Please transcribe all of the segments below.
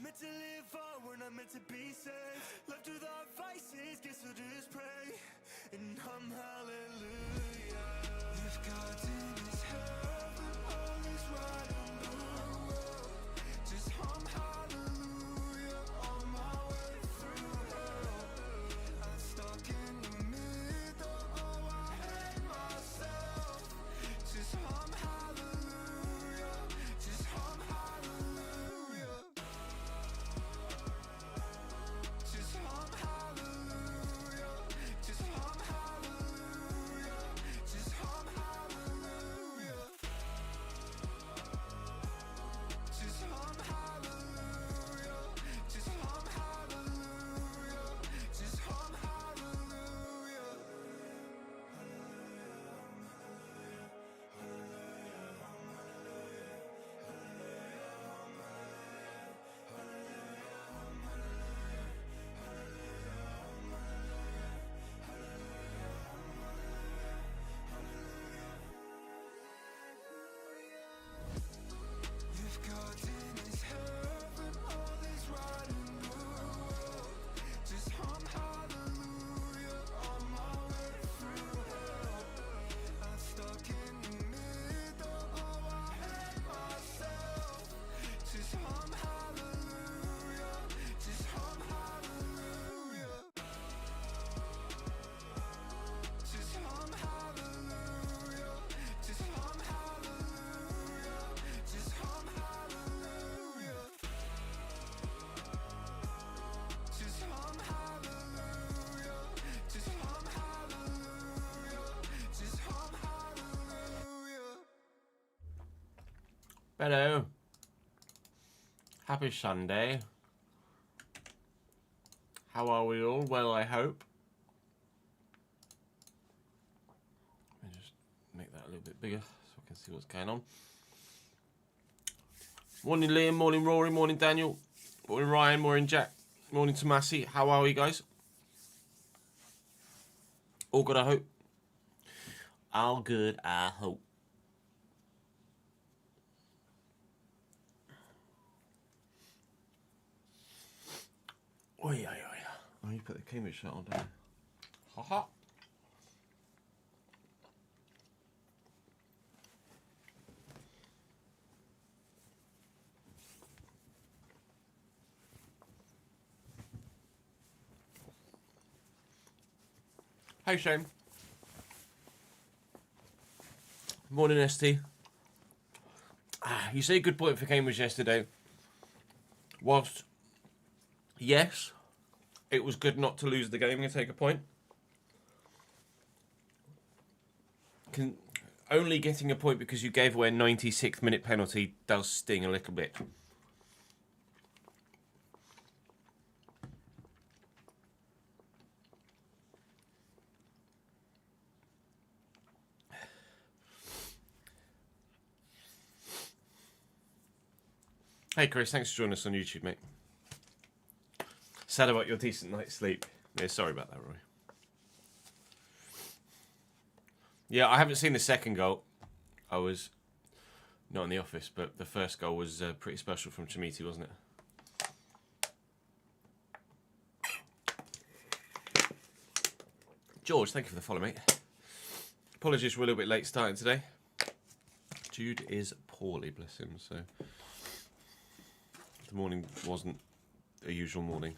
Meant to live on, we're not meant to be saved. Left with our vices, guess we'll just pray and hum hallelujah. If God's in his heaven, all is right in the world. Just hum hallelujah on my way through hell. I'm stuck in the middle, oh I hate myself. Just hum hallelujah, just hum hallelujah. Just hum hallelujah, just hum hallelujah, just hum hallelujah. Just hum hallelujah, just hum hallelujah, just hum hallelujah. If God's in his heaven, all is right in the world. Just hum hallelujah on my way through hell. I'm stuck in the middle, oh I hate myself. Just hum hallelujah, just hum hallelujah. Just hum hallelujah, just hum hallelujah, just hum hallelujah. Just hum hallelujah, just hum hallelujah, just hum hallelujah. Hello. Happy Sunday. How are we all? Well, I hope. Let me just make that a little bit bigger so I can see what's going on. Morning Liam, morning Rory, morning Daniel, morning Ryan, morning Jack, morning Tomasi. How are we, guys? All good, I hope. All good, I hope. Oh yeah. Oh, you put the Cambridge shirt on, don't you? Ha ha. Hey Shane. Morning ST. You say a good point for Cambridge yesterday. Whilst, yes, it was good not to lose the game and take a point. Only getting a point because you gave away a 96th minute penalty does sting a little bit. Hey Chris, thanks for joining us on YouTube, mate. Sad about your decent night's sleep. Yeah, sorry about that, Roy. Yeah, I haven't seen the second goal. I was not in the office, but the first goal was pretty special from Chamiti, wasn't it? George, thank you for the follow, mate. Apologies for a little bit late starting today. Jude is poorly, bless him, so the morning wasn't a usual morning.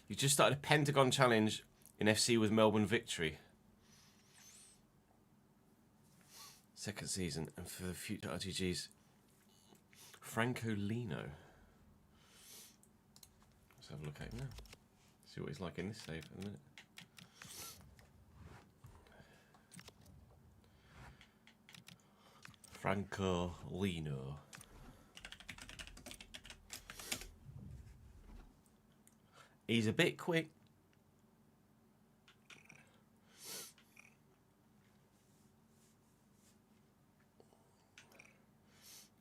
You just started a Pentagon challenge in FC with Melbourne Victory. Second season, and for the future RTGs, Francolino. Let's have a look at him now. See what he's like in this save in a minute. Francolino. He's a bit quick.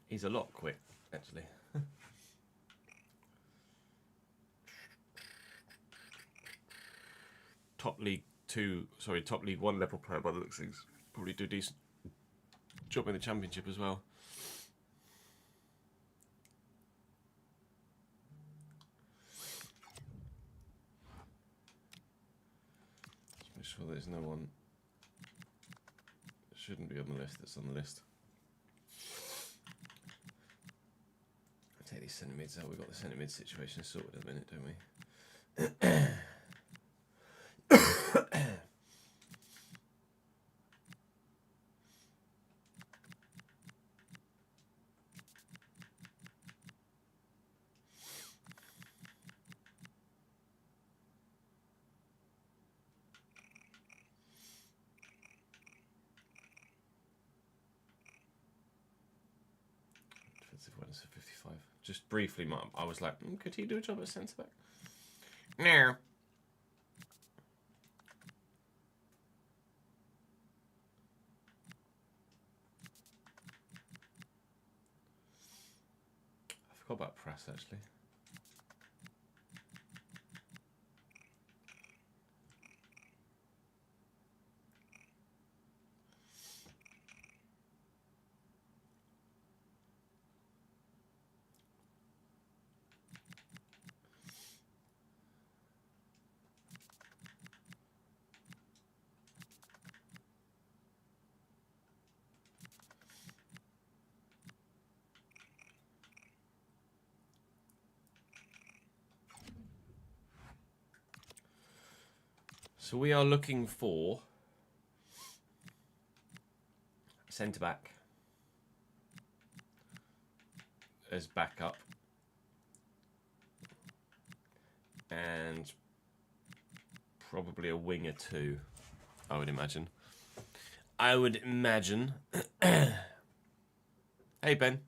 He's a lot quick, actually. Top League 1 level player by the looks of things. Probably do a decent job in the Championship as well. sure there's no one. Shouldn't be on the list that's on the list. I'll take these centre mids out. We've got the centre mid situation sorted at the minute, don't we? Defensive awareness of 55. Just briefly, I was like, could he do a job at centre back? No. I forgot about press actually. So we are looking for centre back as backup and probably a winger too, I would imagine. Hey Ben.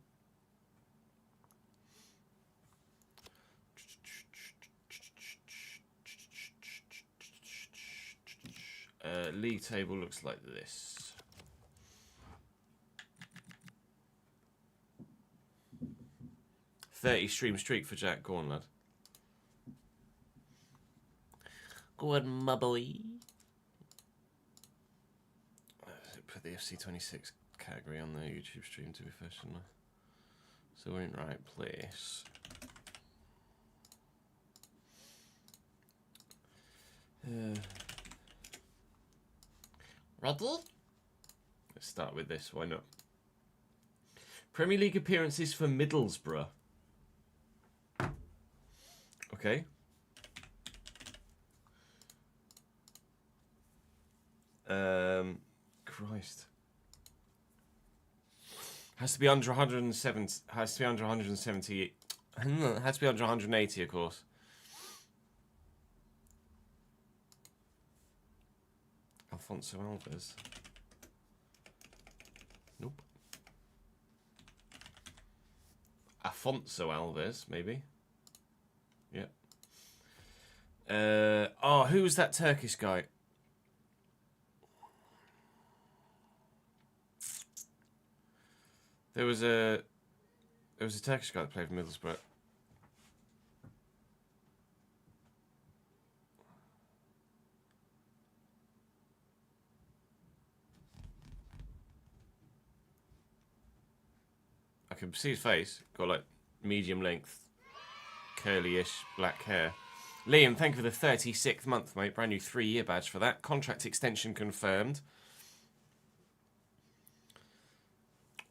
League table looks like this. .30 stream streak for Jack. Go on, lad. Go on, my boy. Put the FC26 category on the YouTube stream, to be fair, shouldn't I? So we're in the right place. Ready? Let's start with this, why not? Premier League appearances for Middlesbrough. Okay. Christ. Has to be under 170. Has to be under 170. Has to be under 180, of course. Alfonso Alves. Nope. Afonso Alves, maybe. Yep. Oh, who was that Turkish guy? There was a Turkish guy that played for Middlesbrough. I can see his face. Got like medium length, curly-ish black hair. Liam, thank you for the 36th month, mate. Brand new 3-year badge for that. Contract extension confirmed.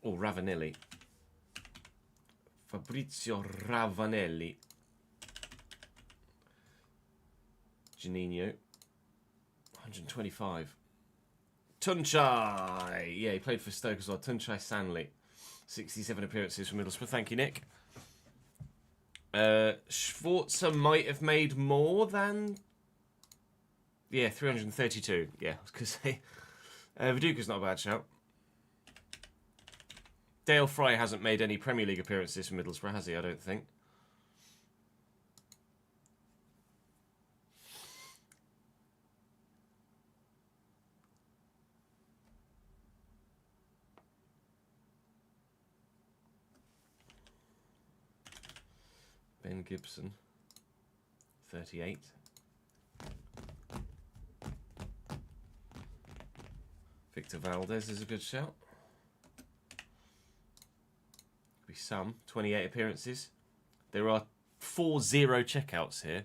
Oh, Ravanelli. Fabrizio Ravanelli. Janino. 125. Tunchai. Yeah, he played for Stoke as well. Tunchai Sanley. 67 appearances for Middlesbrough. Thank you, Nick. Schwarzer might have made more than... Yeah, 332. Yeah, I was going to say. Viduka's not a bad shout. Dale Fry hasn't made any Premier League appearances for Middlesbrough, has he? I don't think. Ben Gibson, 38. Victor Valdez is a good shout. Be some 28 appearances. There are 4-0 checkouts here.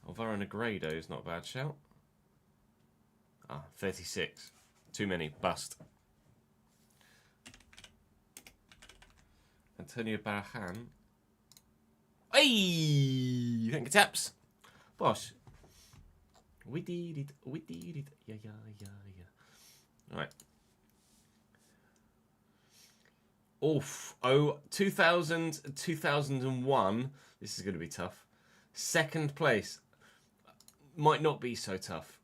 Alvaro Negredo is not a bad shout. 36. Too many. Bust. Antonio Barajan. Hey! Thank you, Taps. Boss. We did it. We did it. Yeah. Right. Oof. 2000, 2001. This is going to be tough. Second place. Might not be so tough.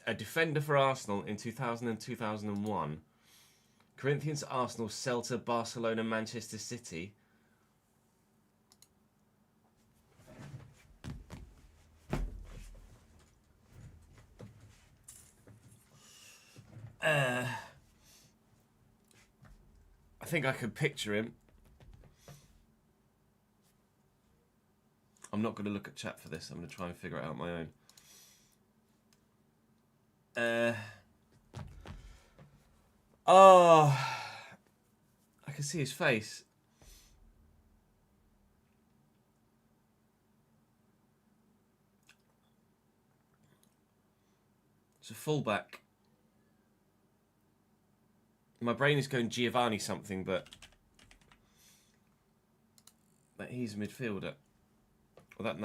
A defender for Arsenal in 2000 and 2001. Corinthians, Arsenal, Celta, Barcelona, Manchester City. I think I could picture him. I'm not going to look at chat for this. I'm going to try and figure it out on my own. I can see his face. It's a fullback. My brain is going Giovanni something, but he's a midfielder. Well,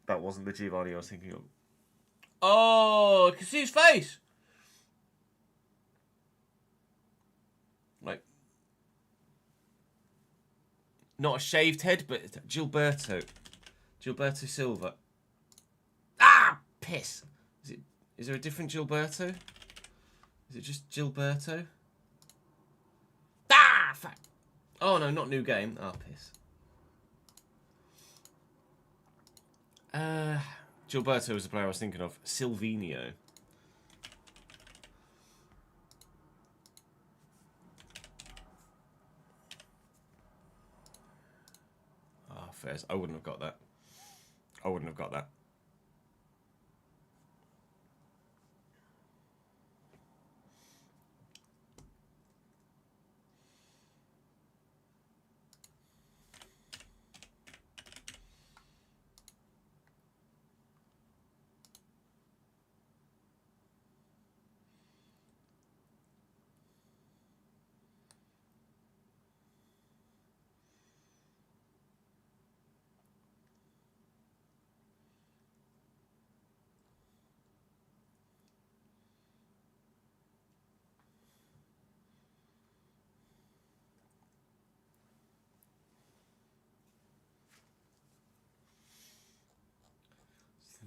that wasn't the Giovanni I was thinking of. Oh, I can see his face. Like, not a shaved head, but Gilberto Silva. Ah, piss. Is there a different Gilberto? Is it just Gilberto? Ah, fuck. Oh no, not new game. Ah, piss. Gilberto was the player I was thinking of. Silvinho. Ah, fairs. I wouldn't have got that.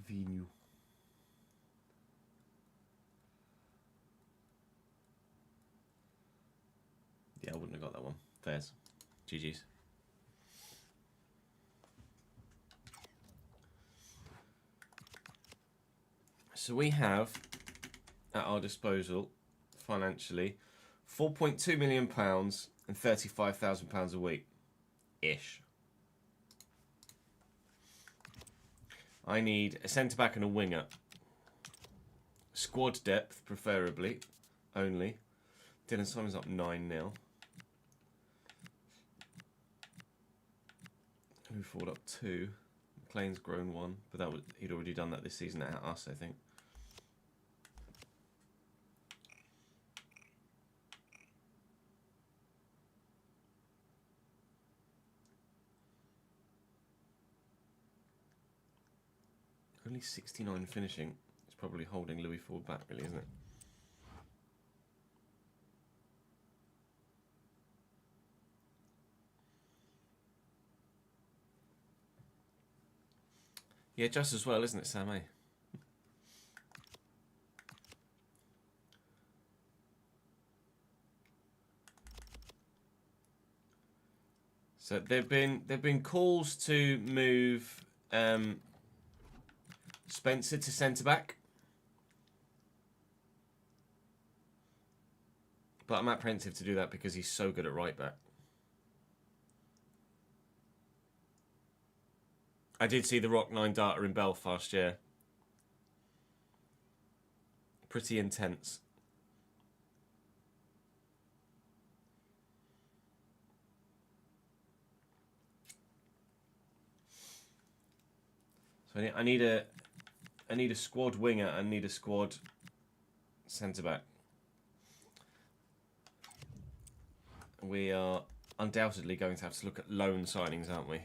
Silvinho. Yeah, I wouldn't have got that one. Fairs. GG's. So we have at our disposal, financially, £4.2 million and £35,000 a week. Ish. I need a centre-back and a winger. Squad depth, preferably. Only. Dylan Simon's up 9-0. Who forward up 2. McLean's grown 1, but he'd already done that this season at us, I think. Only 69 finishing. It's probably holding Louis Ford back, really, isn't it? Yeah, just as well, isn't it, Sam? Eh? So there've been calls to move Spencer to centre back, but I'm apprehensive to do that because he's so good at right back. I did see the Rock 9 data in Belfast, yeah. Pretty intense. So I need a I need a squad winger. I need a squad centre back. We are undoubtedly going to have to look at loan signings, aren't we?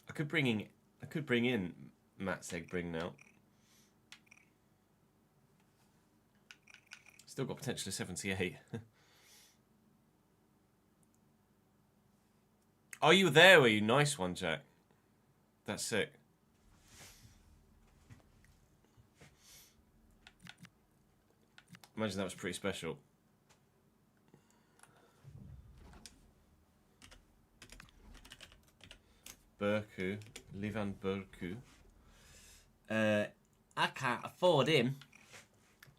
I could bring in Matt Segbring now. Still got potential of 78. Are you there? Were you? Nice one, Jack. That's sick. Imagine that was pretty special. Burku, Livan Burku. I can't afford him.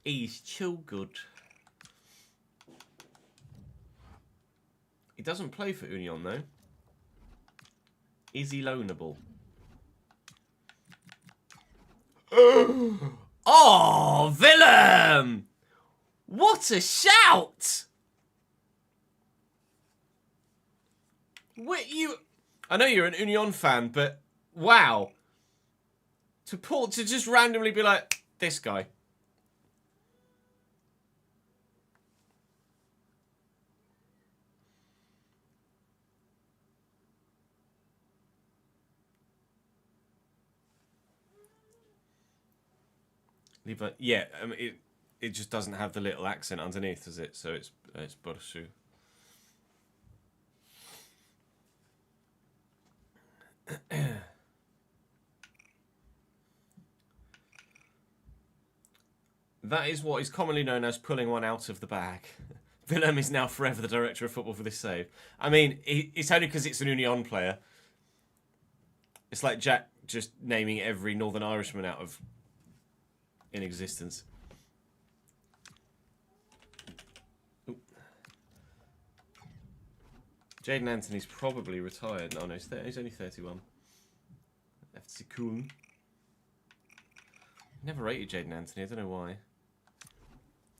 He's too good. He doesn't play for Union though. Is he loanable? Oh, Willem! What a shout! What you? I know you're an Union fan, but wow! To just randomly be like this guy. Yeah, I mean, it just doesn't have the little accent underneath, does it? So it's Borsu. That is what is commonly known as pulling one out of the bag. Willem is now forever the director of football for this save. I mean, it's only because it's an Union player. It's like Jack just naming every Northern Irishman out of in existence. Ooh. Jaden Anthony's probably retired. No, he's only 31. FC Köln. Never rated Jaden Anthony. I don't know why.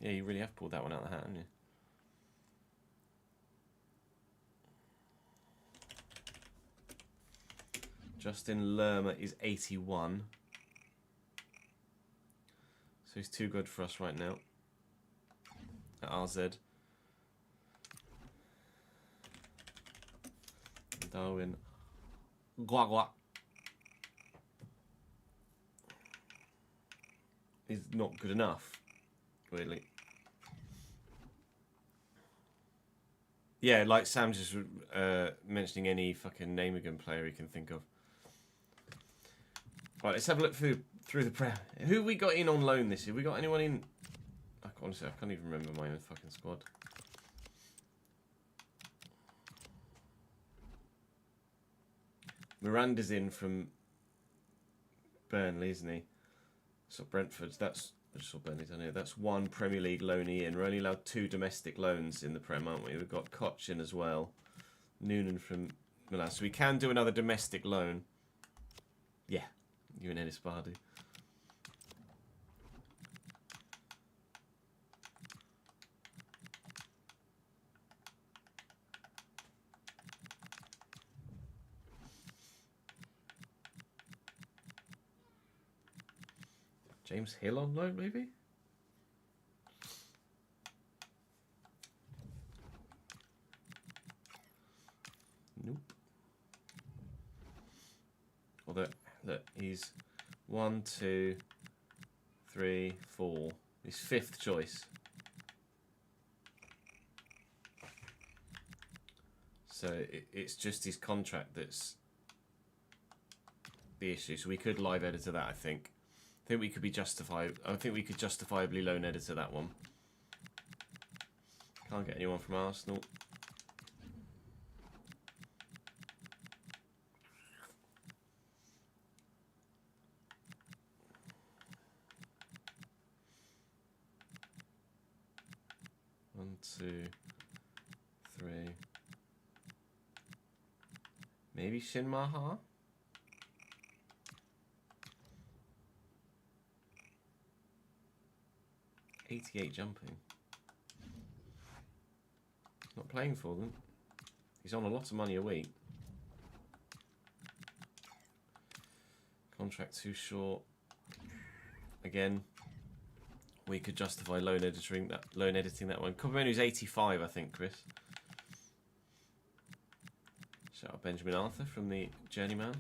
Yeah, you really have pulled that one out of the hat, haven't you? Justin Lerma is 81. So he's too good for us right now. At RZ. Darwin. Guagua. He's not good enough. Weirdly. Yeah, like Sam just mentioning any fucking Namagan player he can think of. Right, let's have a look through the Prem. Who we got in on loan this year? We got anyone in? Honestly, I can't even remember my own fucking squad. Miranda's in from Burnley, isn't he? So Brentford. That's I just saw Burnley's on here. That's one Premier League loanee in. We're only allowed 2 domestic loans in the Prem, aren't we? We've got Koch in as well. Noonan from Milan. So we can do another domestic loan. Yeah, you and Ennis Bardi. James Hill on loan, maybe? Nope. Although, look, he's 1, 2, 3, 4. He's 5th choice. So it's just his contract that's the issue. So we could live editor that, I think. I think we could justifiably loan editor that one. Can't get anyone from Arsenal. One, 2, 3. Maybe Shin Maha? .88 jumping. Not playing for them. He's on a lot of money a week. Contract too short. Again, we could justify loan editing that one. Complimentary 85, I think, Chris. Shout out Benjamin Arthur from the Journeyman.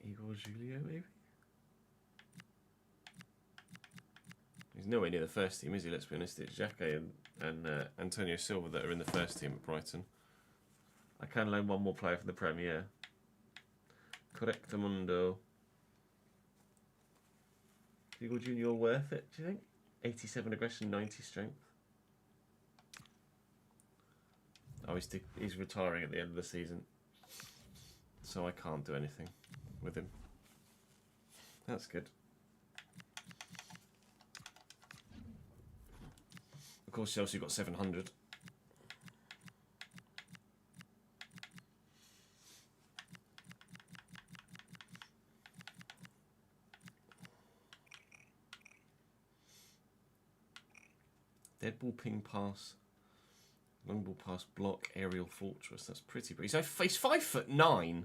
Igor Julio, maybe? He's nowhere near the first team, is he? Let's be honest. It's Xhaka and Antonio Silva that are in the first team at Brighton. I can loan one more player from the Premier. Correctamundo. Igor Junior worth it, do you think? 87 aggression, 90 strength. Oh, he's retiring at the end of the season. So I can't do anything with him. That's good. Of course, Chelsea got 700. Dead ball, ping pass, long ball pass, block, aerial fortress. That's pretty. But he's 5'9".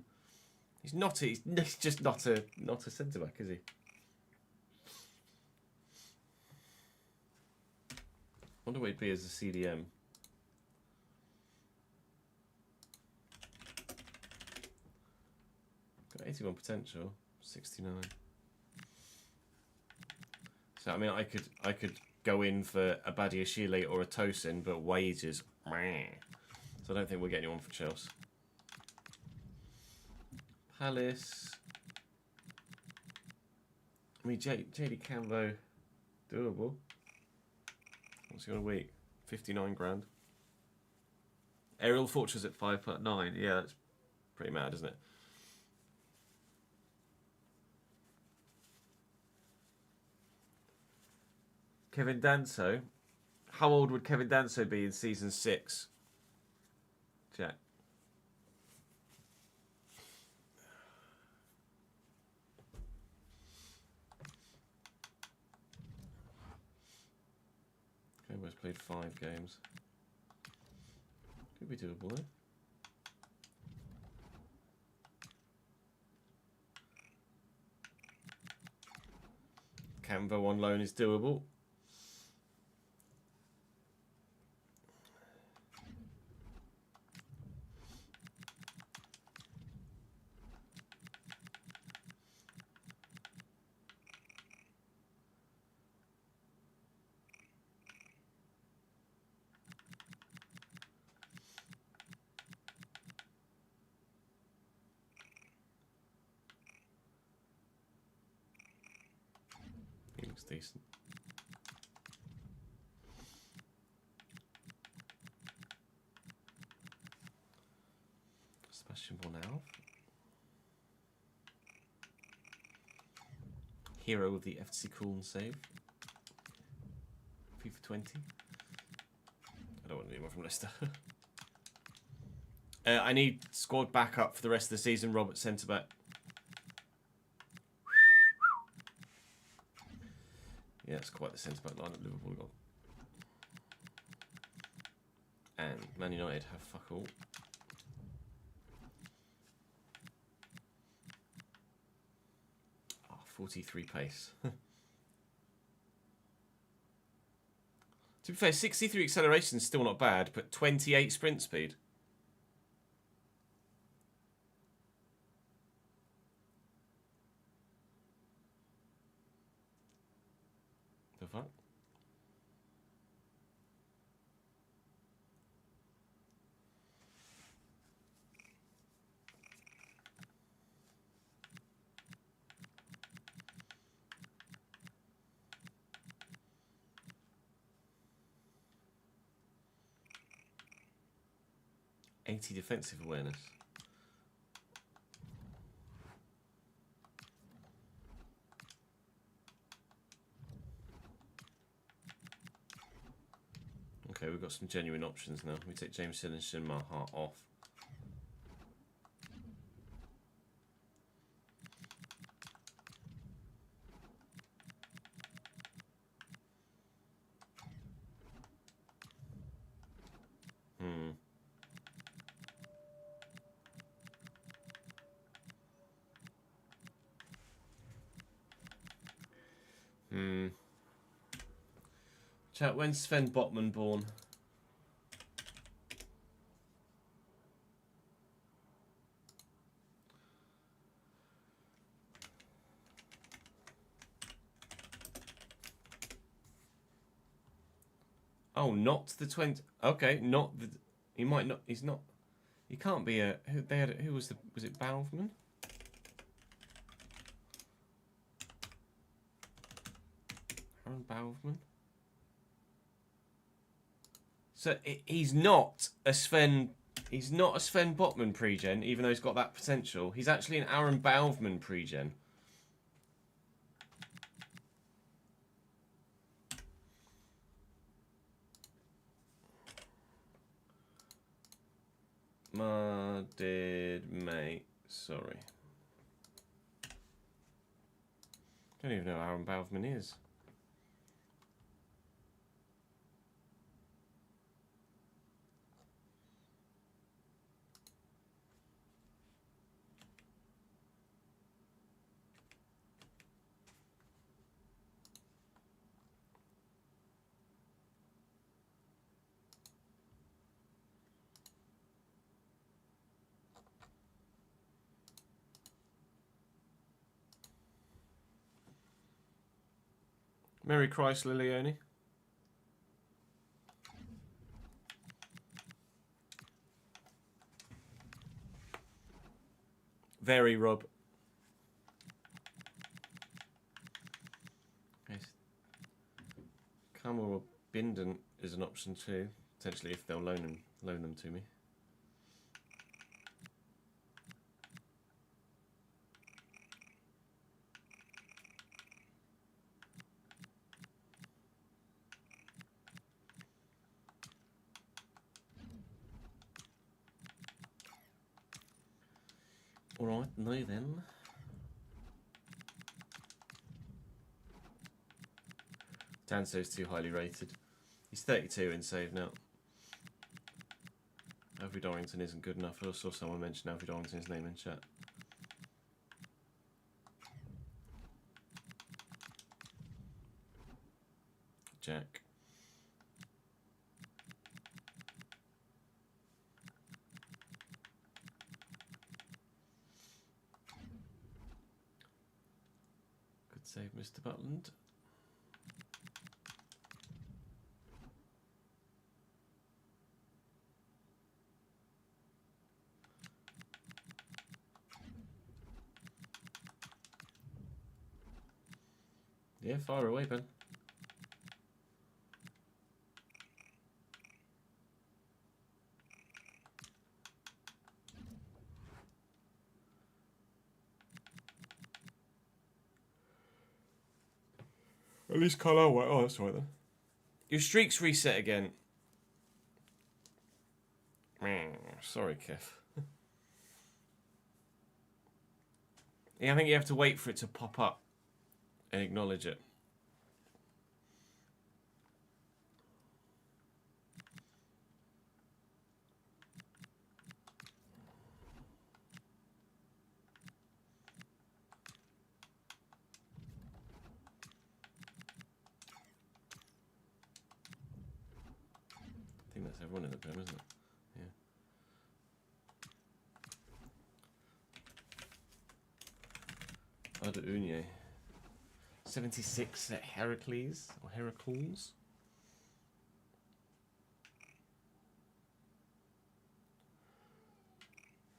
He's not. He's just not a centre back, is he? Wonder what he'd be as a CDM. Got 81 potential, 69. So I mean, I could go in for a Badiashile or a Tosin, but wages, meh. So I don't think we'll get anyone for Chelsea. Palace. I mean, JD Cambo, doable. What's he on a week? 59 grand. Aerial Fortress at 5'9". Yeah, that's pretty mad, isn't it? Kevin Danso. How old would Kevin Danso be in season 6? Jack. Cambo's played 5 games. Could be doable though. Cambo on loan is doable. He looks decent. Sebastian Bornal. Hero of the FC Cooln save. FIFA 20. I don't want anyone from Leicester. I need squad backup for the rest of the season. Robert centre back. Yeah, it's quite the centre back line that Liverpool got. And Man United have fuck all. Oh, 43 pace. To be fair, 63 acceleration is still not bad, but 28 sprint speed. The fuck? '80 defensive awareness. Okay, we've got some genuine options now. We take Jameson and Shinmaha off. Chat, when's Sven Botman born? Oh, not the 20. Okay, not the. He might not. He's not. He can't be a. Who was the? Was it Balvman? Aaron Balvman. So he's not a Sven. He's not a Sven Botman pre-gen, even though he's got that potential. He's actually an Aaron Balvman pre-gen. Mate. Sorry. Don't even know who Aaron Balvman is. Merry Chrysler, Leone. Very, Rob. Yes. Camel or Binden is an option too, potentially if they'll loan them to me. Alright, no then. Tanso's too highly rated. He's 32 in save now. Alfie Dorrington isn't good enough. I saw someone mention Alfie Dorrington's name in chat. Jack. Good save, Mr. Butland. Yeah, far away, Ben. At least Carlisle went. Oh, that's all right then. Your streak's reset again. Sorry, Kev. Yeah, I think you have to wait for it to pop up and acknowledge it. I think that's everyone in the Prem, isn't it? Yeah. Ada Unye. 76 at Heracles or Heracles.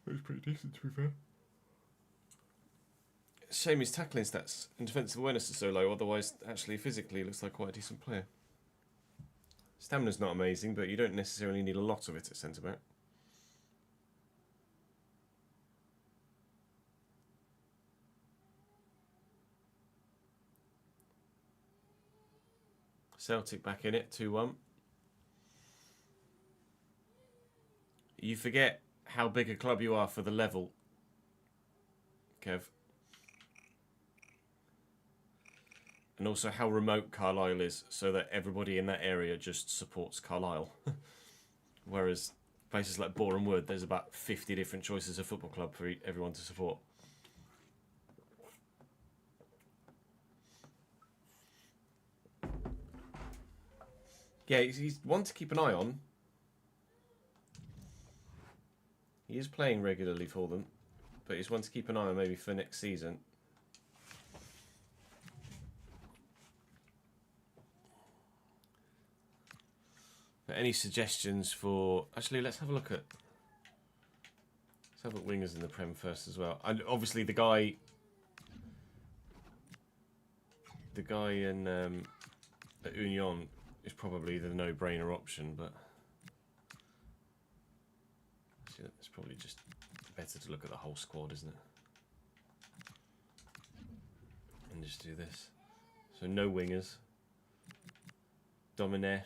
That's pretty decent, to be fair. Shame his tackling stats and defensive awareness is so low, otherwise, actually, physically, looks like quite a decent player. Stamina's not amazing, but you don't necessarily need a lot of it at centre-back. Celtic back in it, 2-1. You forget how big a club you are for the level, Kev. And also how remote Carlisle is, so that everybody in that area just supports Carlisle. Whereas places like Boreham Wood, there's about 50 different choices of football club for everyone to support. Yeah, he's one to keep an eye on. He is playing regularly for them, but he's one to keep an eye on maybe for next season. But any suggestions for... Actually, let's have a look at... Let's have a look at wingers in the Prem first as well. And obviously the guy... The guy in at Union is probably the no-brainer option, but... It's probably just better to look at the whole squad, isn't it? And just do this. So no wingers. Domenech,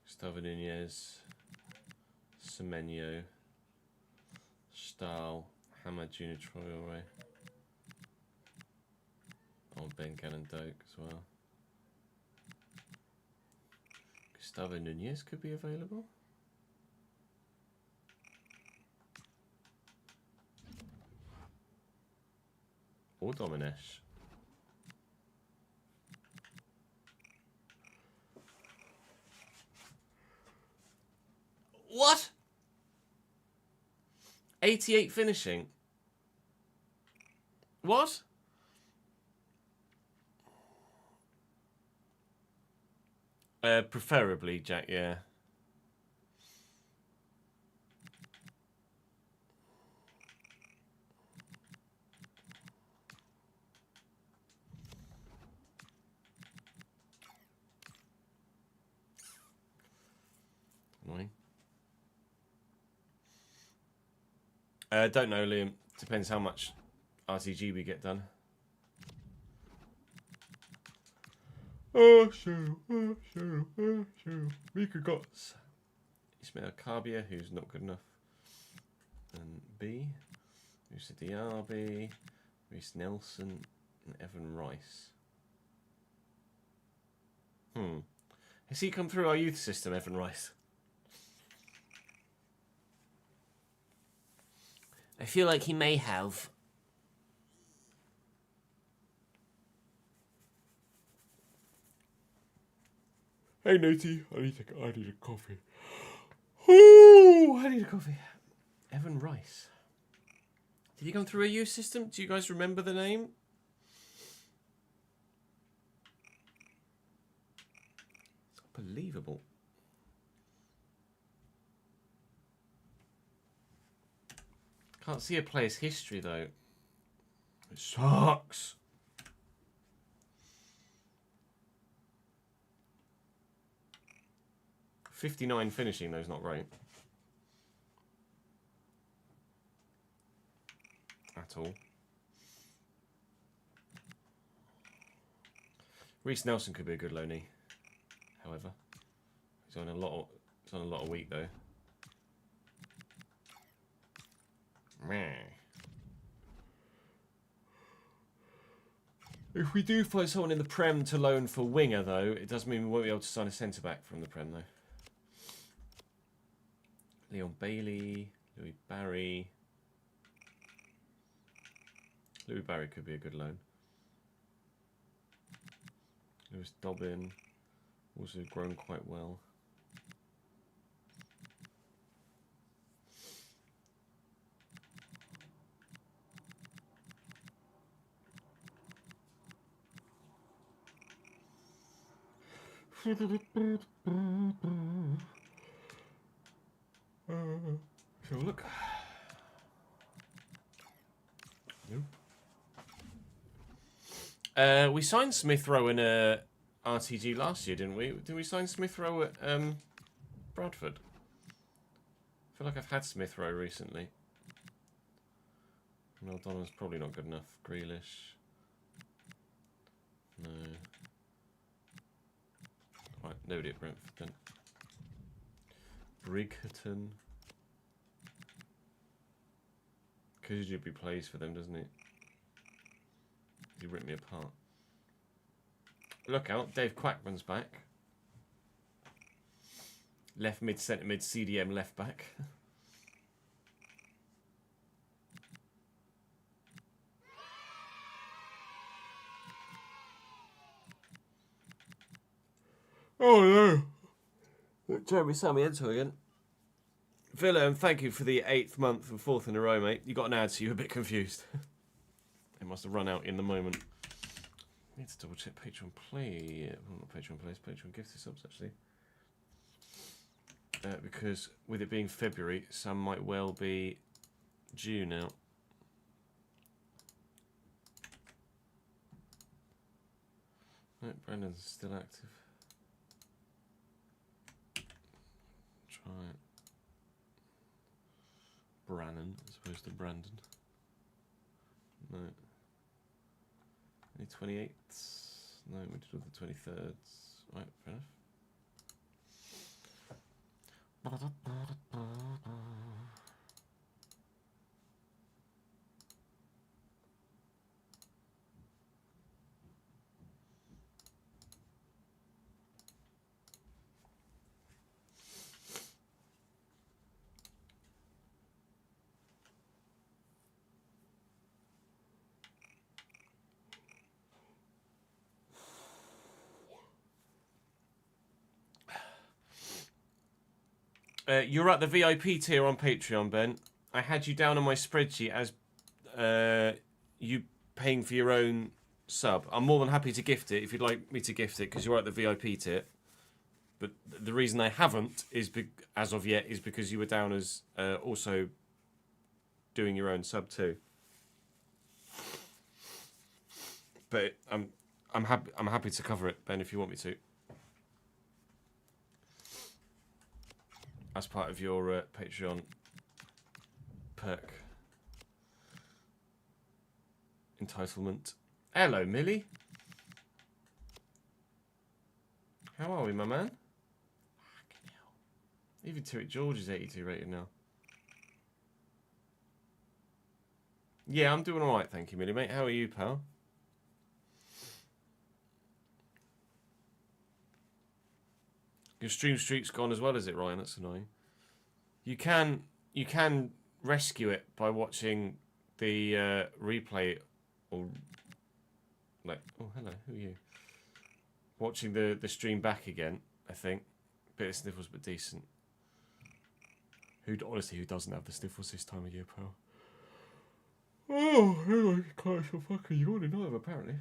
Gustavo Nunez, Semenyo, Stahl, Hamad Junior Traore. Oh, Ben Cannon Doak as well. Gustavo Nunez could be available. Or Domenech. What? 88 finishing. What? Preferably, Jack, yeah. Annoying. Don't know, Liam. Depends how much RTG we get done. Mika Gotts. Ismail Karbia, who's not good enough. And B. Musa Diaby. Reece Nelson. And Evan Rice. Has he come through our youth system, Evan Rice? I feel like he may have. Hey, Nutty, I need a coffee. Ooh, I need a coffee. Evan Rice. Did he come through a youth system? Do you guys remember the name? It's unbelievable. Can't see a player's history, though. It sucks. .59 finishing, though, is not great. At all. Reece Nelson could be a good loanee. However, he's on a lot of week, though. If we do find someone in the Prem to loan for winger, though, it does mean we won't be able to sign a centre-back from the Prem, though. Leon Bailey, Louis Barry. Louis Barry could be a good loan. Lewis Dobbin, also grown quite well. So look. Nope. We signed Smith Rowe in a RTG last year, didn't we? Did we sign Smith Rowe at Bradford? I feel like I've had Smith Rowe recently. Mel Donald's probably not good enough. Grealish. No. Right, nobody at Brentford then. Brigton. Kujubi plays for them, doesn't he? He ripped me apart. Look out, Dave Quackman's back. Left mid, centre mid, CDM left back. Oh no. Jeremy Sammy Ento again. Villa, thank you for the 8th month and 4th in a row, mate. You got an ad, so you were a bit confused. It must have run out in the moment. I need to double check Patreon play. Well, not Patreon plays, Patreon gifted subs actually. Because with it being February, some might well be due now. No, Brandon's still active. Try it. Brannon as opposed to Brandon. No. Any 28ths? No, we did all the 23rds. Right, fair enough. You're at the VIP tier on Patreon, Ben. I had you down on my spreadsheet as you paying for your own sub. I'm more than happy to gift it if you'd like me to gift it because you're at the VIP tier. But the reason I haven't is as of yet is because you were down as also doing your own sub too. But I'm happy to cover it, Ben, if you want me to. As part of your Patreon perk entitlement. Hello, Millie. How are we, my man? Fucking hell. Even Tariq George is 82 rated now. Yeah, I'm doing alright, thank you, Millie, mate. How are you, pal? Your stream streak's gone as well, is it, Ryan? That's annoying. You can rescue it by watching the replay, or like, oh hello, who are you? Watching the stream back again, I think. Bit of sniffles, but decent. Honestly, who doesn't have the sniffles this time of year, pal? Oh, I can't so fucking yawning either, apparently.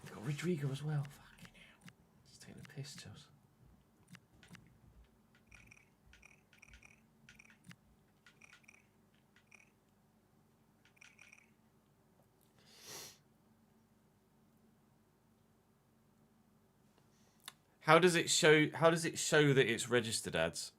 We've got Rodrigo as well. Taking a piss, Chelsea. How does it show that it's registered ads?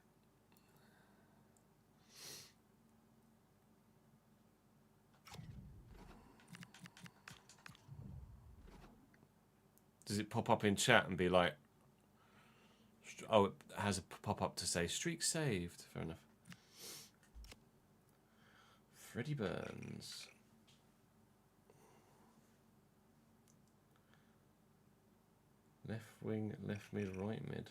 Does it pop up in chat and be like, oh, it has a pop-up to say, streak saved. Fair enough. Freddie Burns. Left wing, left mid, right mid.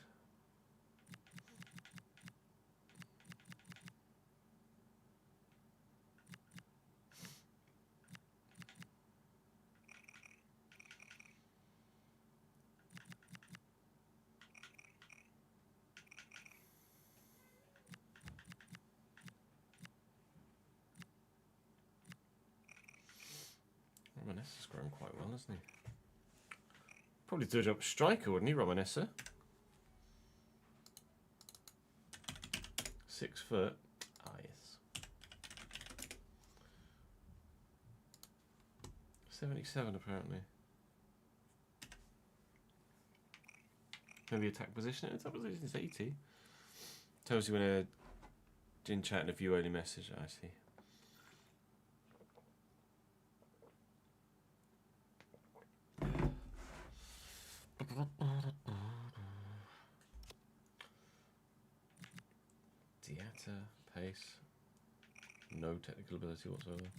Romanessa's grown quite well, hasn't he? Probably do a job striker, wouldn't he, Romanessa? 6 foot. Ah, yes. 77, apparently. Maybe attack position. Attack position is 80. Tells you when a in chat and a view only message. I see. Diatta, pace, no technical ability whatsoever.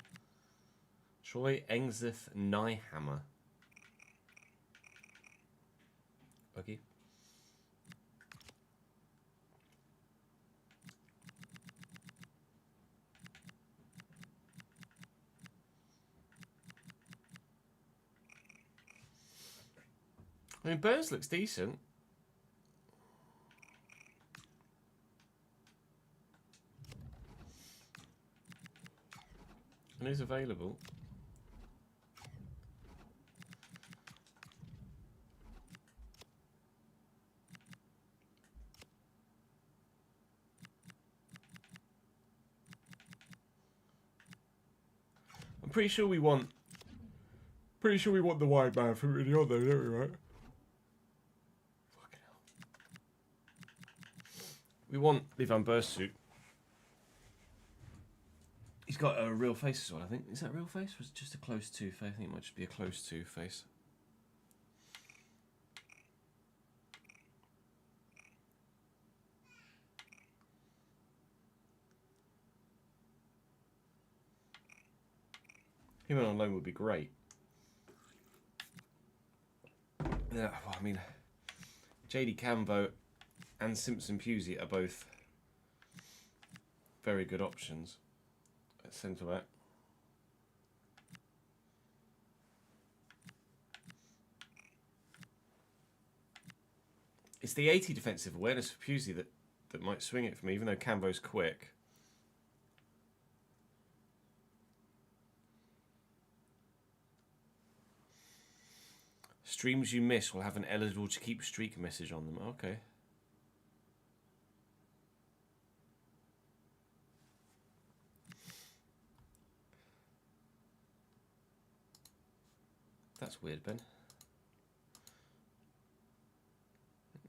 Troy Engseth Nyhammer. Okay. I mean, Burns looks decent. And is available. I'm pretty sure we want the wide man from Rio, though, don't we, right? Fucking hell. We want the Van Burst. He's got a real face as well, I think. Is that real face or is it just a close to face? I think it might just be a close to face. Him on loan would be great. Yeah, well, I mean, JD Cambo and Simpson Pusey are both very good options at centre back. It's the 80 defensive awareness for Pusey that might swing it for me, even though Cambo's quick. Streams you miss will have an eligible to keep streak message on them. Okay. That's weird, Ben.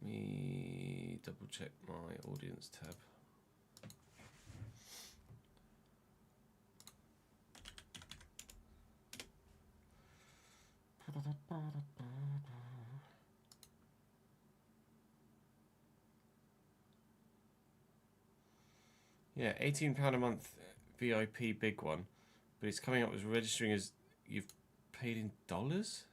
Let me double check my audience tab. Yeah, £18 a month VIP big one, but it's coming up as registering as you've paid in dollars?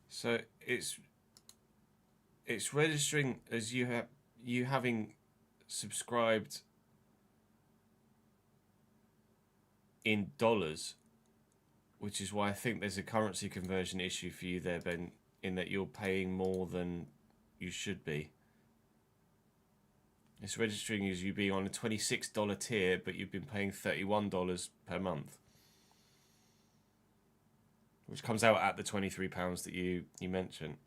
So it's registering as you having subscribed in dollars, which is why I think there's a currency conversion issue for you there, Ben, in that you're paying more than you should be. It's registering as you being on a $26 tier, but you've been paying $31 per month, which comes out at the £23 that you mentioned.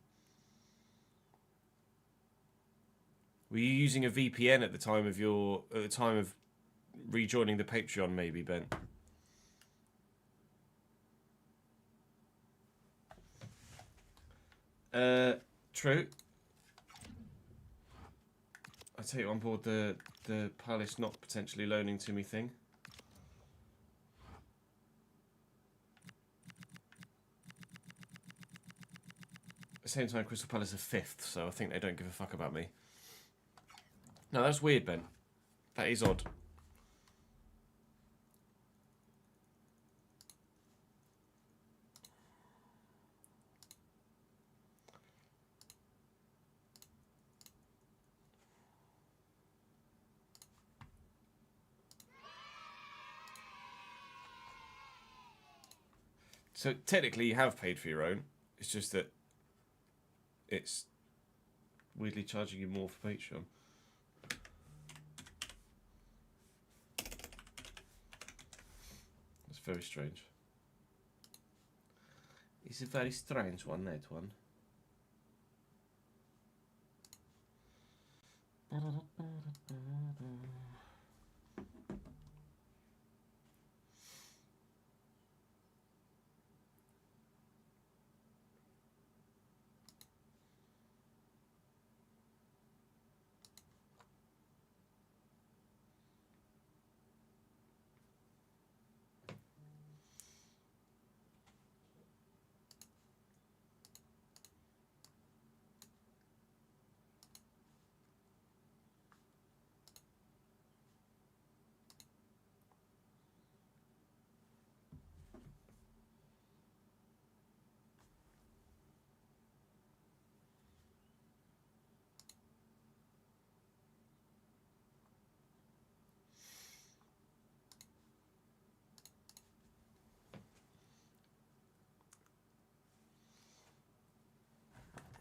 Were you using a VPN at the time of rejoining the Patreon, maybe, Ben? True. I take on board the Palace not potentially loaning to me thing. At the same time, Crystal Palace are 5th, so I think they don't give a fuck about me. No, that's weird, Ben. That is odd. So technically you have paid for your own. It's just that it's weirdly charging you more for Patreon. It's very strange. It's a very strange one, that one.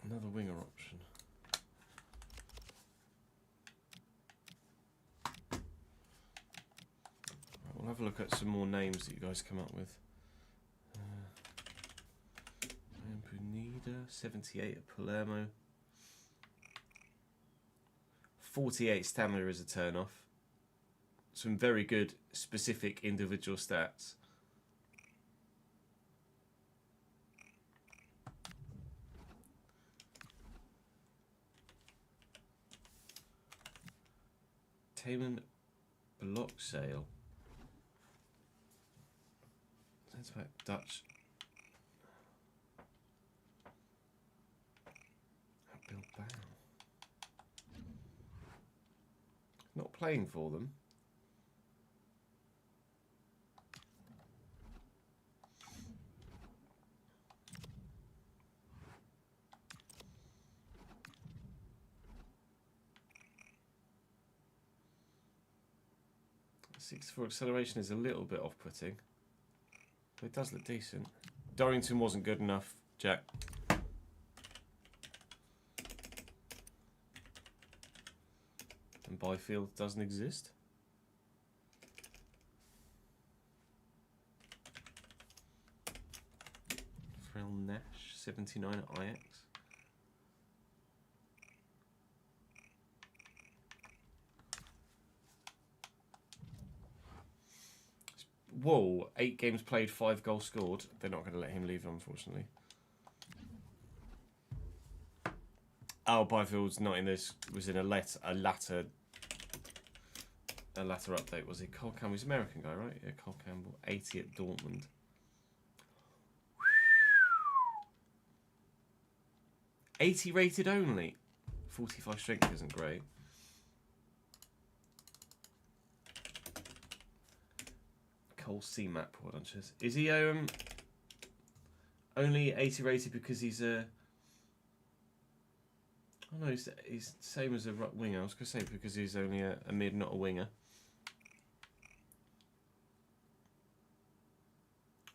Another winger option. Right, we'll have a look at some more names that you guys come up with. Punida, 78 at Palermo. 48 stamina is a turn-off. Some very good specific individual stats. Taman block sale. That's about Dutch. Bilbao. Not playing for them. Six for acceleration is a little bit off-putting, but it does look decent. Dorrington wasn't good enough, Jack. And Byfield doesn't exist. Frel Nash, 79 at Ajax. Whoa, 8 games played, 5 goals scored. They're not going to let him leave, unfortunately. Oh, Byfield's not in this. Was in a latter update. Was he? Cole Campbell, he's an American guy, right? Yeah, Cole Campbell, 80 at Dortmund. 80 rated only. 45 strength isn't great. Cole C-Map, what lunches. Is he only 80 rated because he's a... Oh no, he's same as a winger. I was going to say because he's only a mid, not a winger.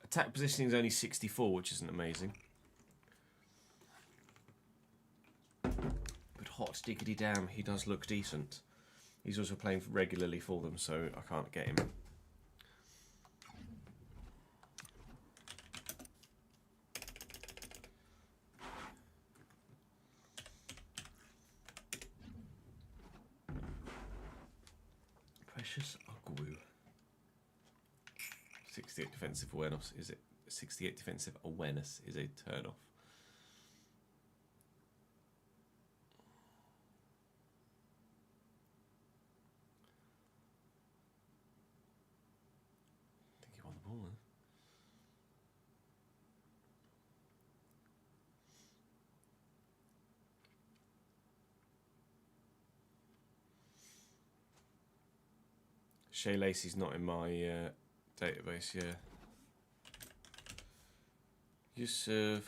Attack positioning is only 64, which isn't amazing. But hot diggity damn, he does look decent. He's also playing regularly for them, so I can't get him. Precious Agu. 68 defensive awareness is it? 68 defensive awareness is a turn off. I think he won the ball then. Shea Lacey's not in my database, yeah. Yusuf.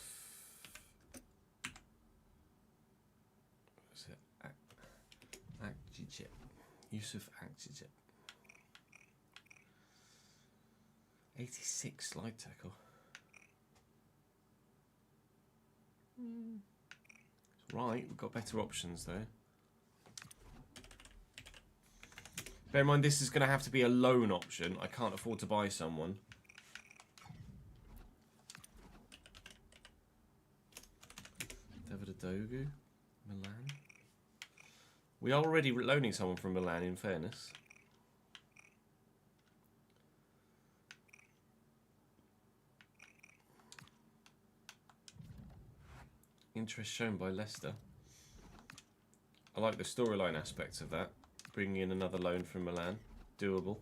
What is it? Akjijep. Yusuf Akjijep. 86 slide tackle. Right, we've got better options there. Bear in mind, this is going to have to be a loan option. I can't afford to buy someone. David Adogu, Milan. We are already loaning someone from Milan, in fairness. Interest shown by Leicester. I like the storyline aspects of that. Bringing in another loan from Milan. Doable.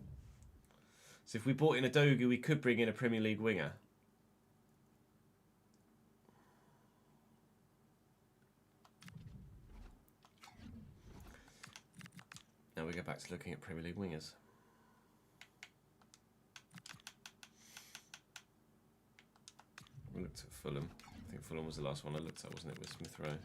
So if we bought in a Dogu, we could bring in a Premier League winger. Now we go back to looking at Premier League wingers. We looked at Fulham. I think Fulham was the last one I looked at, wasn't it, with Smith Rowe?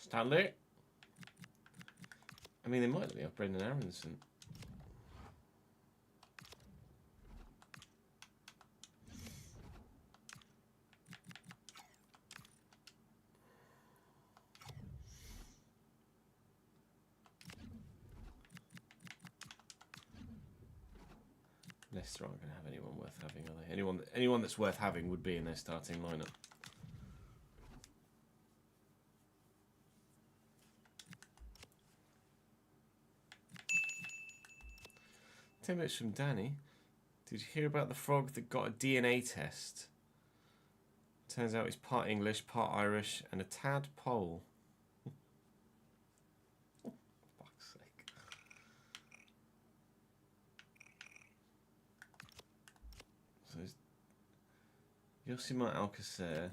Stanley. I mean, they might let me have Brendan Aronson. Leicester aren't going to have anyone worth having, are they? Anyone that's worth having would be in their starting lineup. Minutes from Danny. Did you hear about the frog that got a DNA test? Turns out he's part English, part Irish, and a tad Pole. Oh, fuck's sake. So Yosimar Alcacer,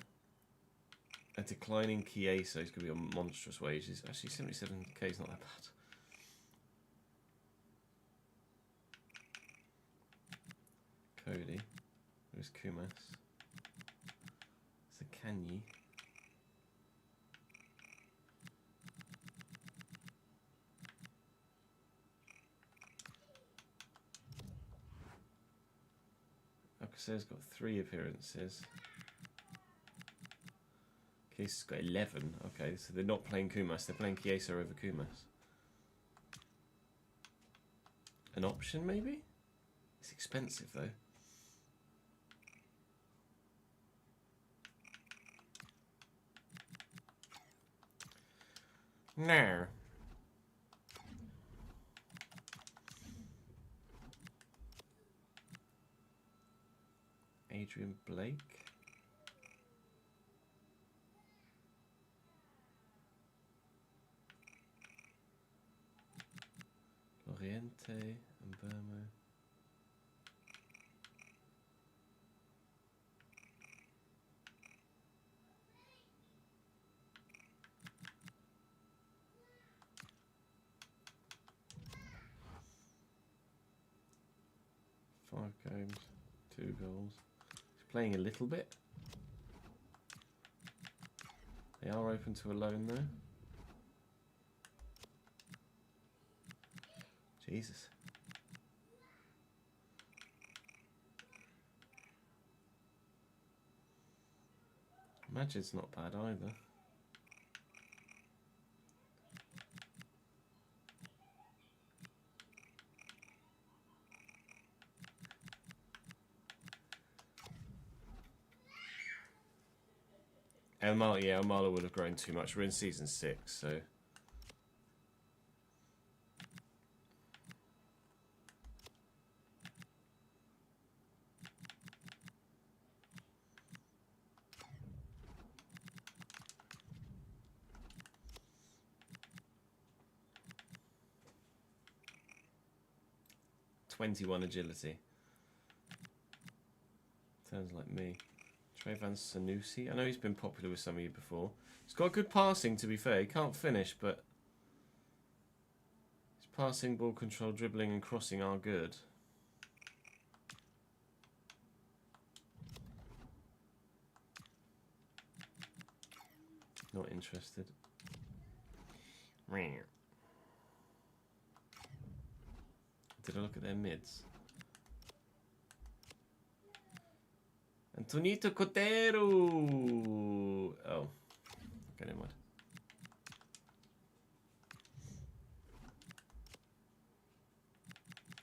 a declining Chiesa, he's going to be on monstrous wages. Actually, 77k is not that bad. Cody, there's Kumas, there's a Kanyi, Alcacer's got 3 appearances, Chiesa's got 11, okay, so they're not playing Kumas, they're playing Chiesa over Kumas. An option maybe? It's expensive though. No. Adrian Blake. Loriente and Burmo. Games, 2 goals. He's playing a little bit. They are open to a loan though. Jesus. Magic's not bad either. Elmala would have grown too much. We're in season 6, so. '21 agility. Sounds like me. Trayvon Sanusi. I know he's been popular with some of you before. He's got good passing, to be fair. He can't finish, but his passing, ball control, dribbling and crossing are good. Not interested. Did I look at their mids? Antonito Cotero! Oh. Okay, never mind.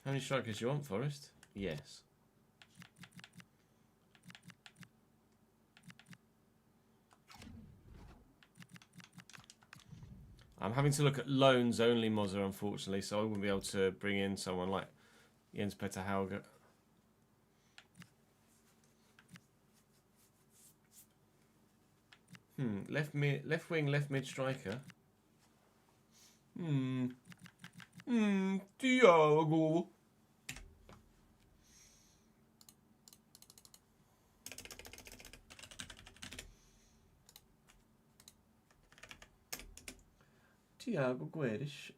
How many strikers do you want, Forest? Yes. I'm having to look at loans only, Mozza, unfortunately, so I wouldn't be able to bring in someone like Jens Petter Hauge. Left wing, left mid striker. Thiago. Thiago Guedes.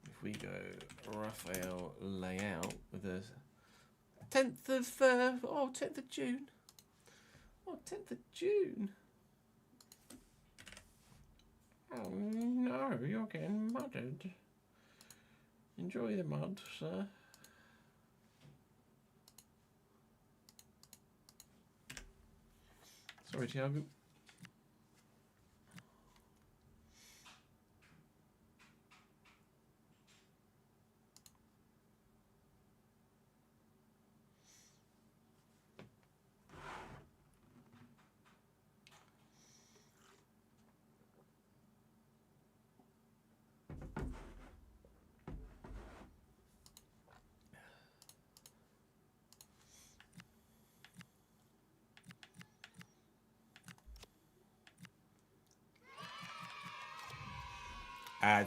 If we go Rafael Leao with a 10th of 10th of June. Oh, 10th of June. Oh, no, you're getting mudded. Enjoy the mud, sir. Sorry, Tiago.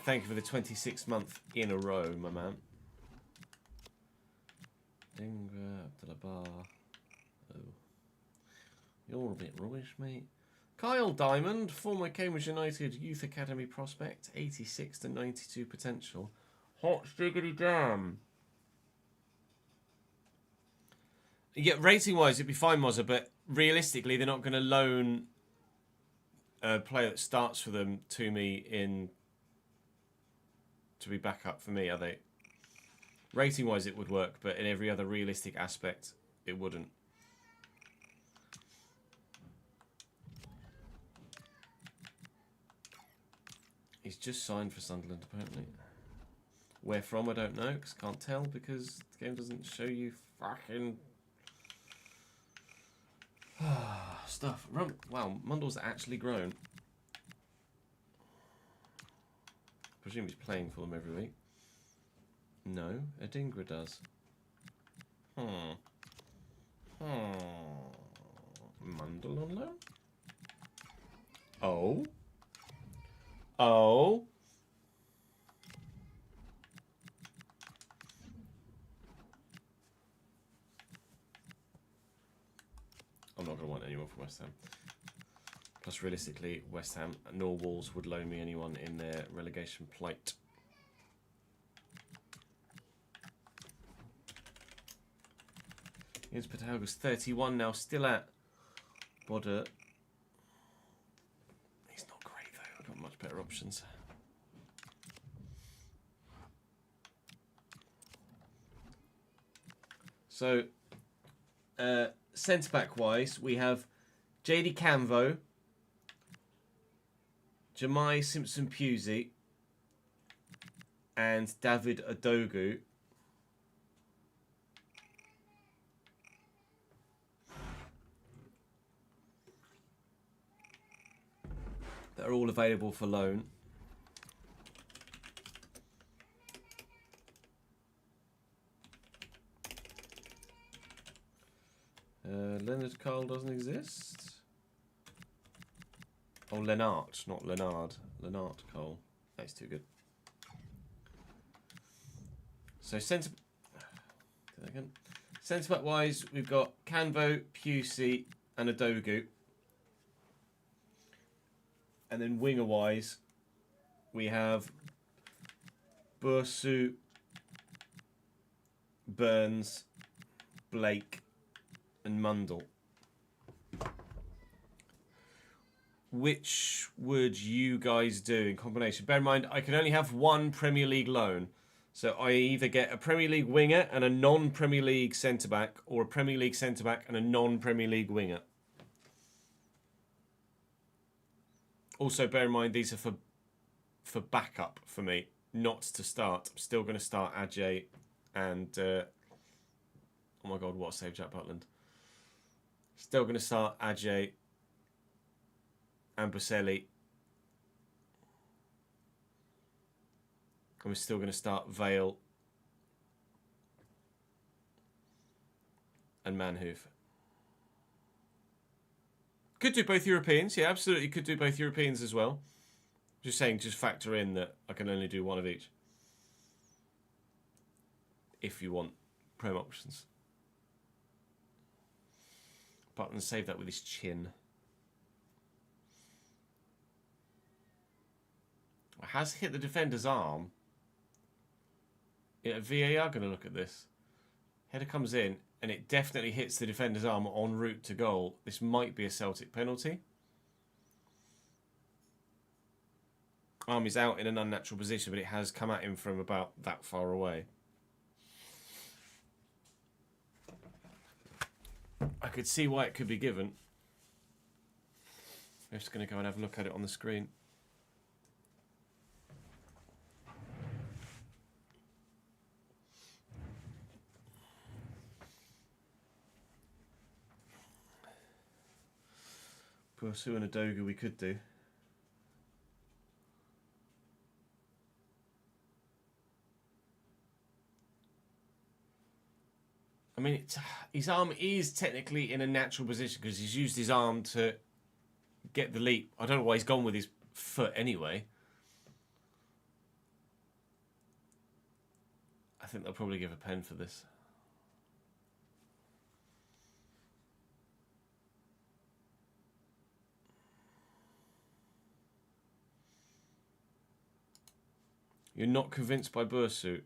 Thank you for the 26th month in a row, my man. Dingra, Abdullah. Oh. You're a bit rubbish, mate. Kyle Diamond, former Cambridge United Youth Academy prospect, 86 to 92 potential. Hot diggity damn. Yeah, rating-wise, it'd be fine, Mozza, but realistically, they're not going to loan a player that starts for them to me in to be back up for me, are they? Rating-wise, it would work, but in every other realistic aspect, it wouldn't. He's just signed for Sunderland, apparently. Where from, I don't know, because I can't tell, because the game doesn't show you fucking stuff. Wow, Mundell's actually grown. I presume he's playing for them every week. No, Adingra does. Mundell on loan? Oh. Oh. I'm not going to want anyone from West Ham. Plus, realistically, West Ham nor Wolves would loan me anyone in their relegation plight. Jens Patauga's 31 now, still at Bodder. He's not great, though. I've got much better options. So, centre-back wise, we have JD Canvo, Jemai Simpson-Pusey, and David Adogu. They're all available for loan. Leonard Carl doesn't exist. Oh, Lennart, not Leonard. Lennart Cole. That's too good. So centre back wise, we've got Canvo, Pusey, and Adogu. And then winger wise, we have Bursu, Burns, Blake, and Mundell. Which would you guys do in combination? Bear in mind, I can only have one Premier League loan. So I either get a Premier League winger and a non-Premier League centre-back, or a Premier League centre-back and a non-Premier League winger. Also, bear in mind, these are for backup for me, not to start. I'm still going to start Ajay and... oh my God, what a save, Jack Butland. Still going to start Ajay and Boselli. And we're still going to start Vale and Manhoof. Could do both Europeans. Yeah, absolutely could do both Europeans as well. Just saying, just factor in that I can only do one of each. If you want Prem options. Button save that with his chin. Has hit the defender's arm. Yeah, VAR going to look at this. Header comes in, and it definitely hits the defender's arm en route to goal. This might be a Celtic penalty. arm is out in an unnatural position, but it has come at him from about that far away. I could see why it could be given. I'm just going to go and have a look at it on the screen. Bursu and Adoga we could do. I mean, his arm is technically in a natural position because he's used his arm to get the leap. I don't know why he's gone with his foot anyway. I think they'll probably give a pen for this. You're not convinced by Bursu?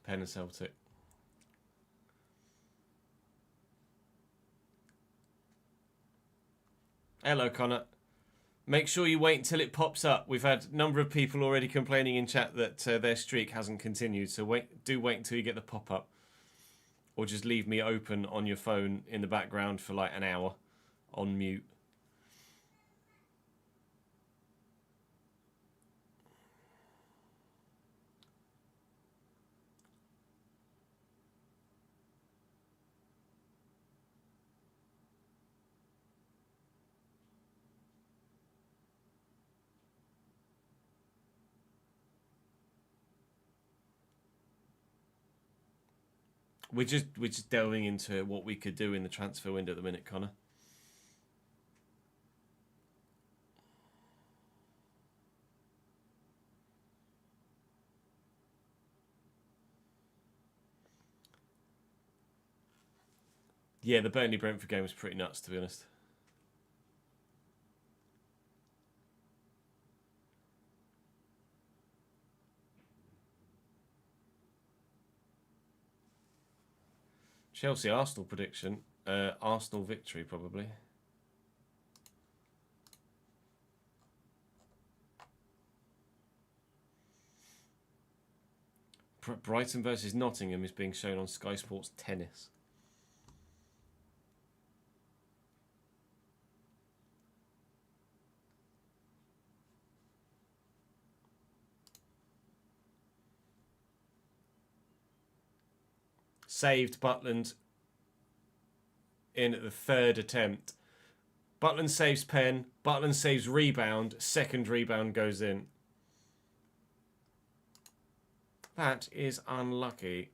Pen and Celtic. Hello, Connor. Make sure you wait until it pops up. We've had a number of people already complaining in chat that their streak hasn't continued, so wait until you get the pop-up. Or just leave me open on your phone in the background for like an hour on mute. We're just delving into what we could do in the transfer window at the minute, Connor. Yeah, the Burnley-Brentford game was pretty nuts, to be honest. Chelsea-Arsenal prediction. Arsenal victory, probably. Brighton versus Nottingham is being shown on Sky Sports Tennis. Saved Butland in at the third attempt. Butland saves pen. Butland saves rebound. Second rebound goes in. That is unlucky.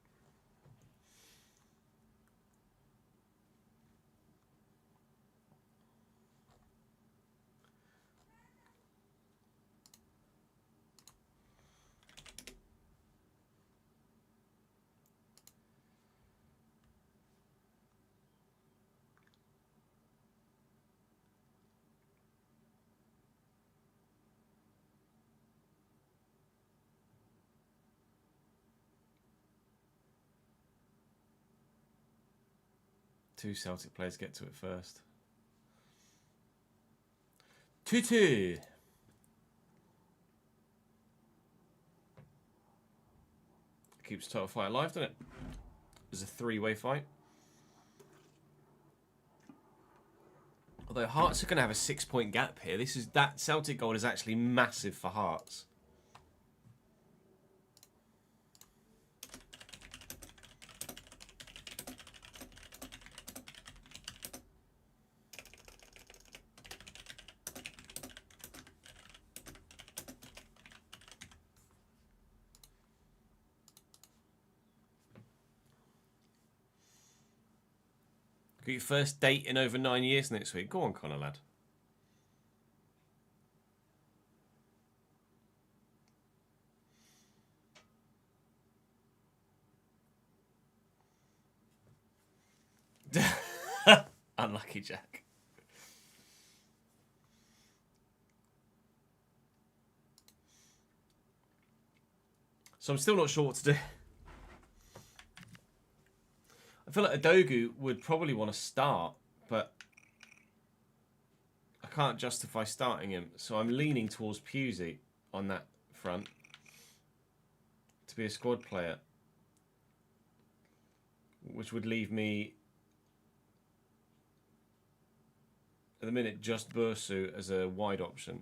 Two Celtic players get to it first. 2-2. Keeps total fight alive, doesn't it? It's a three-way fight. Although Hearts are going to have a 6-point gap here. That Celtic goal is actually massive for Hearts. Got your first date in over 9 years next week. Go on, Connor, lad. Unlucky Jack. So I'm still not sure what to do. I feel like Adogu would probably want to start, but I can't justify starting him. So I'm leaning towards Pusey on that front to be a squad player, which would leave me at the minute just Bursu as a wide option.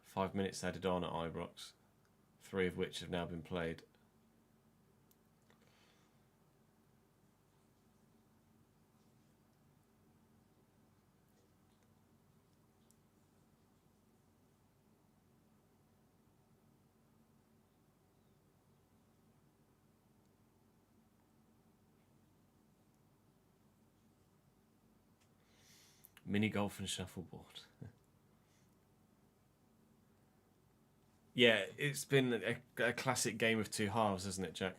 Five minutes added on at Ibrox, 3 of which have now been played. Mini golf and shuffleboard. Yeah, it's been a classic game of two halves, hasn't it, Jack?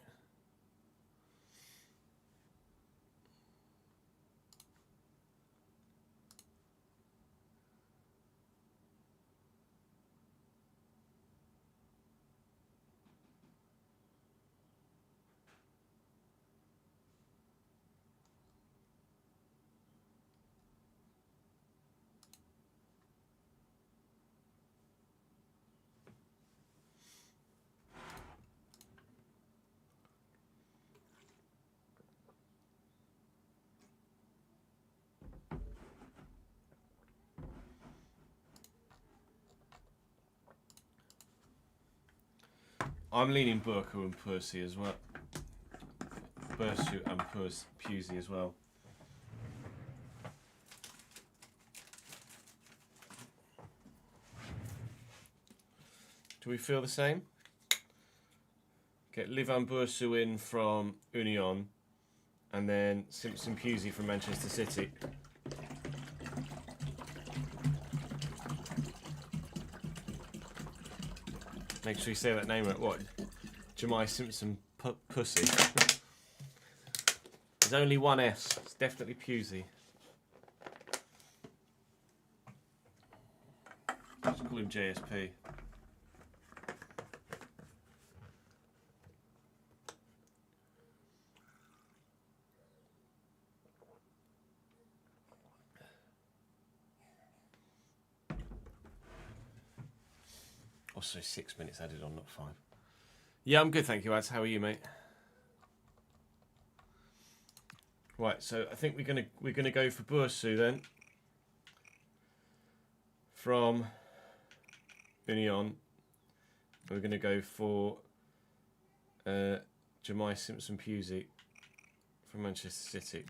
I'm leaning Burku and Percy as well. Bursu and Pusey as well. Do we feel the same? Get Livan Bursu in from Union, and then Simpson Pusey from Manchester City. Make sure you say that name right. What? Jamai Simpson Pussy. There's only one S. It's definitely Pusey. Just call him JSP. Also 6 minutes added on, not 5. Yeah, I'm good, thank you, Ads. How are you, mate? Right, so I think we're gonna go for Bursu then. From Union. We're gonna go for Jamai Simpson Pusey from Manchester City.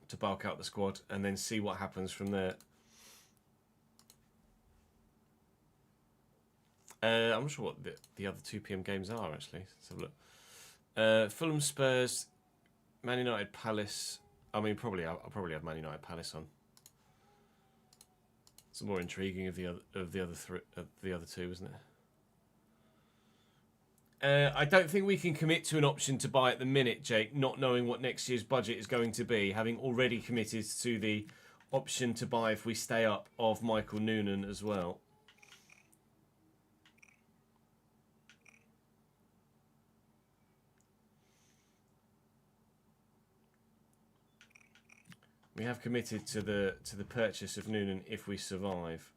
To bulk out the squad and then see what happens from there. I'm not sure what the other 2 PM games are, actually. Let's have a look. Fulham, Spurs, Man United, Palace. I mean, I'll probably have Man United, Palace on. It's more intriguing of the other 2, isn't it? I don't think we can commit to an option to buy at the minute, Jake, not knowing what next year's budget is going to be, having already committed to the option to buy if we stay up of Michael Noonan as well. We have committed to the purchase of Noonan if we survive.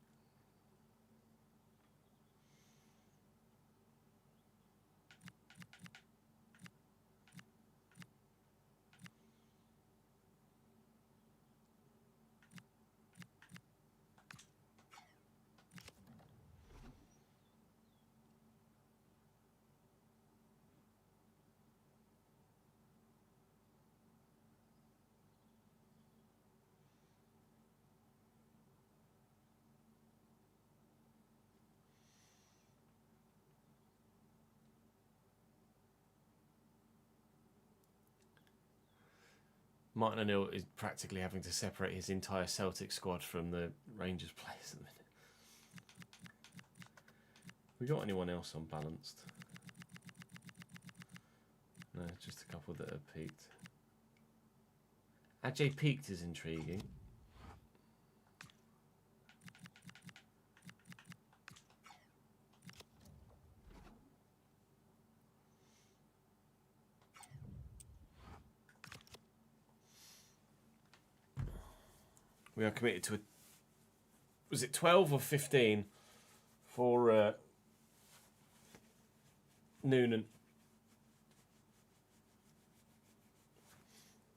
Martin O'Neill is practically having to separate his entire Celtic squad from the Rangers players at the minute. We got anyone else unbalanced? No, just a couple that have peaked. Ajay peaked is intriguing. We are committed to a... Was it 12 or 15 for Noonan? It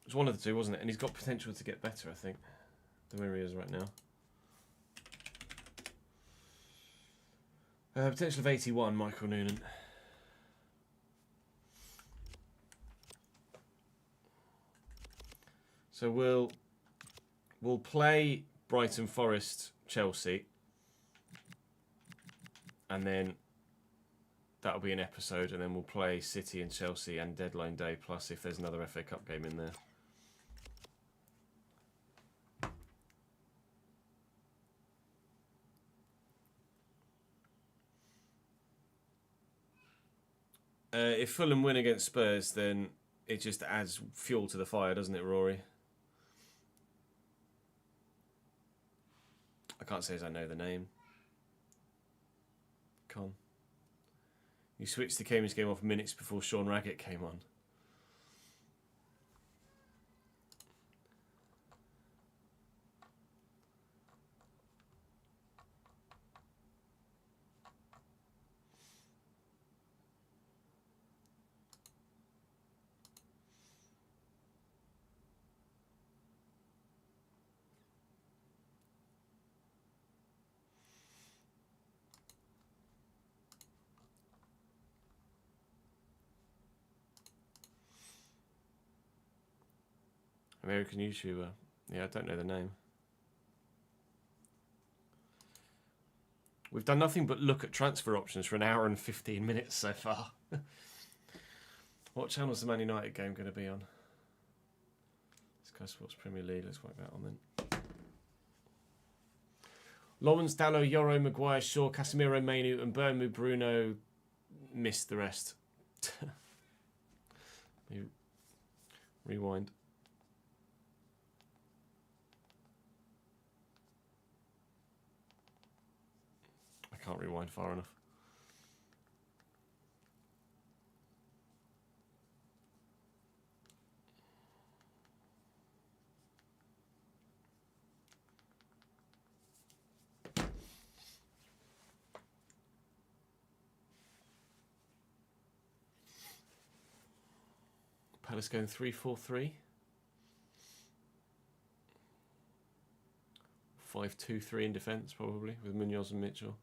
was one of the two, wasn't it? And he's got potential to get better, I think, than where he is right now. Potential of 81, Michael Noonan. So we'll play Brighton, Forest, Chelsea, and then that'll be an episode, and then we'll play City and Chelsea and deadline day, plus if there's another FA Cup game in there. If Fulham win against Spurs, then it just adds fuel to the fire, doesn't it, Rory? I can't say as I know the name. Con. You switched the Cambridge game off minutes before Sean Raggett came on. American YouTuber. Yeah, I don't know the name. We've done nothing but look at transfer options for an hour and 15 minutes so far. What channel's the Man United game going to be on? Sky Sports Premier League. Let's work that on then. Lawrence, Dallo, Yoro, Maguire, Shaw, Casemiro, Mainu, and Bermu, Bruno missed the rest. Rewind. I can't rewind far enough. Palace going 3-4-3. 5-2-3 in defence, probably, with Munoz and Mitchell.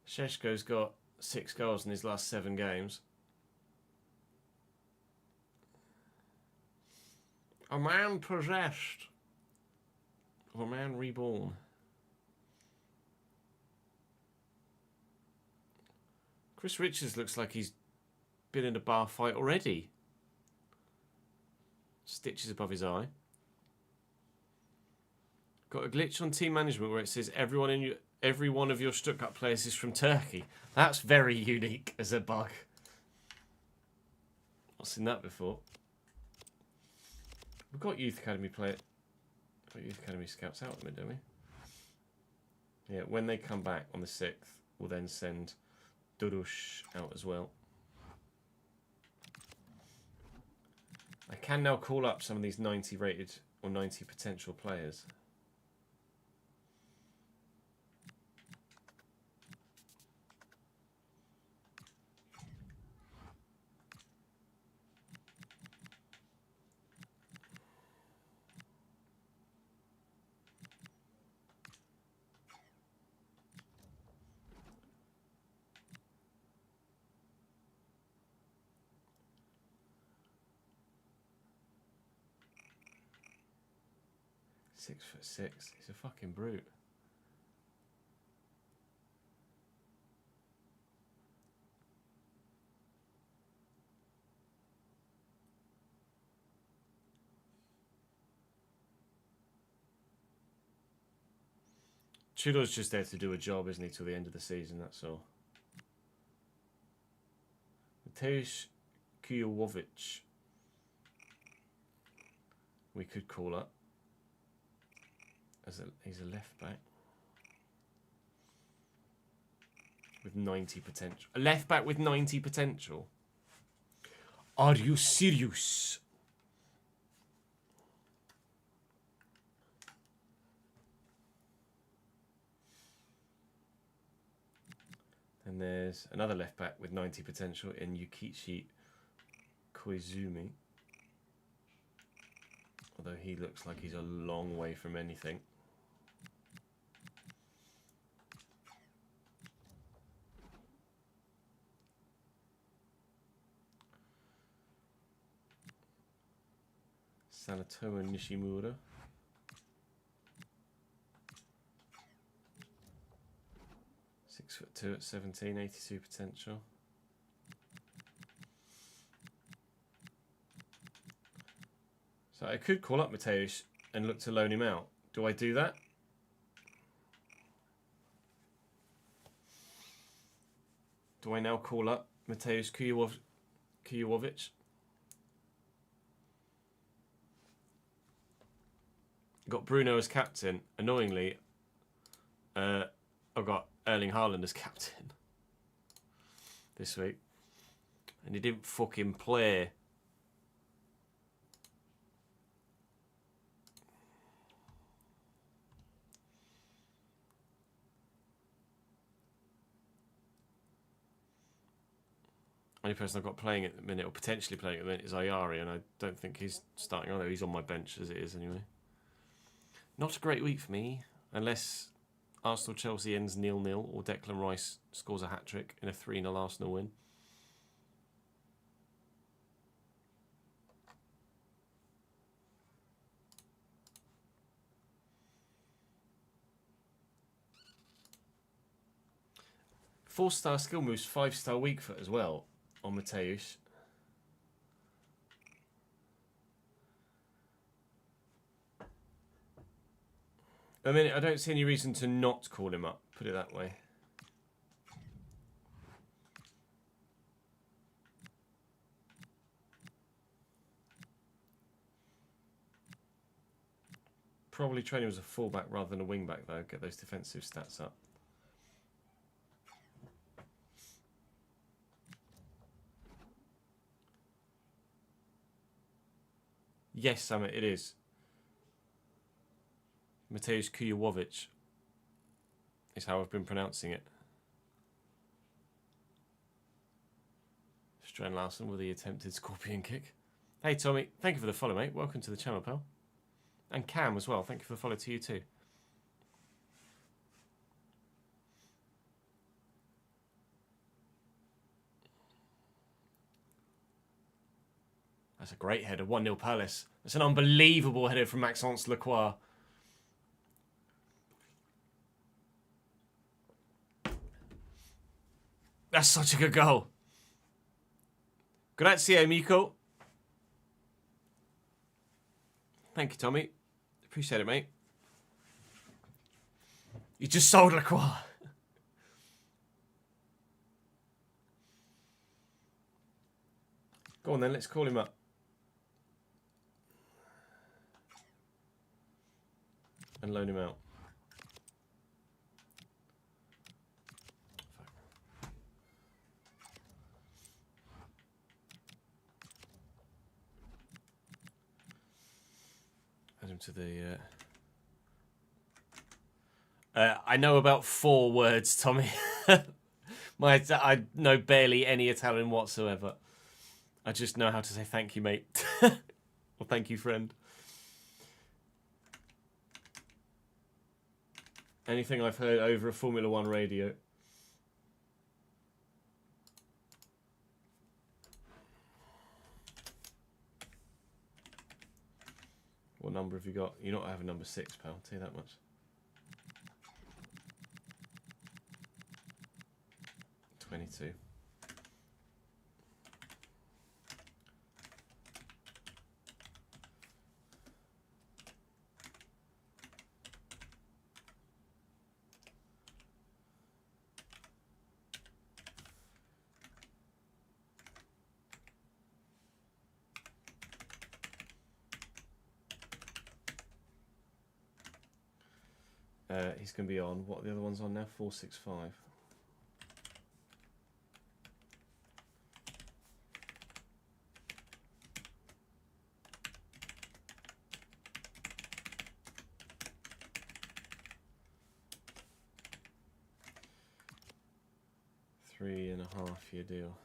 Šeško's got 6 goals in his last 7 games. A man possessed. Or a man reborn. Chris Richards looks like he's been in a bar fight already. Stitches above his eye. Got a glitch on team management where it says every one of your Stuttgart players is from Turkey. That's very unique as a bug. Not seen that before. We've got Youth Academy Youth Academy scouts out at the minute, don't we? Yeah, when they come back on the 6th, we'll then send Dudush out as well. I can now call up some of these 90 rated or 90 potential players. 6'6". He's a fucking brute. Tudor's just there to do a job, isn't he, till the end of the season, that's all. Mateusz Kujovic. We could call up. He's a left back. With 90 potential. A left back with 90 potential? Are you serious? And there's another left back with 90 potential in Yukichi Koizumi. Although he looks like he's a long way from anything. Sanatomo Nishimura. .2 at 17, 82 potential. So I could call up Mateusz and look to loan him out. Do I do that? Do I now call up Mateusz Kujovic? Got Bruno as captain. Annoyingly, I've got Erling Haaland as captain this week. And he didn't fucking play. Only person I've got playing at the minute, or potentially playing at the minute, is Ayari, and I don't think he's starting on there. He's on my bench as it is anyway. Not a great week for me, unless Arsenal-Chelsea ends 0-0 or Declan Rice scores a hat-trick in a 3-0 Arsenal win. Four-star skill moves, 5-star weak foot as well on Mateusz. I mean, I don't see any reason to not call him up, put it that way. Probably train him as a fullback rather than a wingback, though. Get those defensive stats up. Yes, Summit, it is. Mateusz Kujovic is how I've been pronouncing it. Strand Larson with the attempted scorpion kick. Hey, Tommy. Thank you for the follow, mate. Welcome to the channel, pal. And Cam as well. Thank you for the follow to you too. That's a great header. 1-0 Palace. That's an unbelievable header from Maxence Lacroix. That's such a good goal. Grazie, amico. Thank you, Tommy. Appreciate it, mate. You just sold Lacroix. Go on then, let's call him up. And loan him out. Add him to the... I know about 4 words, Tommy. I know barely any Italian whatsoever. I just know how to say thank you, mate. Or thank you, friend. Anything I've heard over a Formula 1 radio. What number have you got? You're not having number 6, pal. I'll tell you that much. 22. He's going to be on. What are the other ones on now? 465. $3.5-year deal.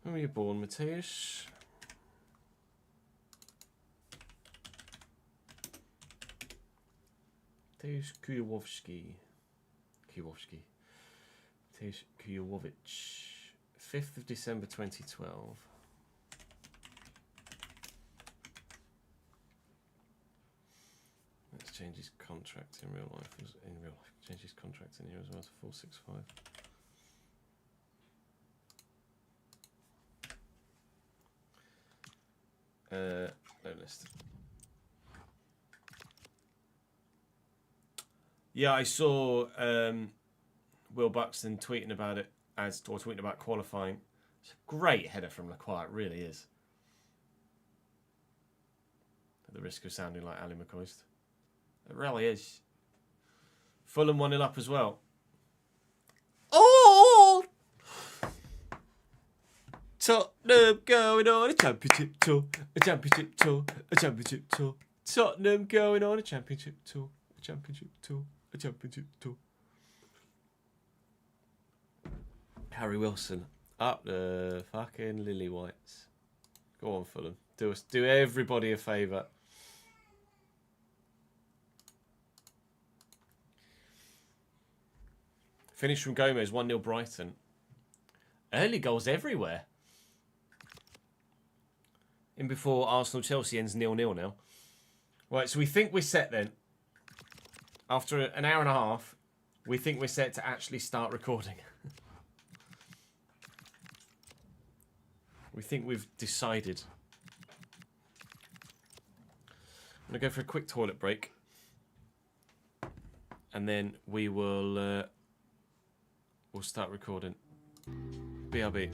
When were you born, Mateusz? Mateusz Kujawowski. Mateusz Kujawowicz. 5th of December 2012. Let's change his contract in real life. Change his contract in here as well to 465. No list. Yeah, I saw Will Buxton tweeting about it or tweeting about qualifying. It's a great header from Lacroix, it really is. At the risk of sounding like Ali McCoist. It really is. Fulham 1-0 up as well. Oh! Tottenham going on a championship tour, a championship tour, a championship tour. Tottenham going on a championship tour, a championship tour, a championship tour. Harry Wilson up the fucking lily whites. Go on, Fulham. Do everybody a favour. Finish from Gomez, 1-0 Brighton. Early goals everywhere. In before Arsenal-Chelsea ends 0-0 now. Right, so we think we're set then. After an hour and a half, we think we're set to actually start recording. We think we've decided. I'm going to go for a quick toilet break. And then we will we'll start recording. BRB.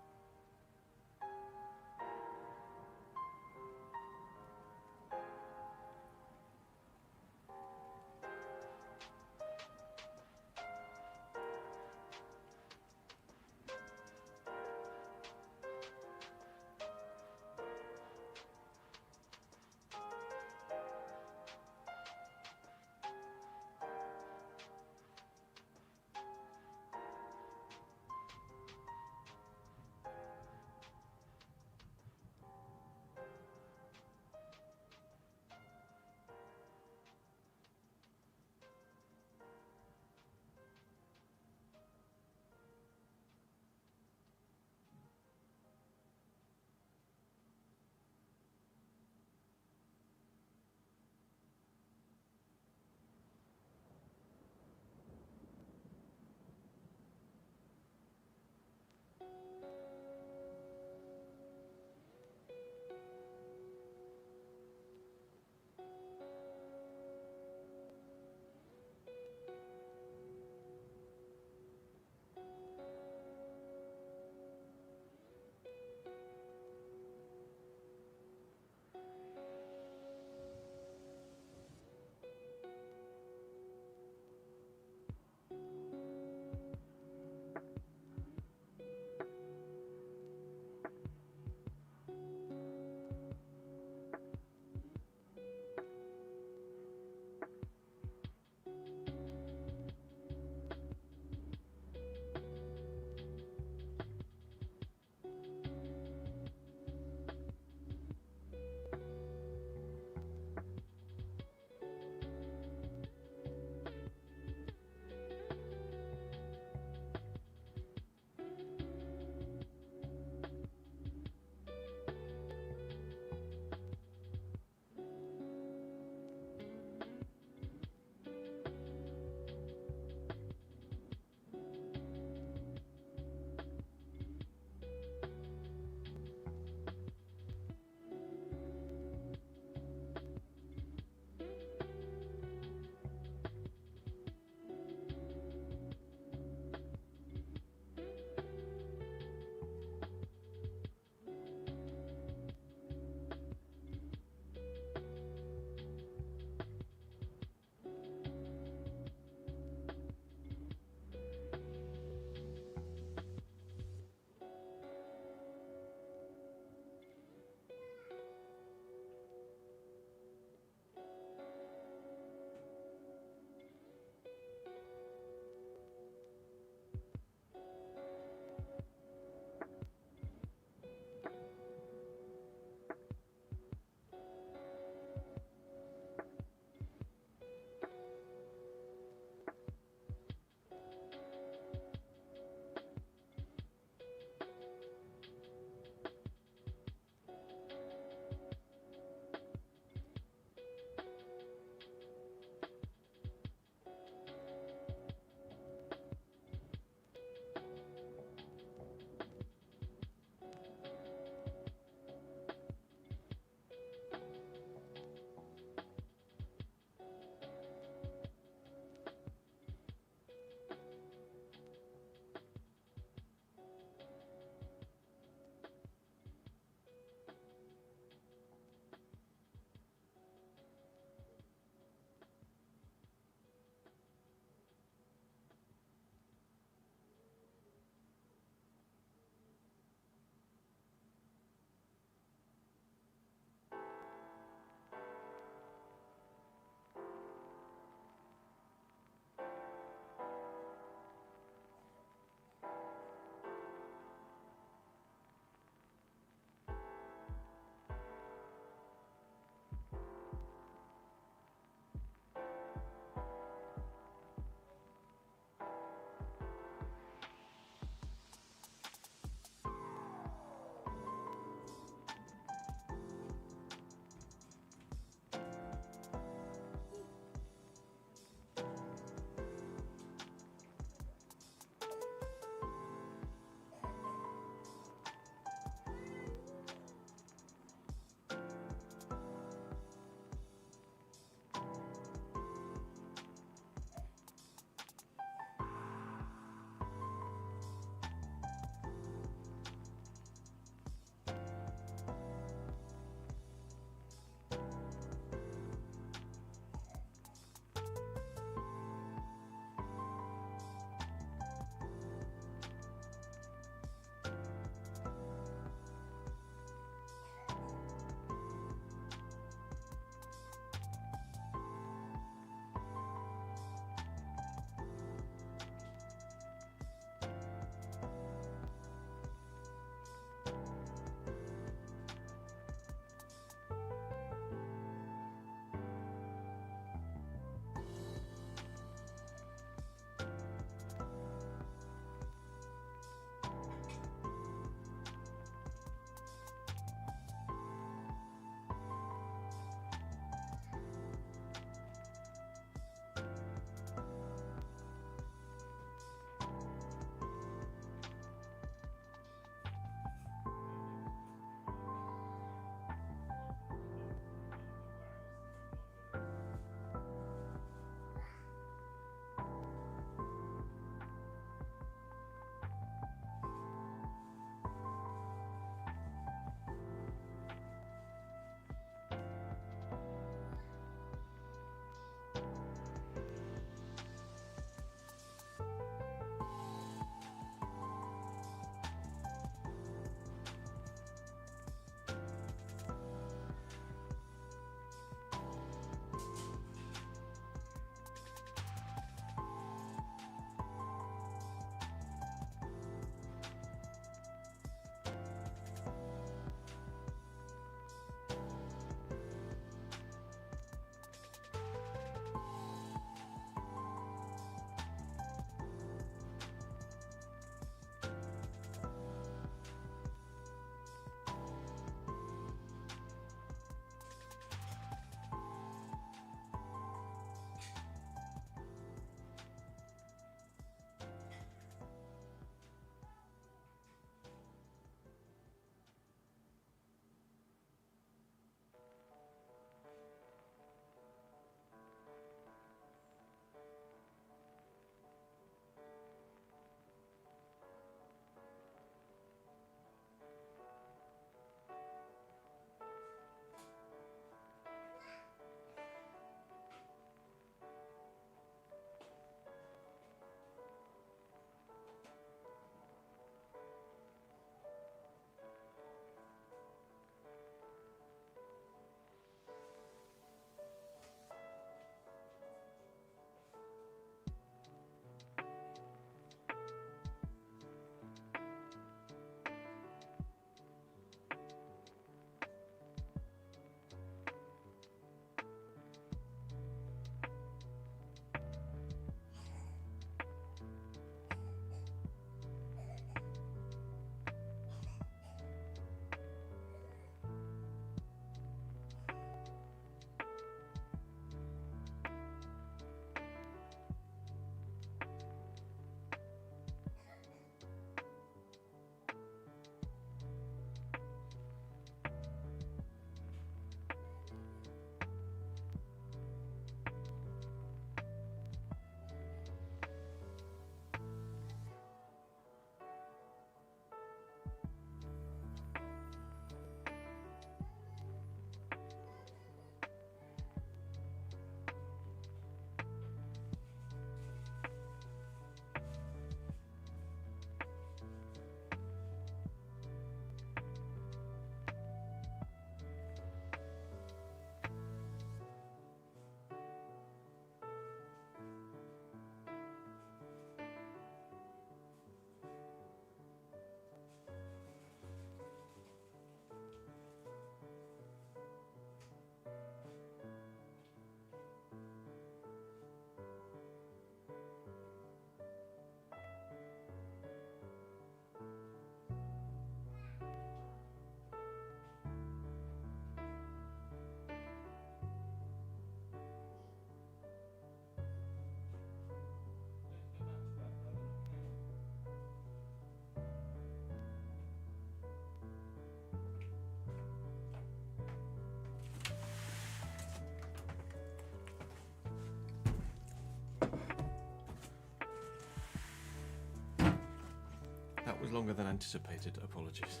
longer than anticipated. Apologies.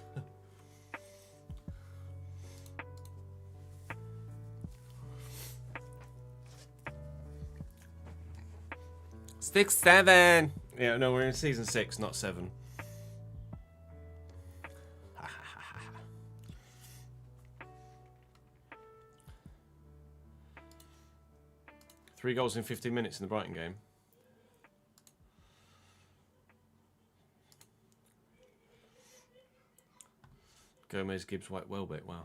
Six, 7. Yeah, no, we're in season 6, not 7. 3 goals in 15 minutes in the Brighton game. Gomez, Gibbs, White, Welbeck. Wow.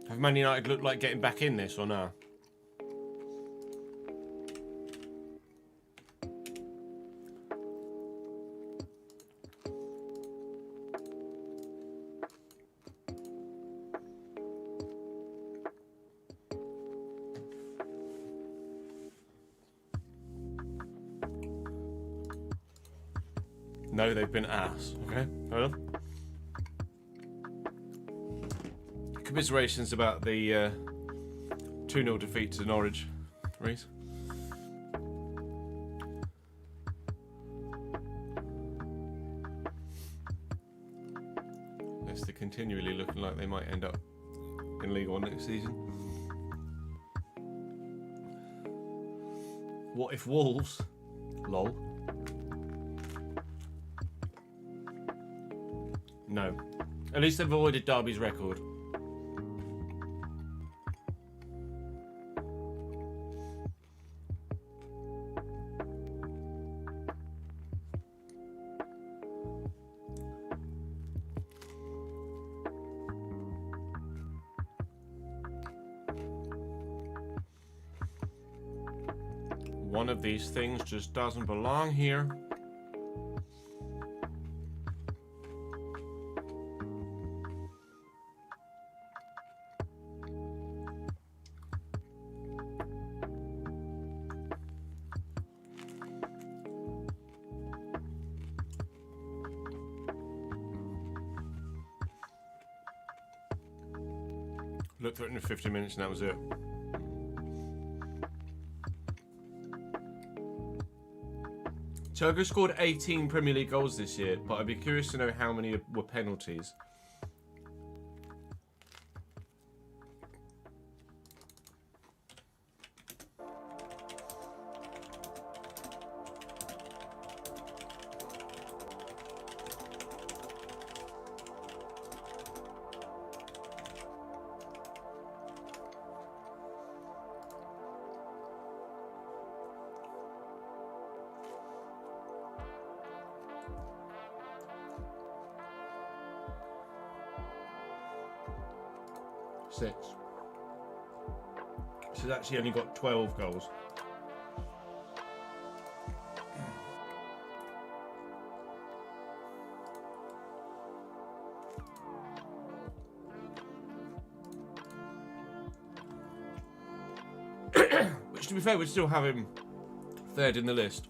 Have Man United looked like getting back in this or no? No, they've been ass. Okay, hold on. Commiserations about the 2-0 defeat to Norwich, Reese. Leicester continually looking like they might end up in League One next season. What if Wolves? Lol. No. At least they've avoided Derby's record. One of these things just doesn't belong here. Looked through it in 50 minutes and that was it. Togo scored 18 Premier League goals this year, but I'd be curious to know how many were penalties. Six. She's actually only got 12 goals. Which, to be fair, would still have him third in the list.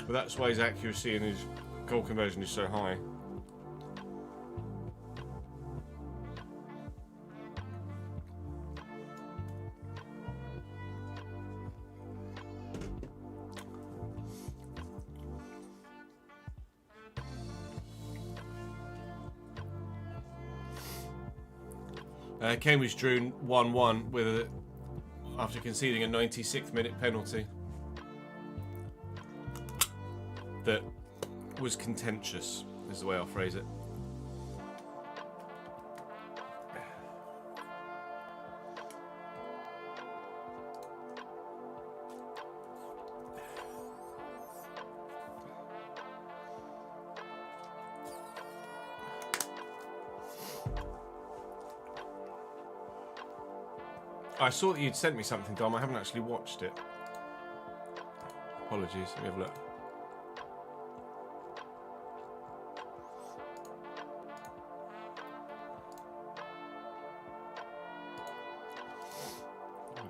But that's why his accuracy and his goal conversion is so high. Cambridge drew 1-1 with after conceding a 96th minute penalty that was contentious, is the way I'll phrase it. I saw that you'd sent me something, Dom. I haven't actually watched it. Apologies. Let me have a look.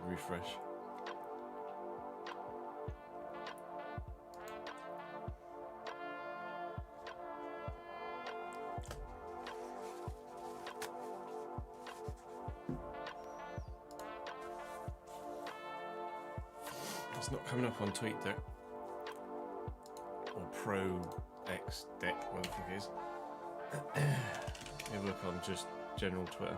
Refresh. It's not coming up on TweetDeck. Or Pro X Deck, whatever the fuck it is. Have a look on just general Twitter.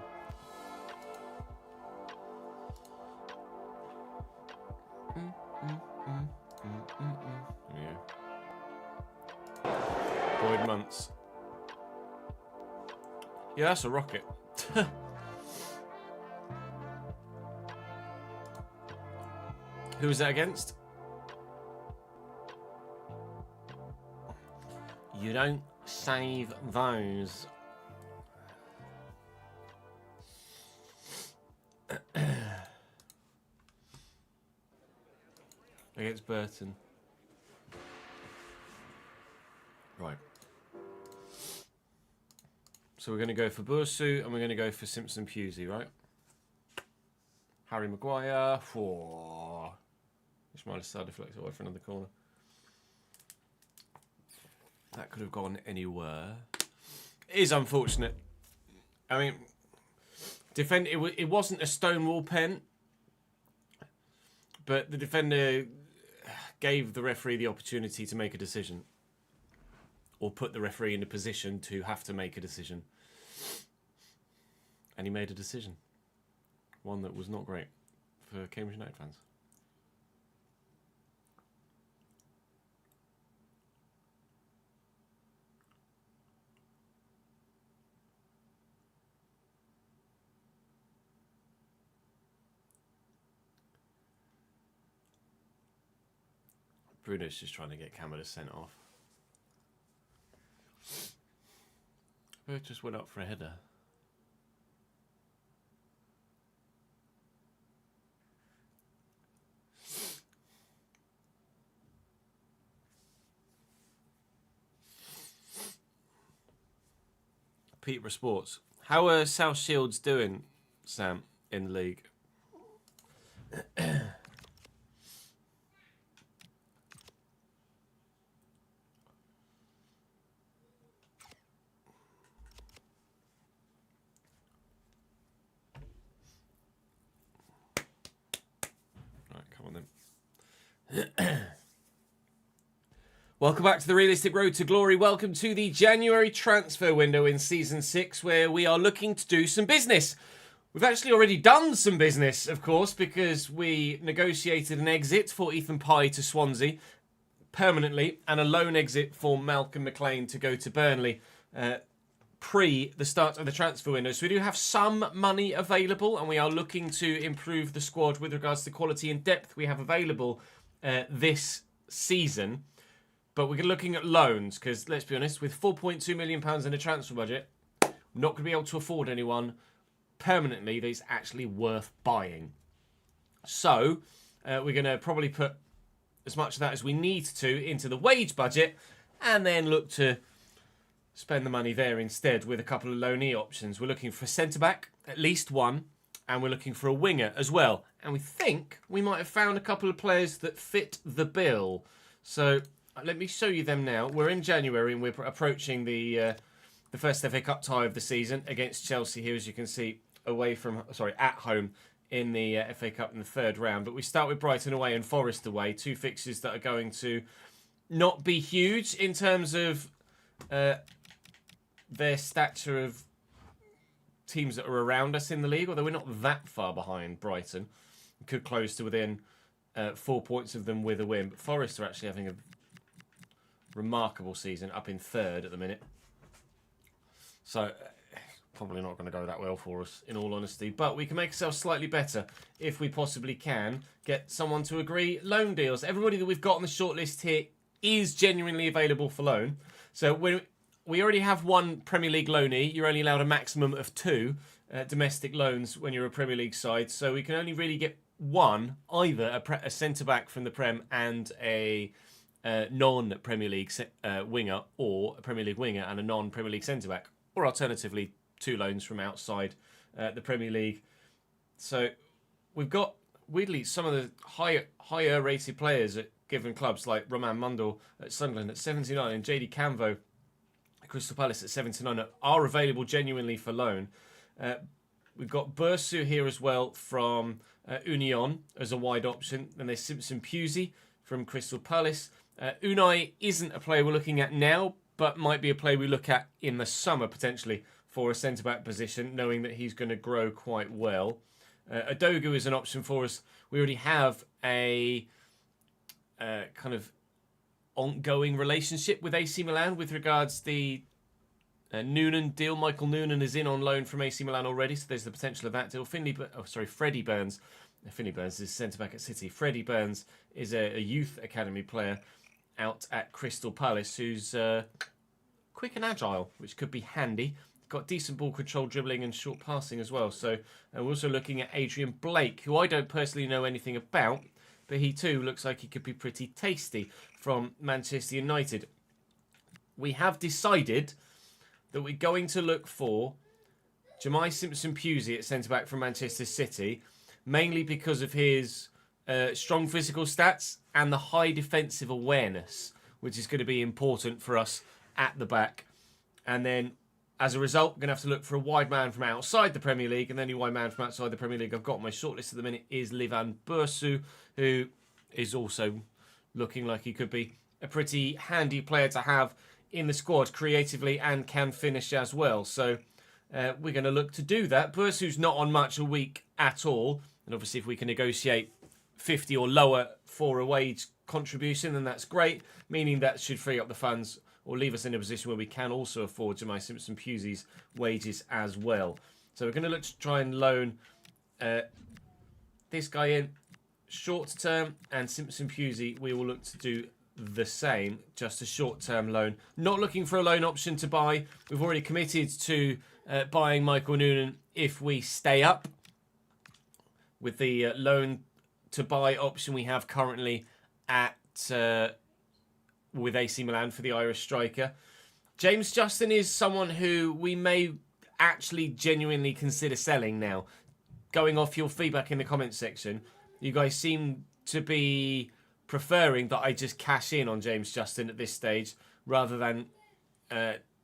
There we go. Boyd Months. Yeah, that's a rocket. Who was that against? You don't save those. Against Burton. Right. So we're going to go for Bursu and we're going to go for Simpson Pusey, right? Harry Maguire. Whoa. Which might have started deflected away for another corner. That could have gone anywhere. It is unfortunate. I mean, it wasn't a stonewall pen, but the defender gave the referee the opportunity to make a decision, or put the referee in a position to have to make a decision. And he made a decision. One that was not great for Cambridge United fans. Bruno's just trying to get Camera sent off. Both just went up for a header. Peterborough Sports. How are South Shields doing, Sam, in the league? Welcome back to the Realistic Road to Glory. Welcome to the January transfer window in Season 6, where we are looking to do some business. We've actually already done some business, of course, because we negotiated an exit for Ethan Pye to Swansea permanently and a loan exit for Malcolm McLean to go to Burnley pre the start of the transfer window. So we do have some money available, and we are looking to improve the squad with regards to quality and depth we have available this season. But we're looking at loans because, let's be honest, with £4.2 million in a transfer budget, we're not going to be able to afford anyone permanently that's actually worth buying. So we're going to probably put as much of that as we need to into the wage budget and then look to spend the money there instead with a couple of loanee options. We're looking for a centre-back, at least one, and we're looking for a winger as well. And we think we might have found a couple of players that fit the bill. So let me show you them now. We're in January and we're approaching the first FA Cup tie of the season against Chelsea here, as you can see, at home in the FA Cup in the third round. But we start with Brighton away and Forest away, two fixtures that are going to not be huge in terms of their stature of teams that are around us in the league, although we're not that far behind Brighton. We could close to within 4 points of them with a win. But Forest are actually having a remarkable season, up in third at the minute. So probably not going to go that well for us, in all honesty. But we can make ourselves slightly better if we possibly can get someone to agree loan deals. Everybody that we've got on the shortlist here is genuinely available for loan. So we already have one Premier League loanee. You're only allowed a maximum of two domestic loans when you're a Premier League side. So we can only really get one, either a centre-back from the Prem and a non-Premier League winger, or a Premier League winger and a non-Premier League centre-back, or alternatively two loans from outside the Premier League. So we've got, weirdly, some of the higher rated players at given clubs, like Roman Mundell at Sunderland at 79 and JD Canvo at Crystal Palace at 79 are available genuinely for loan. We've got Bursu here as well from Union as a wide option. Then there's Simpson Pusey from Crystal Palace. Unai isn't a player we're looking at now, but might be a player we look at in the summer potentially for a centre-back position, knowing that he's going to grow quite well. Adogu is an option for us. We already have a kind of ongoing relationship with AC Milan with regards the Noonan deal. Michael Noonan is in on loan from AC Milan already, so there's the potential of that deal. Freddie Burns. Finley Burns is centre-back at City. Freddie Burns is a youth academy player out at Crystal Palace who's quick and agile, which could be handy. Got decent ball control, dribbling and short passing as well. So we're also looking at Adrian Blake, who I don't personally know anything about, but he too looks like he could be pretty tasty from Manchester United. We have decided that we're going to look for Jemai Simpson-Pusey at centre-back from Manchester City, mainly because of his strong physical stats and the high defensive awareness, which is going to be important for us at the back. And then, as a result, we're going to have to look for a wide man from outside the Premier League, and the only wide man from outside the Premier League I've got on my shortlist at the minute is Livan Bursu, who is also looking like he could be a pretty handy player to have in the squad creatively and can finish as well. So we're going to look to do that. Bursu's not on much a week at all, and obviously if we can negotiate 50 or lower for a wage contribution, then that's great, meaning that should free up the funds or leave us in a position where we can also afford Jemai Simpson-Pusey's wages as well. So we're going to look to try and loan this guy in short term, and Simpson-Pusey we will look to do the same, just a short-term loan. Not looking for a loan option to buy. We've already committed to buying Michael Noonan if we stay up with the loan to buy option we have currently at with AC Milan for the Irish striker. James Justin is someone who we may actually genuinely consider selling now. Going off your feedback in the comments section, you guys seem to be preferring that I just cash in on James Justin at this stage rather than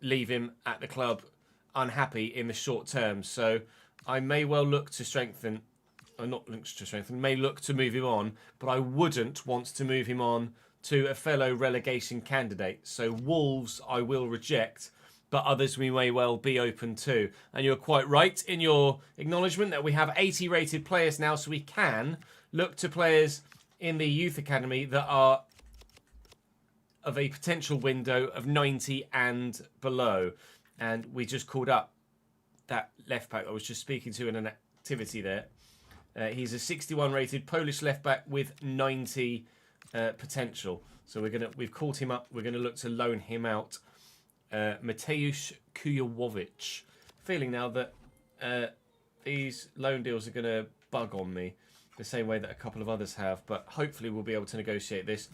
leave him at the club unhappy in the short term. So I may well look to strengthen, or not look to strengthen, may look to move him on, but I wouldn't want to move him on to a fellow relegation candidate. So Wolves I will reject, but others we may well be open to. And you're quite right in your acknowledgement that we have 80 rated players now, so we can look to players in the youth academy that are of a potential window of 90 and below. And we just called up that left back I was just speaking to in an activity there. He's a 61 rated Polish left back with 90 potential. So we've called him up. We're gonna look to loan him out. Mateusz Kujovic. Feeling now that these loan deals are gonna bug on me the same way that a couple of others have, but hopefully we'll be able to negotiate this.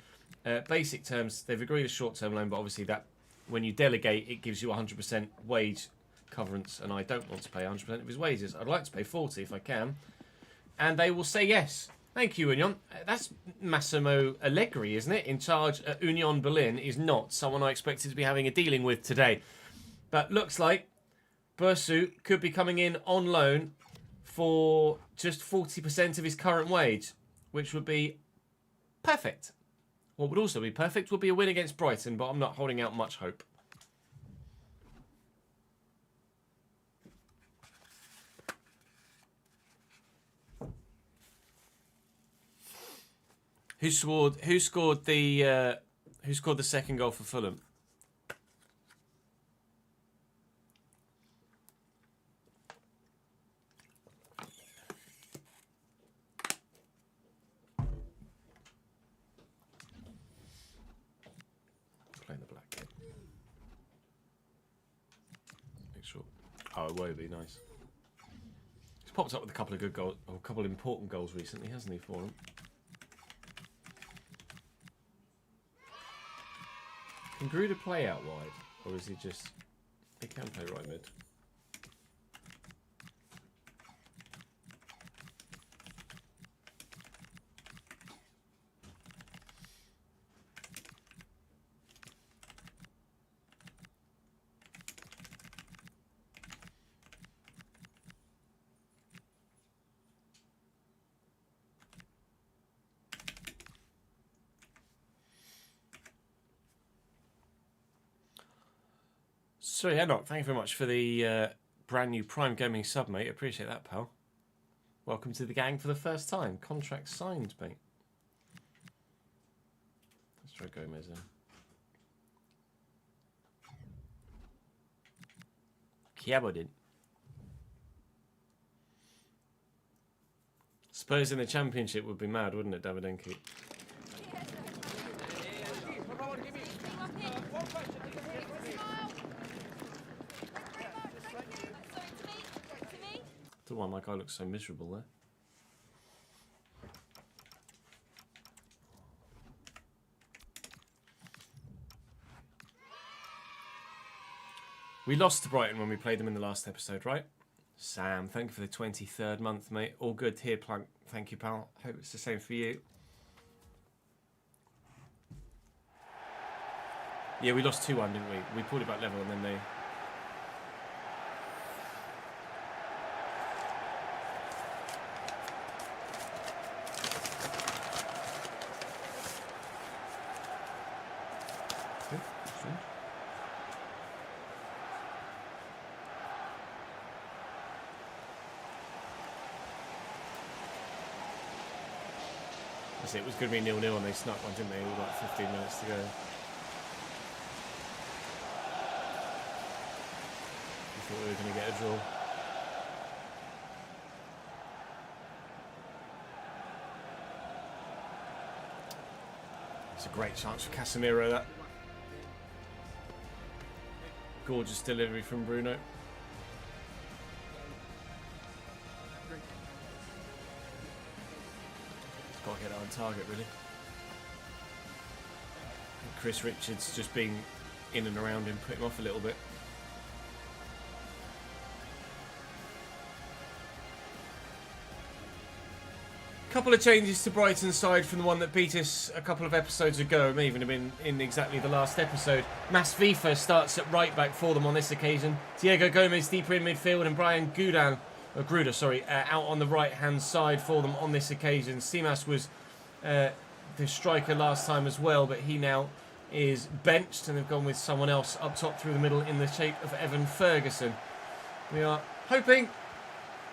Basic terms, they've agreed a short-term loan, but obviously that when you delegate, it gives you 100% wage coverance, and I don't want to pay 100% of his wages. I'd like to pay 40 if I can. And they will say yes. Thank you, Union. That's Massimo Allegri, isn't it? In charge at Union Berlin is not someone I expected to be having a dealing with today. But looks like Bursu could be coming in on loan for just 40% of his current wage, which would be perfect. What would also be perfect would be a win against Brighton, but I'm not holding out much hope. Who scored the second goal for Fulham? Playing the black kit. Make sure. Oh, it won't be nice. He's popped up with a couple of good goals, or a couple of important goals recently, hasn't he, for him? Can Gruda play out wide, or is he just... He can play right mid. Sorry, Enoch, thank you very much for the brand new Prime Gaming sub, mate. Appreciate that, pal. Welcome to the gang for the first time. Contract signed, mate. Let's try Gomez in. Kiabodin. Spurs in the Championship would be mad, wouldn't it, Davidenko? Don't know why my guy looks so miserable there. We lost to Brighton when we played them in the last episode, right? Sam, thank you for the 23rd month, mate. All good here, Plunk. Thank you, pal. Hope it's the same for you. Yeah, we lost 2-1, didn't we? We pulled it back level and then they... It was going to be 0-0 and they snuck one, didn't they? All about 15 minutes to go. I thought we were going to get a draw. It's a great chance for Casemiro, that. Gorgeous delivery from Bruno. Got to get it on target, really. And Chris Richards just being in and around him, put him off a little bit. Couple of changes to Brighton's side from the one that beat us a couple of episodes ago. It may even have been in exactly the last episode. Mas Vifa starts at right back for them on this occasion. Diego Gomez deeper in midfield and Brian Gruda, out on the right-hand side for them on this occasion. Simas was the striker last time as well, but he now is benched and they've gone with someone else up top through the middle in the shape of Evan Ferguson. We are hoping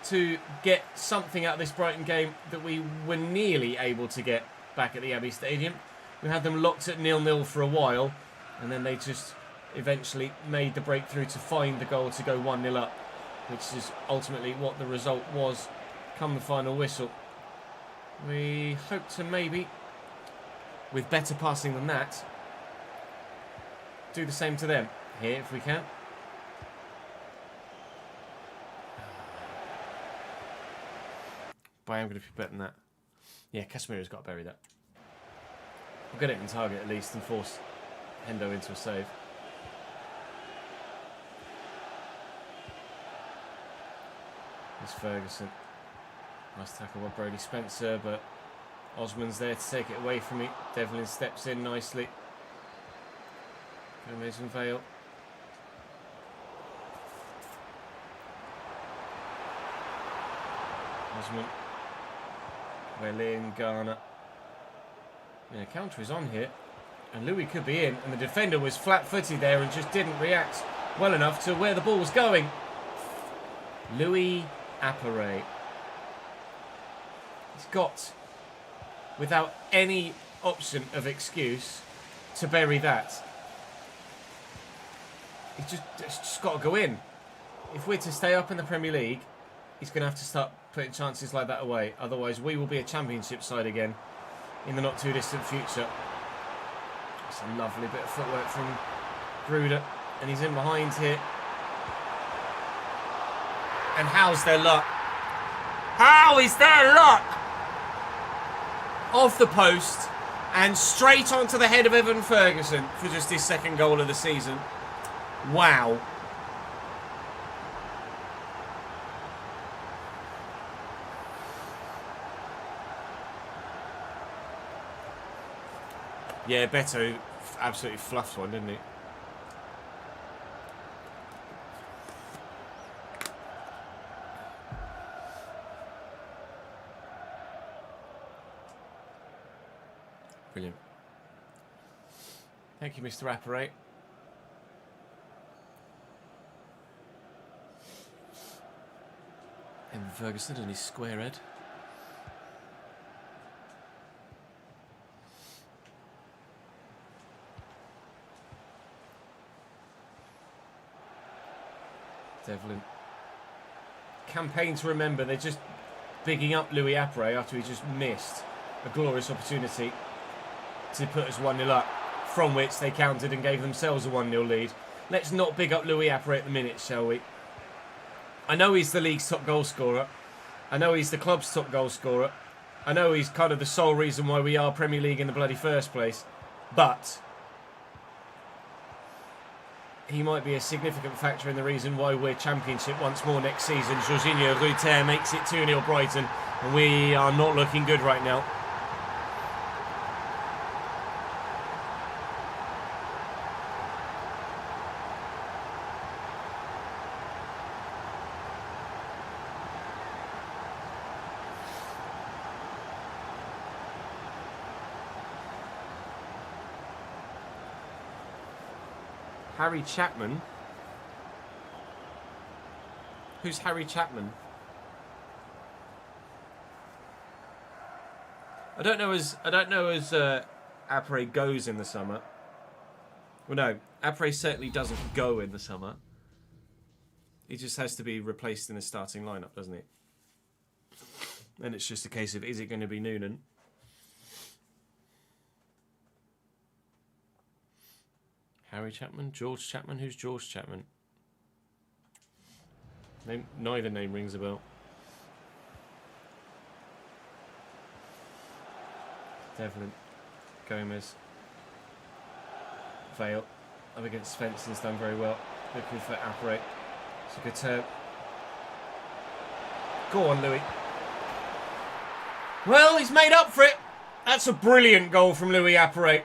to get something out of this Brighton game that we were nearly able to get back at the Abbey Stadium. We had them locked at 0-0 for a while, and then they just eventually made the breakthrough to find the goal to go 1-0 up, which is ultimately what the result was come the final whistle. We hope to maybe, with better passing than that, do the same to them here if we can. But I am going to be betting that. Yeah, Casemiro's got to bury that. We'll get it in target at least and force Hendo into a save. There's Ferguson. Nice tackle by Brody Spencer, but Osman's there to take it away from me. Devlin steps in nicely. Gomez and Vale. Osman. Wellin, Garner. Yeah, counter is on here. And Louis could be in. And the defender was flat-footed there and just didn't react well enough to where the ball was going. Louis Appere. He's got, without any option of excuse, to bury that. It's just got to go in. If we're to stay up in the Premier League, he's going to have to start putting chances like that away. Otherwise, we will be a Championship side again in the not too distant future. It's a lovely bit of footwork from Gruda, and he's in behind here. And how's their luck? How is their luck? Off the post and straight onto the head of Evan Ferguson for just his second goal of the season. Wow. Yeah, Beto absolutely fluffed one, didn't he? Brilliant. Thank you, Mr. Appere. And Ferguson and his square head. Devlin. Campaign to remember. They're just bigging up Louis Apre after he just missed a glorious opportunity to put us 1-0 up, from which they countered and gave themselves a 1-0 lead. Let's not big up Louis Apre at the minute, shall we? I know he's the league's top goal scorer. I know he's the club's top goal scorer. I know he's kind of the sole reason why we are Premier League in the bloody first place. But he might be a significant factor in the reason why we're Championship once more next season. Jorginho Ruter makes it 2-0 Brighton, and we are not looking good right now. Harry Chapman? Who's Harry Chapman? I don't know as Apre goes in the summer. Well, no, Apre certainly doesn't go in the summer. He just has to be replaced in the starting lineup, doesn't he? And it's just a case of, is it going to be Noonan? Harry Chapman? George Chapman? Who's George Chapman? Neither name rings a bell. Devlin. Gomez. Vale. Up against Svensson's done very well. Looking for Apre. It's a good turn. Go on, Louis. Well, he's made up for it. That's a brilliant goal from Louis Apre.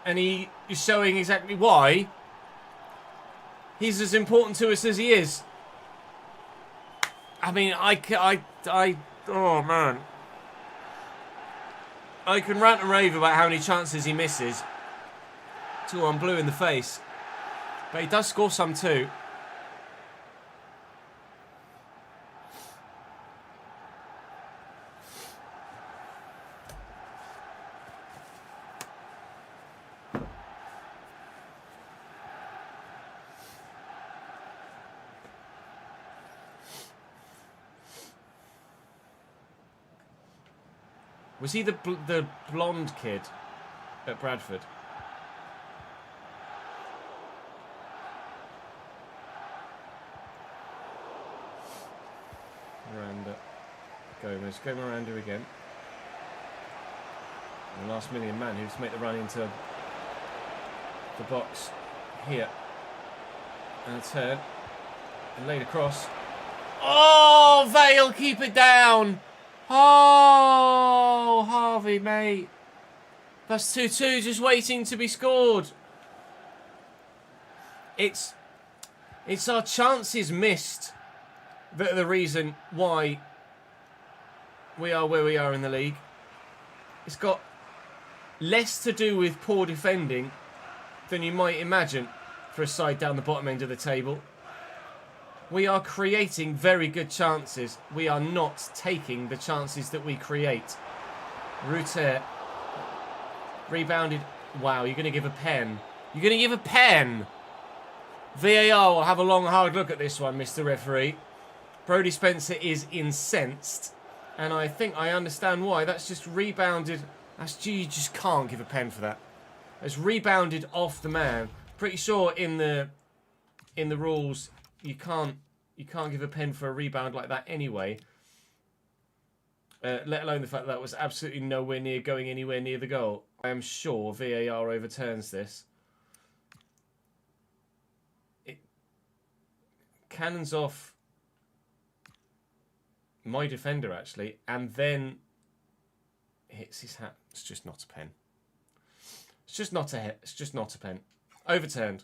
And he is showing exactly why he's as important to us as he is. I mean, oh man. I can rant and rave about how many chances he misses. 2-1 blue in the face. But he does score some too. Was he the blonde kid at Bradford? Miranda. Gomez. Go Miranda again. And the last million man who's made the run into the box here. And a turn. And laid across. Oh, Vale, keep it down. Oh, Harvey, mate. That's 2-2, just waiting to be scored. It's our chances missed that are the reason why we are where we are in the league. It's got less to do with poor defending than you might imagine for a side down the bottom end of the table. We are creating very good chances. We are not taking the chances that we create. Ruter rebounded. Wow, you're going to give a pen. You're going to give a pen. VAR will have a long, hard look at this one, Mr. Referee. Brodie Spencer is incensed. And I think I understand why. That's just rebounded. You just can't give a pen for that. It's rebounded off the man. Pretty sure in the rules you can't give a pen for a rebound like that anyway. Let alone the fact that was absolutely nowhere near going anywhere near the goal. I am sure VAR overturns this. It cannons off my defender actually, and then hits his hat. It's just not a pen. It's just not a hit. It's just not a pen. Overturned.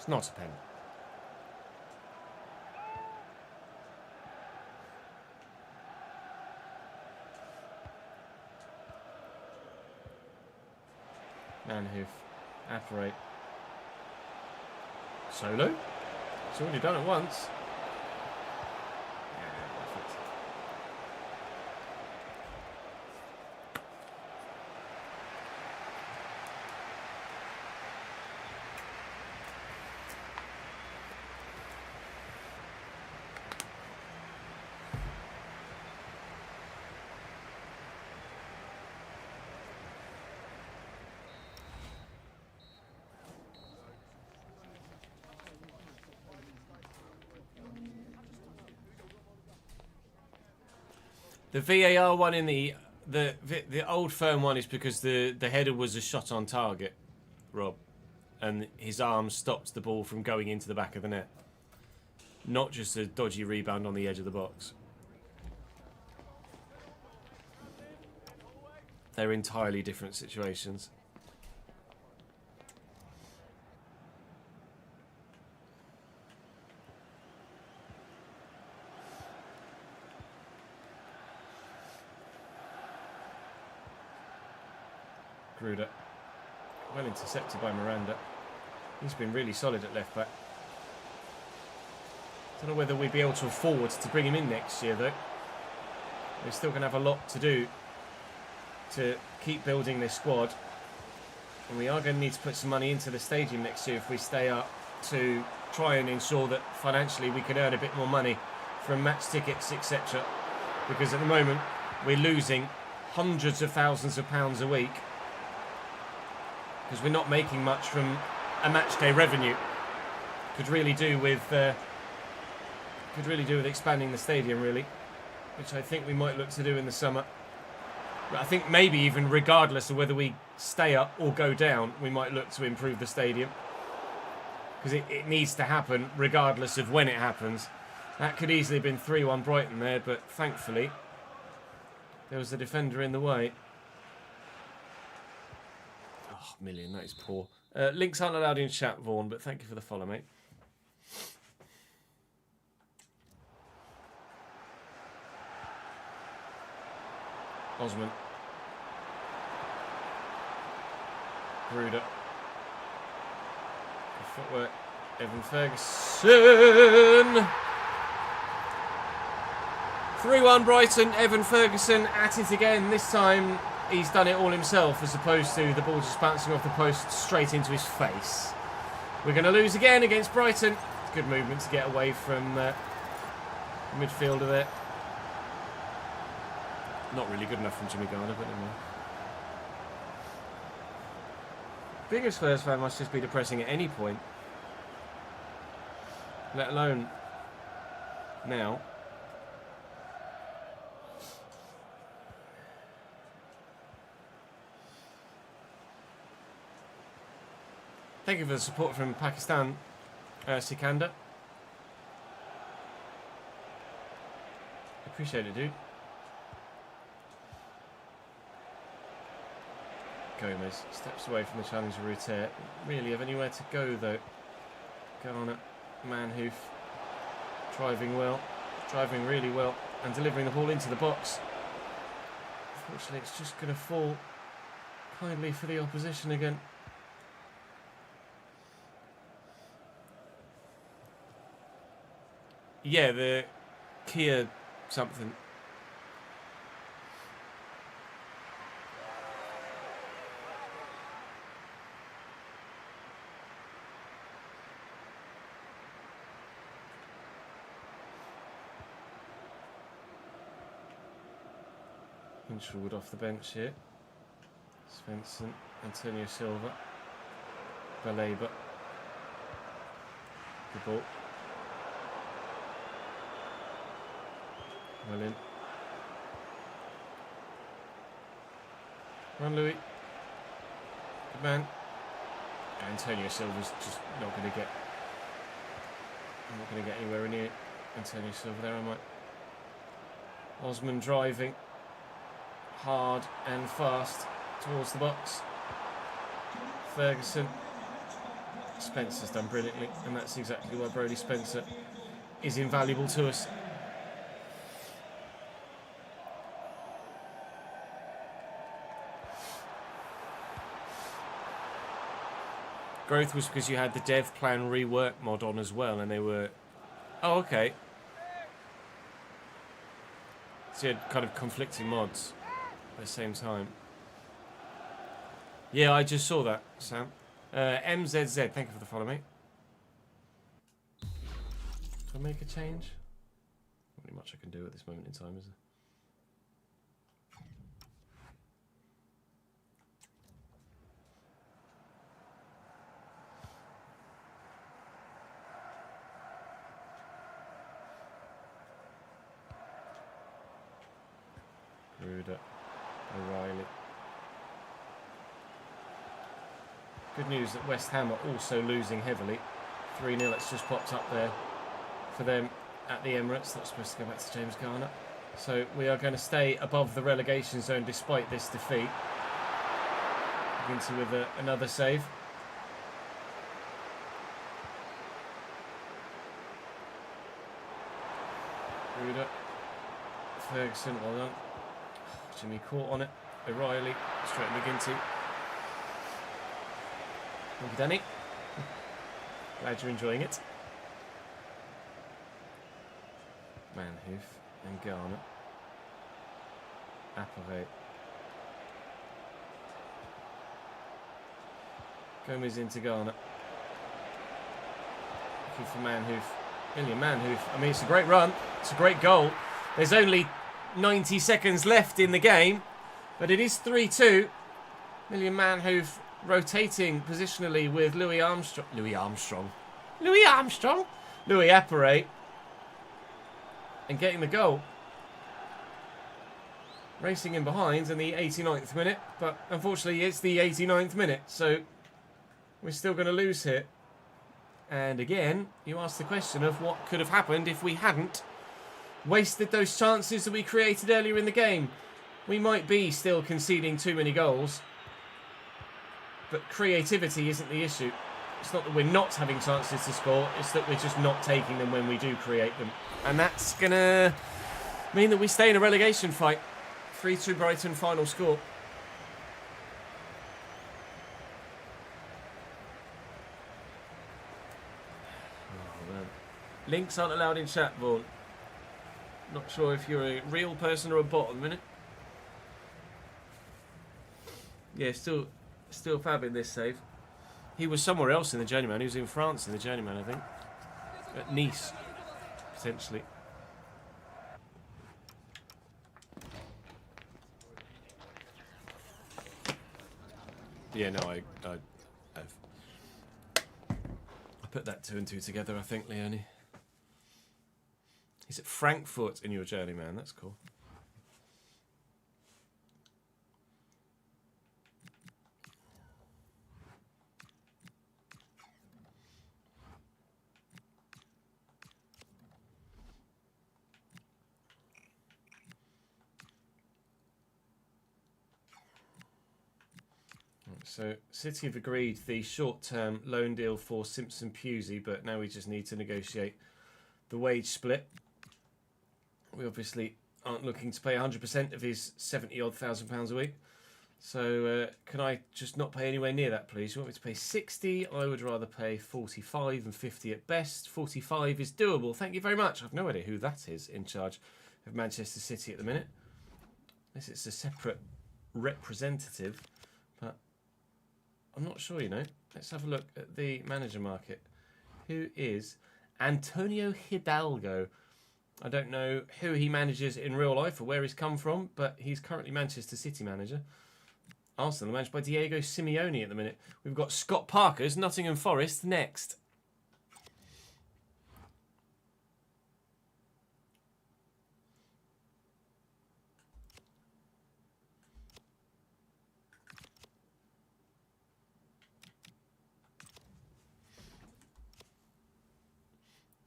It's not a pen. Manhoof. Apparate. Solo? It's already done it once. The VAR one in the old firm one is because the header was a shot on target, Rob, and his arm stopped the ball from going into the back of the net, not just a dodgy rebound on the edge of the box. They're entirely different situations. Gruder. Well intercepted by Miranda. He's been really solid at left back. Don't know whether we'd be able to afford to bring him in next year though. We're still going to have a lot to do to keep building this squad. And we are going to need to put some money into the stadium next year if we stay up, to try and ensure that financially we can earn a bit more money from match tickets, etc. Because at the moment we're losing hundreds of thousands of pounds a week because we're not making much from a match day revenue. Could really do with expanding the stadium, really, which I think we might look to do in the summer. But I think maybe even regardless of whether we stay up or go down, we might look to improve the stadium, because it needs to happen regardless of when it happens. That could easily have been 3-1 Brighton there, but thankfully there was a defender in the way. Oh, million, that is poor. Links aren't allowed in chat, Vaughan, but thank you for the follow, mate. Osman. Gruder. Good footwork. Evan Ferguson. 3-1 Brighton. Evan Ferguson at it again. This time he's done it all himself as opposed to the ball just bouncing off the post straight into his face. We're going to lose again against Brighton. Good movement to get away from the midfielder there. Not really good enough from Jimmy Garner, but anyway. Being a Spurs fan must just be depressing at any point, let alone now. Thank you for the support from Pakistan, Sikandar. Appreciate it, dude. Gomez steps away from the challenger route. Really have anywhere to go though. Garner, Manhoof, driving well, driving really well, and delivering the ball into the box. Unfortunately, it's just going to fall kindly for the opposition again. Yeah, the Kia something. Hinshelwood off the bench here. Svensson, Antonio Silva, Baleba. Good ball. Well in. Run, Louis. Good man. Antonio Silva's just not going to get. I'm not going to get anywhere near Antonio Silva there, am I? Osman driving hard and fast towards the box. Ferguson. Spencer's done brilliantly, and that's exactly why Brody Spencer is invaluable to us. Growth was because you had the dev plan rework mod on as well, and they were... Oh, okay. So you had kind of conflicting mods at the same time. Yeah, I just saw that, Sam. MZZ, thank you for the follow, mate. Do I make a change? Not really much I can do at this moment in time, is there? Ruder, O'Reilly. Good news that West Ham are also losing heavily. 3-0, it's just popped up there for them at the Emirates. That's supposed to go back to James Garner. So we are going to stay above the relegation zone despite this defeat. Into with another save. Ruder. Ferguson, well done. Jimmy caught on it. O'Reilly, straight McGinty. Thank you, Danny. Glad you're enjoying it. Manhoof and Garner. Applegate. Gomez into Garner. Looking for Manhoof. Million Manhoof. I mean, it's a great run. It's a great goal. There's only 90 seconds left in the game, but it is 3-2. Million Manhoof rotating positionally with Louis Appere, and getting the goal. Racing in behind in the 89th minute, but unfortunately it's the 89th minute, so we're still going to lose here. And again, you ask the question of what could have happened if we hadn't wasted those chances that we created earlier in the game. We might be still conceding too many goals, but creativity isn't the issue. It's not that we're not having chances to score, it's that we're just not taking them when we do create them. And that's going to mean that we stay in a relegation fight. 3-2 Brighton final score. Oh, man. Links aren't allowed in chat, Vaughan. Not sure if you're a real person or a bot at the minute. Yeah, still fabbing this save. He was somewhere else in the journeyman. He was in France in the journeyman, I think. At Nice, potentially. Yeah, no, I put that 2 and 2 together, I think, Leonie. He's at Frankfurt in your journeyman. That's cool. So City have agreed the short-term loan deal for Simpson Pusey, but now we just need to negotiate the wage split. We obviously aren't looking to pay 100% of his 70-odd thousand pounds a week. So can I just not pay anywhere near that, please? You want me to pay 60? I would rather pay 45 and 50 at best. 45 is doable. Thank you very much. I've no idea who that is in charge of Manchester City at the minute. Unless it's a separate representative. But I'm not sure, you know. Let's have a look at the manager market. Who is Antonio Hidalgo? I don't know who he manages in real life or where he's come from, but he's currently Manchester City manager. Arsenal are managed by Diego Simeone at the minute. We've got Scott Parker's Nottingham Forest next.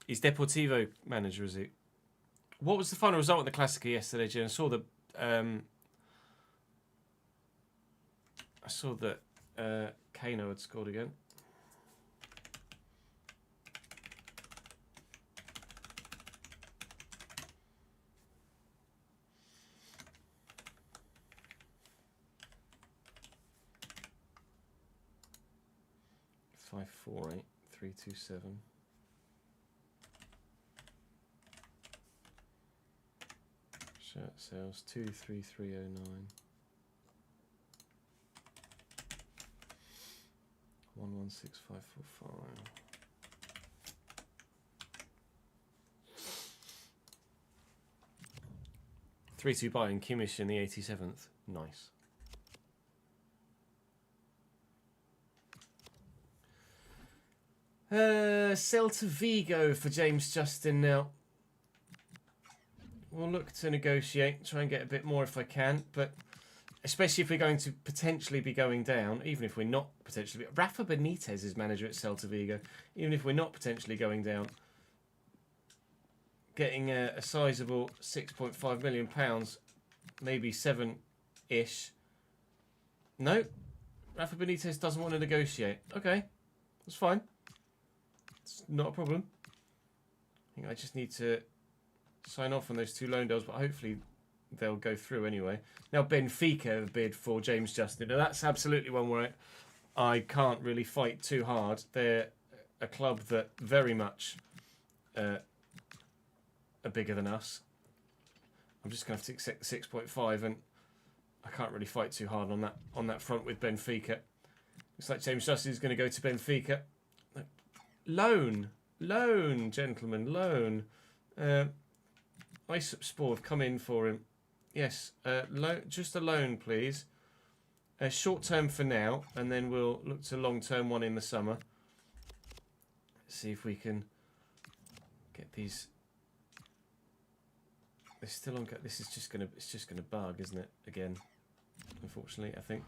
He's Deportivo manager, is he? What was the final result in the Classica yesterday, Jim? I saw that Kano had scored again. 548 327. Shirt sales 23309. 116545. Three-two buying Kimmich in the 87th. Nice. Celta Vigo for James Justin now. We'll look to negotiate, try and get a bit more if I can, but especially if we're going to potentially be going down, even if we're not potentially... Rafa Benitez is manager at Celta Vigo. Even if we're not potentially going down, getting a sizable £6.5 million, maybe 7-ish. No, Rafa Benitez doesn't want to negotiate. Okay, that's fine. It's not a problem. I think I just need to sign off on those 2 loan deals, but hopefully they'll go through anyway. Now Benfica have bid for James Justin. Now that's absolutely one where I can't really fight too hard. They're a club that very much are bigger than us. I'm just going to have to accept the 6.5, and I can't really fight too hard on that front with Benfica. Looks like James Justin is going to go to Benfica. Loan, gentlemen, loan. Sport have come in for him. Yes, just a loan, please. Short term for now, and then we'll look to long term one in the summer. See if we can get these. They're still on. This is just gonna. It's just gonna bug, isn't it? Again, unfortunately, I think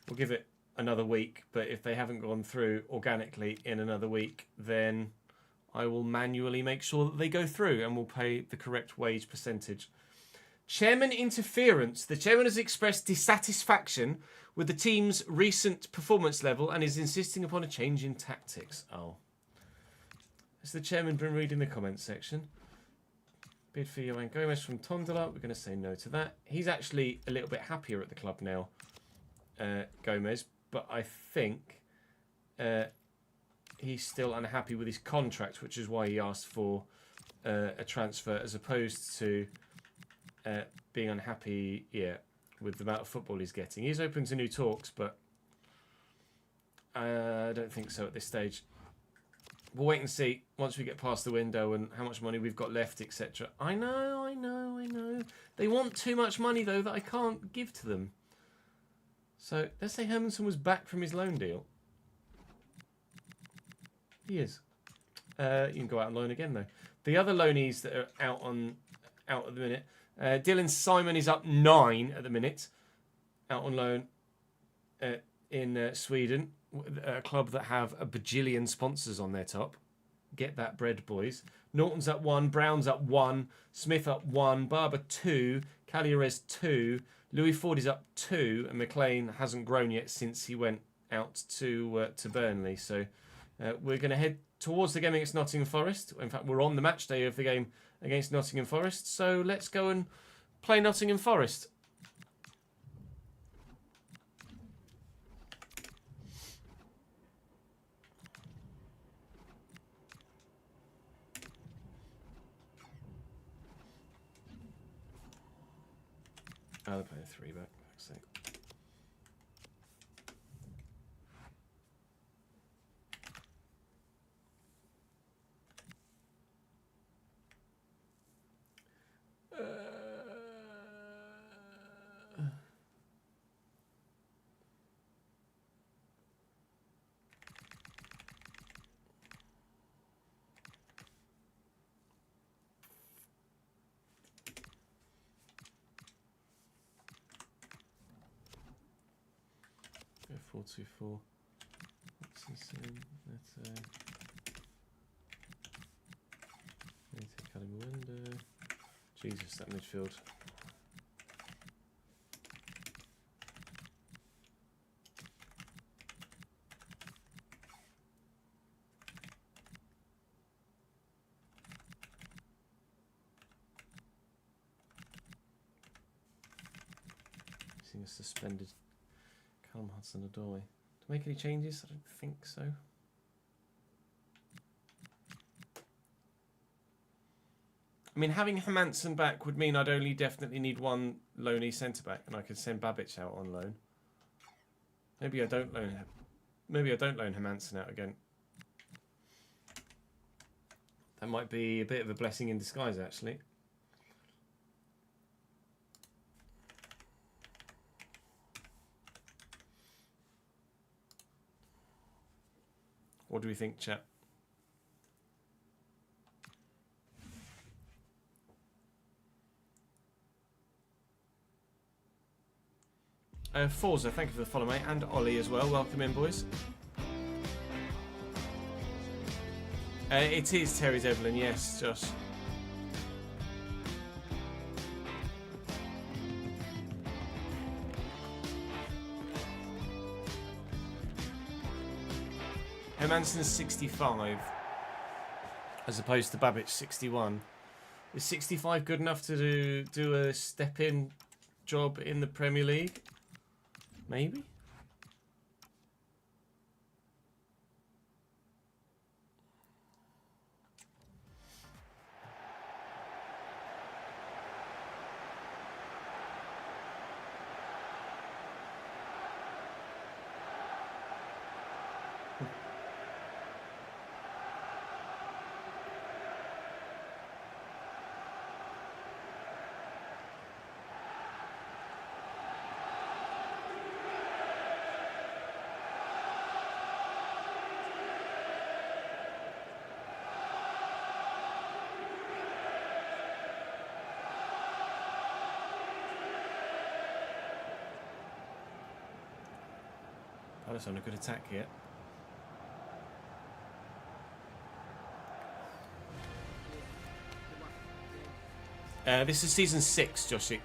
we'll give it another week. But if they haven't gone through organically in another week, then I will manually make sure that they go through, and we'll pay the correct wage percentage. Chairman interference. The chairman has expressed dissatisfaction with the team's recent performance level and is insisting upon a change in tactics. Oh. Has the chairman been reading the comments section? Bid for Johan Gomez from Tondela. We're going to say no to that. He's actually a little bit happier at the club now, Gomez, but I think he's still unhappy with his contract, which is why he asked for a transfer as opposed to being unhappy with the amount of football he's getting. He's open to new talks, but I don't think so at this stage. We'll wait and see once we get past the window and how much money we've got left, etc. I know. They want too much money, though, that I can't give to them. So let's say Hermanson was back from his loan deal. He is. You can go out on loan again, though. The other loanees that are out at the minute, Dylan Simon is up 9 at the minute, out on loan in Sweden. A club that have a bajillion sponsors on their top. Get that bread, boys. Norton's up 1, Brown's up 1, Smith up 1, Barber 2, Calierez 2, Louis Ford is up 2, and McLean hasn't grown yet since he went out to Burnley. So we're going to head towards the game against Nottingham Forest. In fact, we're on the match day of the game against Nottingham Forest. So let's go and play Nottingham Forest. Oh, they're playing 3 back. Fuck's sake. Go 4-2-4. What's this in? That's window. Jesus, that midfield. Seeing a suspended Callum Hudson-Odoi. make any changes? I don't think so. I mean, having Hermansen back would mean I'd only definitely need one loanee centre-back, and I could send Babic out on loan. Maybe I don't loan him. Maybe I don't loan Hermansen out again. That might be a bit of a blessing in disguise, actually. What do we think, chat? Forza, thank you for the follow, mate, and Ollie as well. Welcome in, boys. It is Terry Devlin, yes, Josh. Hermansen's 65, as opposed to Babic 61. Is 65 good enough to do a step-in job in the Premier League? Maybe? Palace on a good attack here. This is season 6, Joshy.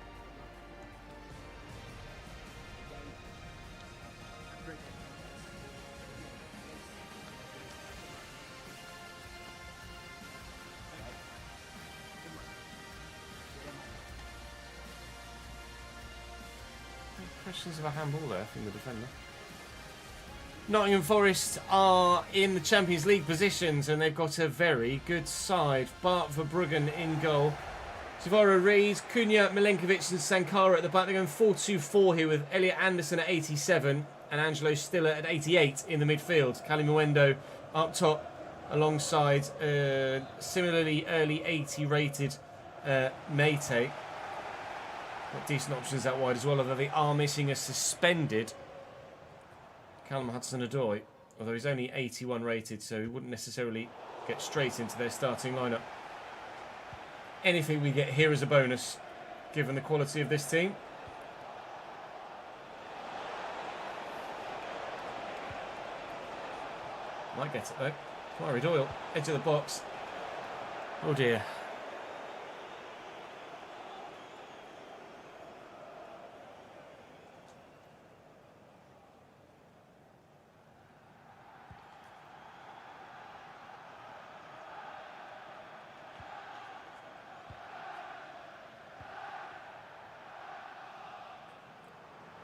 Questions of a handball there from the defender. Nottingham Forest are in the Champions League positions and they've got a very good side. Bart Verbruggen in goal. Savara Reid, Cunha, Milenkovic and Sankara at the back. They're going 4-2-4 here with Elliot Anderson at 87 and Angelo Stiller at 88 in the midfield. Cali Muendo up top alongside similarly early 80 rated Meite. Got decent options out wide as well, although they are missing a suspended Callum Hudson-Odoi, although he's only 81 rated, so he wouldn't necessarily get straight into their starting lineup. Anything we get here is a bonus, given the quality of this team. Might get it though. Murray Doyle, edge of the box. Oh dear.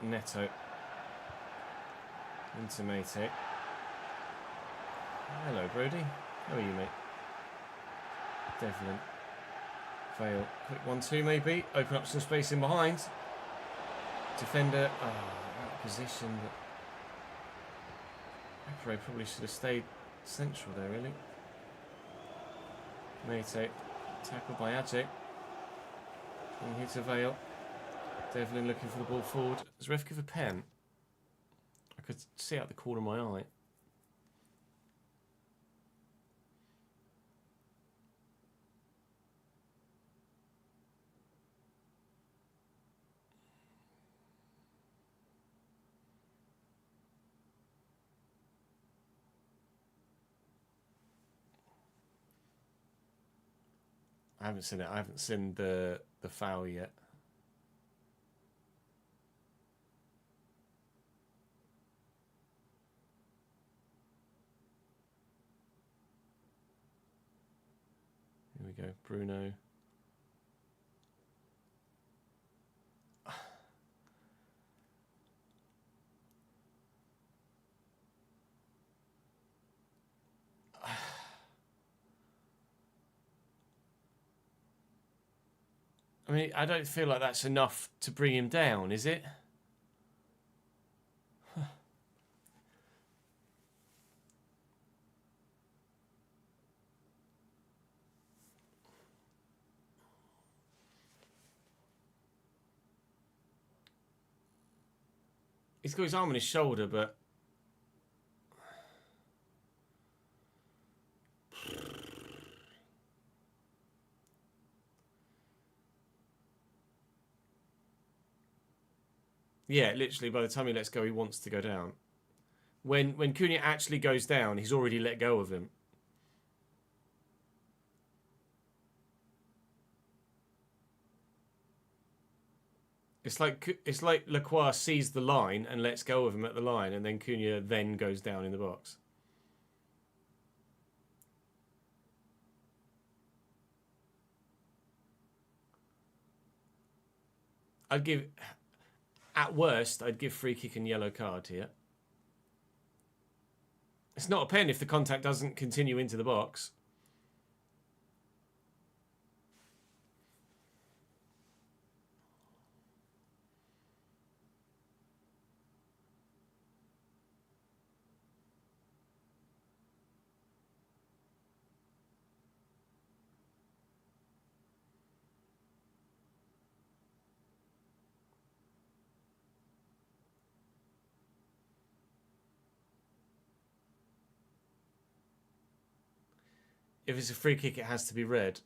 Neto into Meite. Hello, Brody. How are you, mate? Devlin. Fail. Quick 1-2 maybe. Open up some space in behind. Defender. Oh, out of position. Epre probably should have stayed central there, really. Meite. Tackled by Ajay. And here to Vale. Devlin looking for the ball forward. Does ref give a pen? I could see out the corner of my eye. I haven't seen it. I haven't seen the foul yet. Here we go, Bruno. I mean, I don't feel like that's enough to bring him down, is it? He's got his arm on his shoulder, but... Yeah, literally, by the time he lets go, he wants to go down. When Cunha actually goes down, he's already let go of him. It's like Lacroix sees the line and lets go of him at the line, and then Cunha then goes down in the box. I'd give, at worst, I'd give free kick and yellow card here. It's not a pen if the contact doesn't continue into the box. If it's a free kick, it has to be red.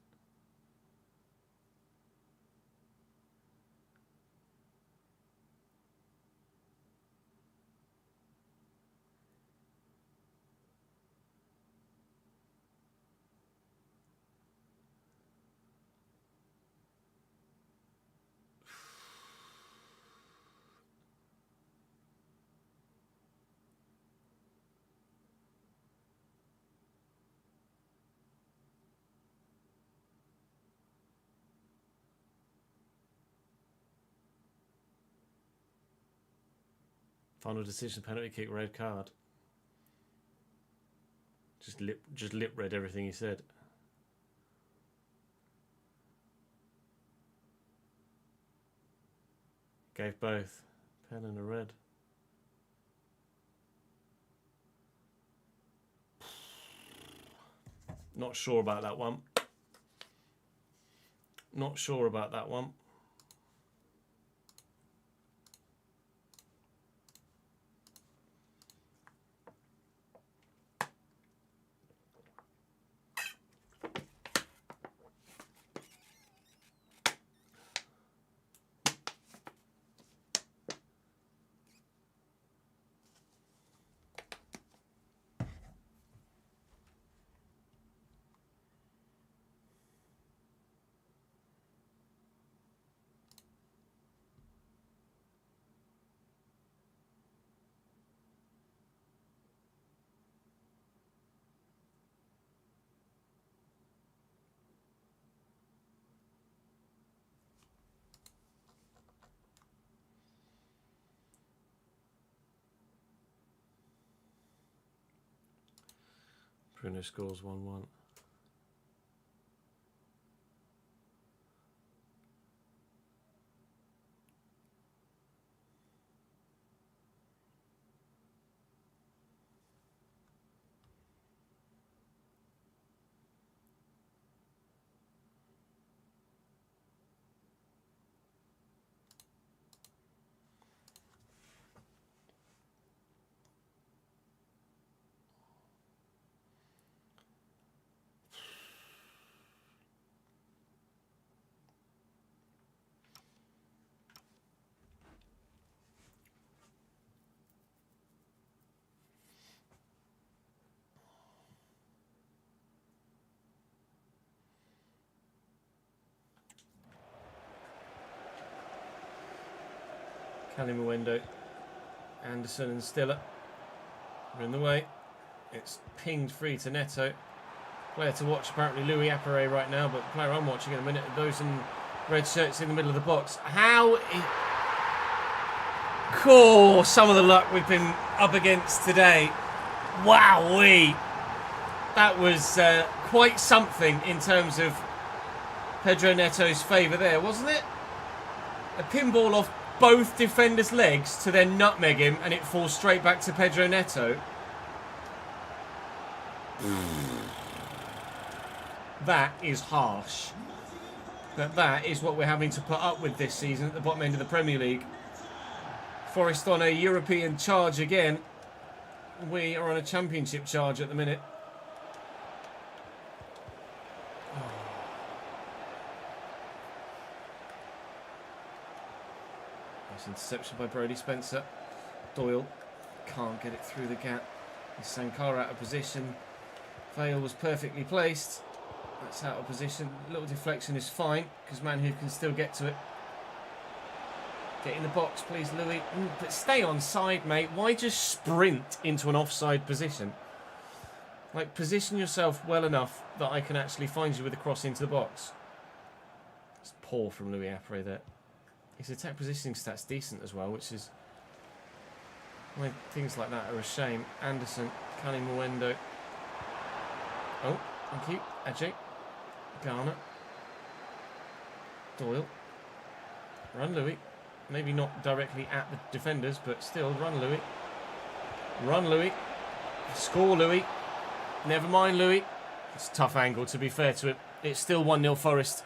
Final decision, penalty kick, red card. Just lip read everything he said. Gave both. Pen and a red. Not sure about that one. Not sure about that one. Bruno scores 1-1. Kalimawendo, Anderson and Stiller are in the way. It's pinged free to Neto. Player to watch apparently Louis Appere right now, but the player I'm watching in a minute, those in red shirts in the middle of the box. Cool, some of the luck we've been up against today. Wowee! That was quite something in terms of Pedro Neto's favour there, wasn't it? A pinball off both defenders' legs to then nutmeg him, and it falls straight back to Pedro Neto. That is harsh. But that is what we're having to put up with this season at the bottom end of the Premier League. Forest on a European charge again. We are on a Championship charge at the minute. Nice interception by Brodie Spencer. Doyle can't get it through the gap. Sankara out of position. Vale was perfectly placed. That's out of position. A little deflection is fine because Manhoef can still get to it. Get in the box, please, Louis. But stay on side, mate. Why just sprint into an offside position? Like, position yourself well enough that I can actually find you with a cross into the box. It's poor from Louis Apre there. His attack positioning stats decent as well, which is... Well, things like that are a shame. Anderson, Kali Mwendo. Oh, thank you. Ajay. Garner. Doyle. Run, Louis. Maybe not directly at the defenders, but still, run, Louis. Run, Louis. Score, Louis. Never mind, Louis. It's a tough angle, to be fair to it. It's still 1-0 Forest.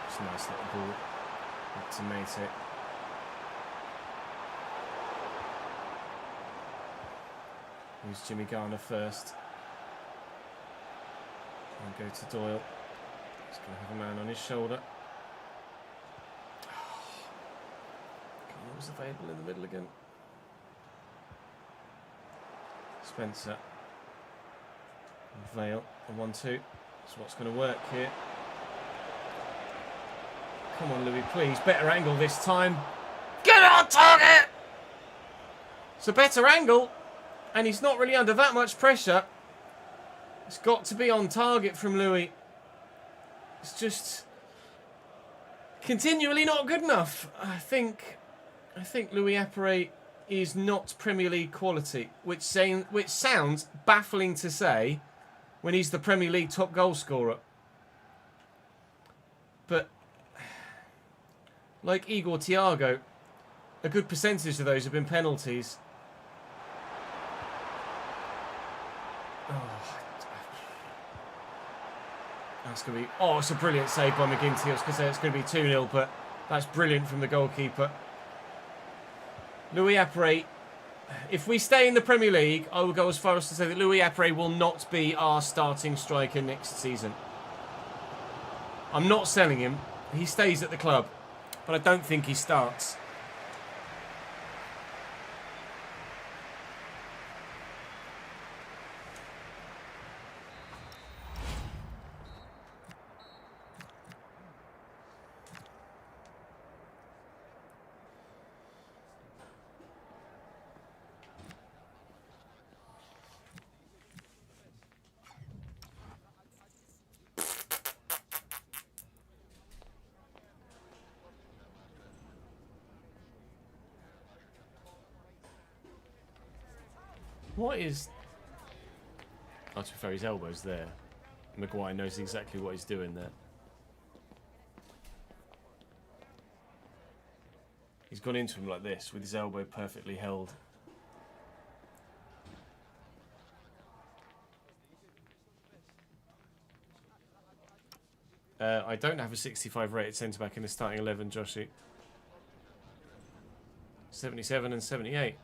It's a nice little ball. Back to Mate. Here's Jimmy Garner first. And go to Doyle. He's going to have a man on his shoulder. Garner was available in the middle again. Spencer. And Vale. A 1-2. That's what's going to work here. Come on, Louis, please. Better angle this time. Get on target! It's a better angle. And he's not really under that much pressure. It's got to be on target from Louis. It's just continually not good enough. I think Louis Apre is not Premier League quality, which sounds baffling to say when he's the Premier League top goal scorer. But like Igor Thiago, a good percentage of those have been penalties. That's going to be... Oh, it's a brilliant save by McGinty. I was going to say it's going to be 2-0, but that's brilliant from the goalkeeper. Louis Apre, if we stay in the Premier League, I will go as far as to say that Louis Apre will not be our starting striker next season. I'm not selling him. He stays at the club, but I don't think he starts. What is... Oh, to be fair, his elbow's there. Maguire knows exactly what he's doing there. He's gone into him like this, with his elbow perfectly held. I don't have a 65 rated centre-back in the starting 11, Joshy. 77 and 78.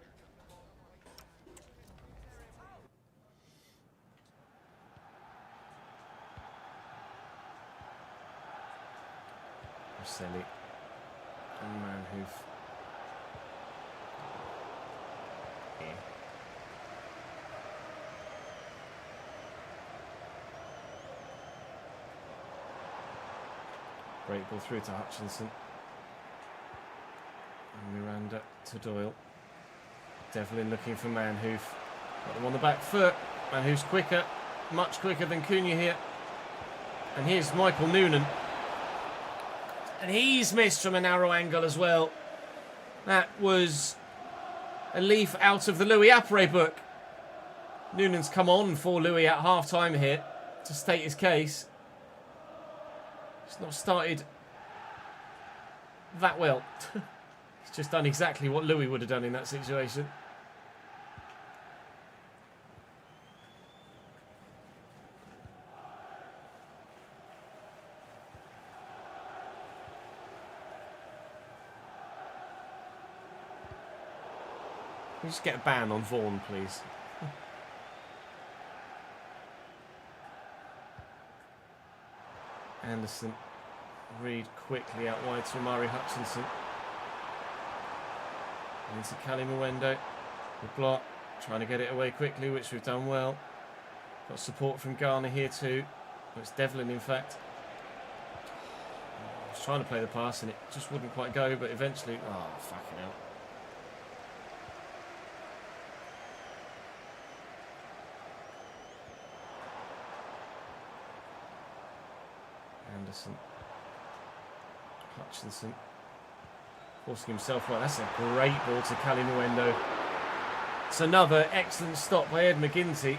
Rosselli and Manhoef. Yeah. Great ball through to Hutchinson. And Miranda to Doyle. Devlin looking for Manhoof. Got him on the back foot. Manhoof's quicker, much quicker than Cunha here. And here's Michael Noonan. And he's missed from a narrow angle as well. That was a leaf out of the Louis Appere book. Noonan's come on for Louis at half-time here to state his case. He's not started that well. He's just done exactly what Louis would have done in that situation. Can you just get a ban on Vaughan, please? Anderson. Reed quickly out wide to Amari Hutchinson. Into Cali Mwendo. The block. Trying to get it away quickly, which we've done well. Got support from Garner here too. It's Devlin, in fact. I was trying to play the pass and it just wouldn't quite go, but eventually... Oh, fucking hell. Anderson. Hutchinson. Forcing himself well. That's a great ball to Cali Mwendo. It's another excellent stop by Ed McGinty.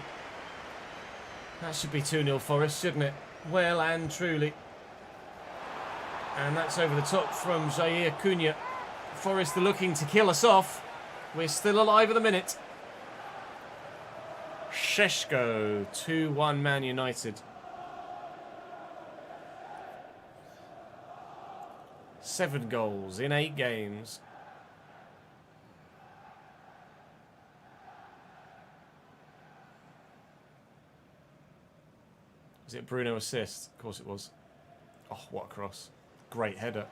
That should be 2-0 Forest, shouldn't it? Well and truly. And that's over the top from Jair Cunha. Forest are looking to kill us off. We're still alive at the minute. Šeško, 2-1 Man United. 7 goals in 8 games. Was it Bruno assist? Of course it was. Oh, what a cross. Great header.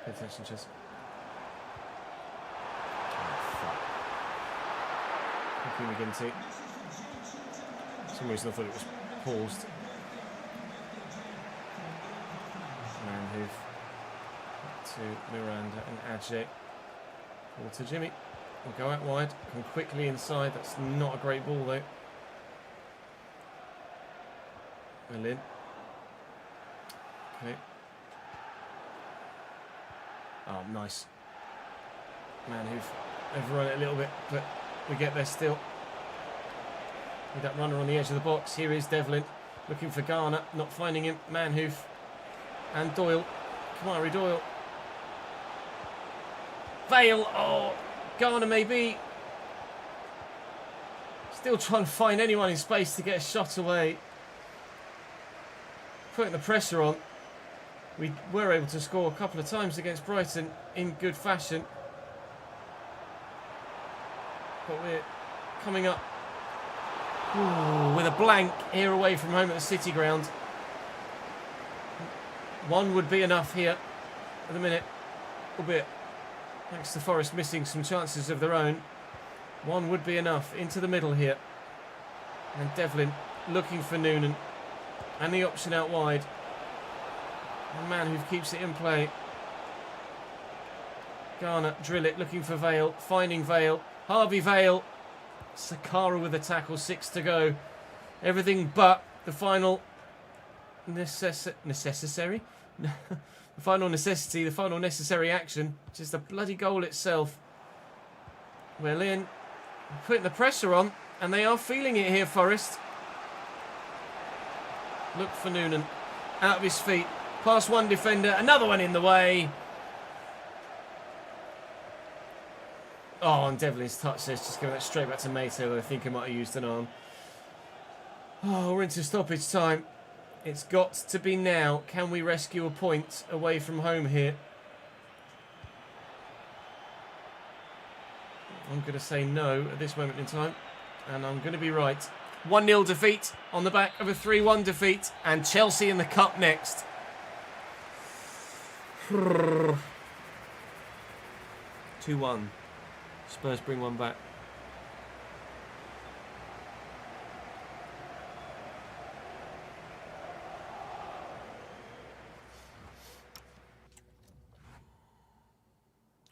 Pay attention, Chess. McGinty. For some reason I thought it was paused. Manhoof to Miranda and Adje. Ball to Jimmy. We'll go out wide. Come quickly inside. That's not a great ball though. Lynn. Okay. Oh, nice. Manhoof overrun it a little bit, but we get there still. With that runner on the edge of the box. Here is Devlin looking for Garner, not finding him. Manhoof and Doyle. Kamari Doyle. Vale. Oh, Garner maybe. Still trying to find anyone in space to get a shot away. Putting the pressure on. We were able to score a couple of times against Brighton in good fashion. But we're coming up with a blank here away from home at the City Ground. One would be enough here at the minute, albeit thanks to Forest missing some chances of their own. One would be enough into the middle here. And Devlin looking for Noonan and the option out wide. A man who keeps it in play. Garner, drill it, looking for Vale, finding Vale. Harvey Vale. Sakara with a tackle, 6 to go. Everything but the final necessary? The final necessity, the final necessary action. Just the bloody goal itself. Well in. Putting the pressure on. And they are feeling it here, Forest. Look for Noonan. Out of his feet. Past one defender. Another one in the way. Oh, and Devlin's touch there. Just going that straight back to Mato. I think he might have used an arm. Oh, we're into stoppage time. It's got to be now. Can we rescue a point away from home here? I'm going to say no at this moment in time. And I'm going to be right. 1-0 defeat on the back of a 3-1 defeat. And Chelsea in the cup next. 2-1. Spurs bring one back.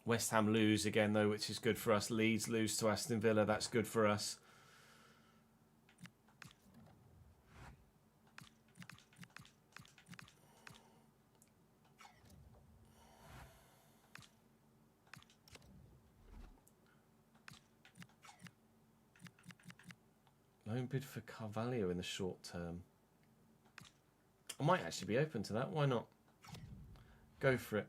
West Ham lose again, though, which is good for us. Leeds lose to Aston Villa. That's good for us. Loan bid for Carvalho in the short term. I might actually be open to that. Why not? Go for it.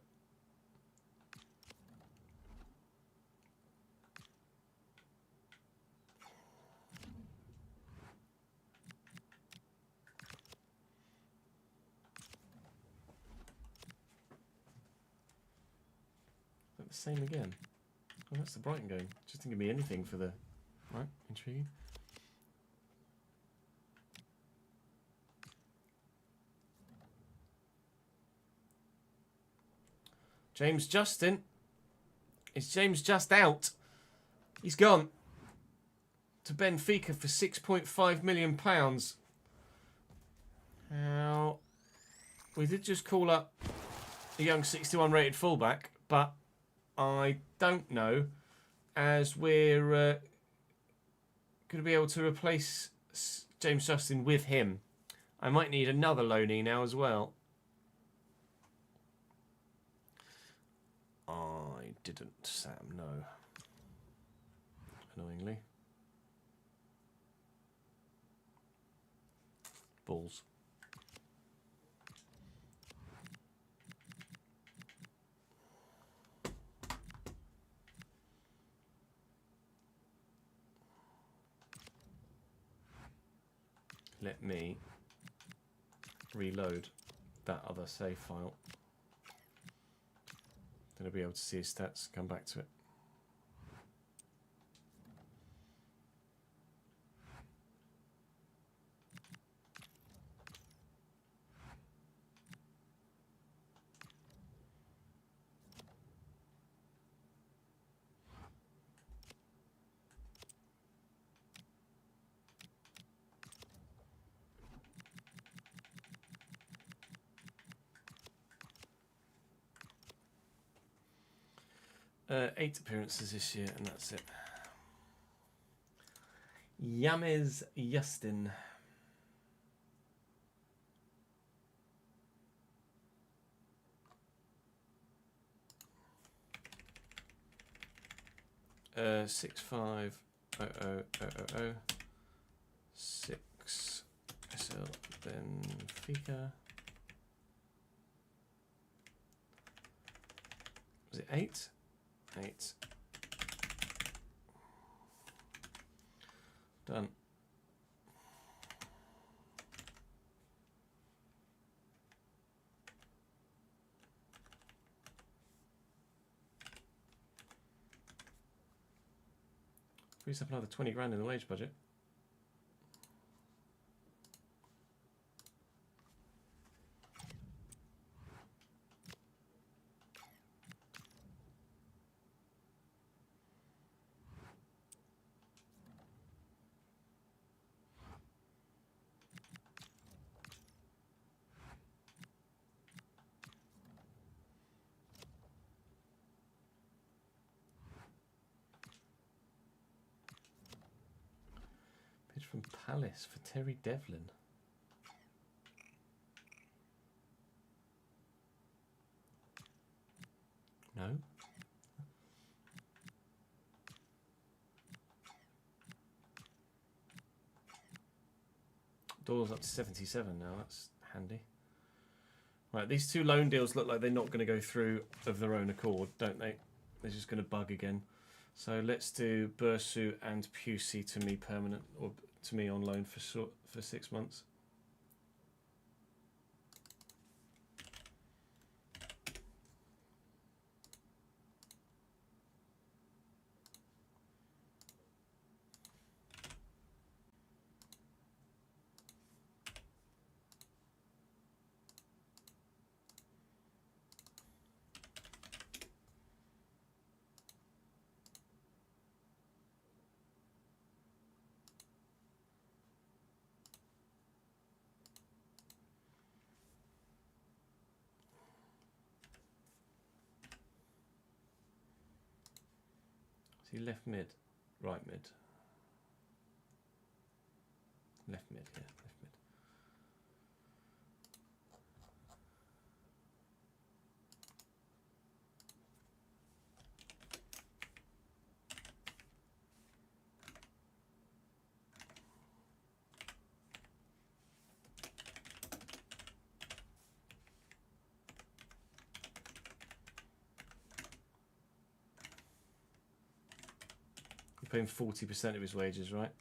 Is that the same again? Oh, that's the Brighton game. Just didn't give me anything for the... Right, intriguing. James Justin. Is James just out? He's gone to Benfica for £6.5 million. Now, we did just call up a young 61 rated fullback, but I don't know, as we're going to be able to replace James Justin with him. I might need another loanee now as well. I didn't, Sam, no. Annoyingly. Balls. Let me reload that other save file. Then I'll be able to see his stats, come back to it. Eight appearances this year, and that's it. James Justin. Uh, 650000 6 SL Benfica. Was it 8? 8. Done. Frees up another 20 grand in the wage budget. From Palace for Terry Devlin. No. Doyle's up to 77 now. That's handy. Right, these two loan deals look like they're not going to go through of their own accord, don't they? They're just going to bug again. So let's do Bursu and Pusey to me permanent, or to me on loan for 6 months. Is he left mid? Right mid? Left mid, yeah, left mid. You're paying 40% of his wages, right?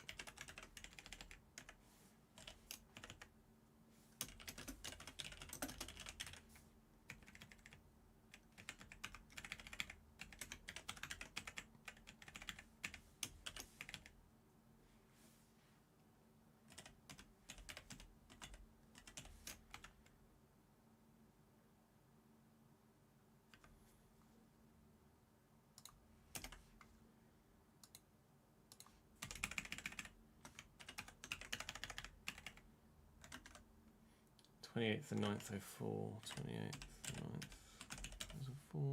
Twenty-eighth and 9th, 04, 28th, 9th, 04.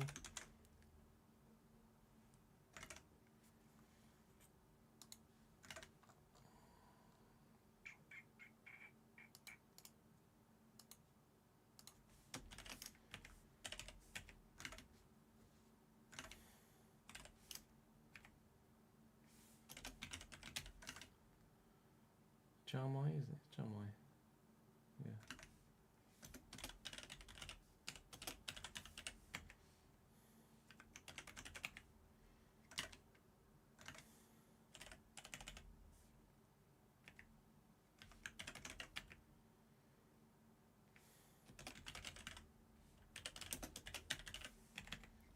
Jarmai, isn't it? Jarmai. Yeah.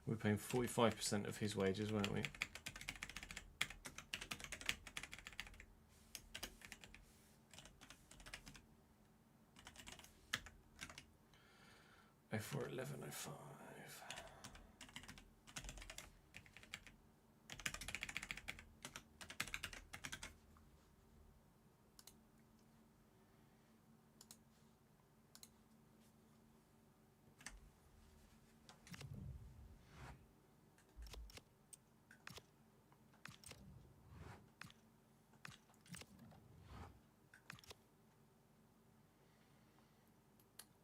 We're paying 45% of his wages, weren't we? Oh, 04, 11, 05.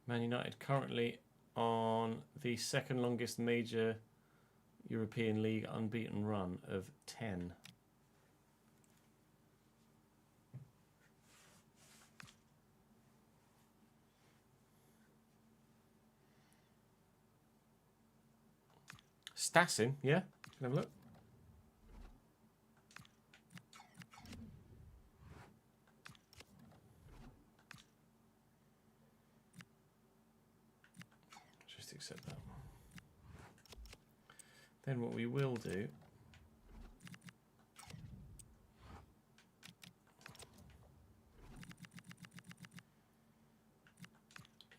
Man United currently on the second longest major European League unbeaten run of 10. Stassin, yeah? Can I have a look? Just accept that. Then what we will do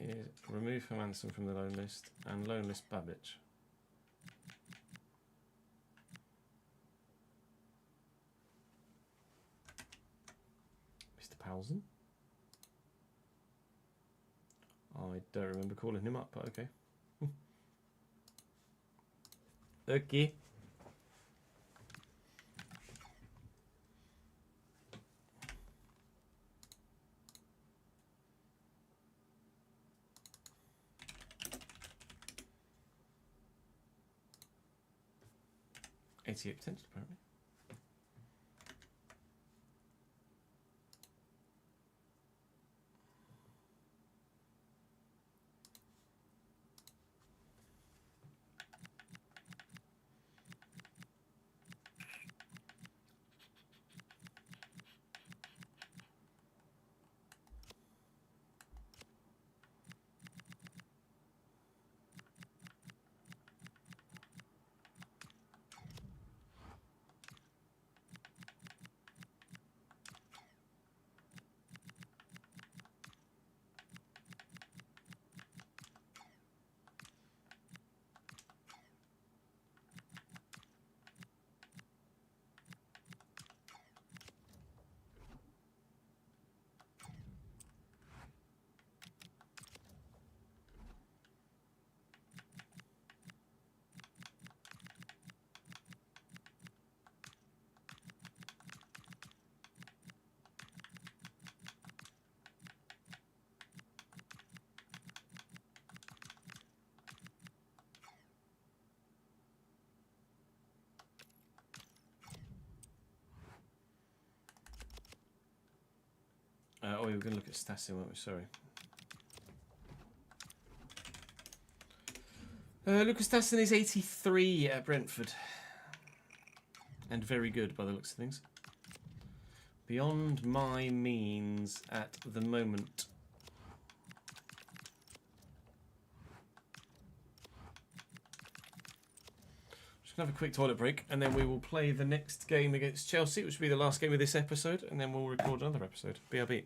is remove Hermansen from the loan list and loan list Babic. Mr. Paulsen? I don't remember calling him up, but okay. Okay. $88 apparently. Oh, we were going to look at Stassin, weren't we? Sorry. Lucas Stassin is 83 at Brentford. And very good by the looks of things. Beyond my means at the moment. Just going to have a quick toilet break, and then we will play the next game against Chelsea, which will be the last game of this episode, and then we'll record another episode. BRB.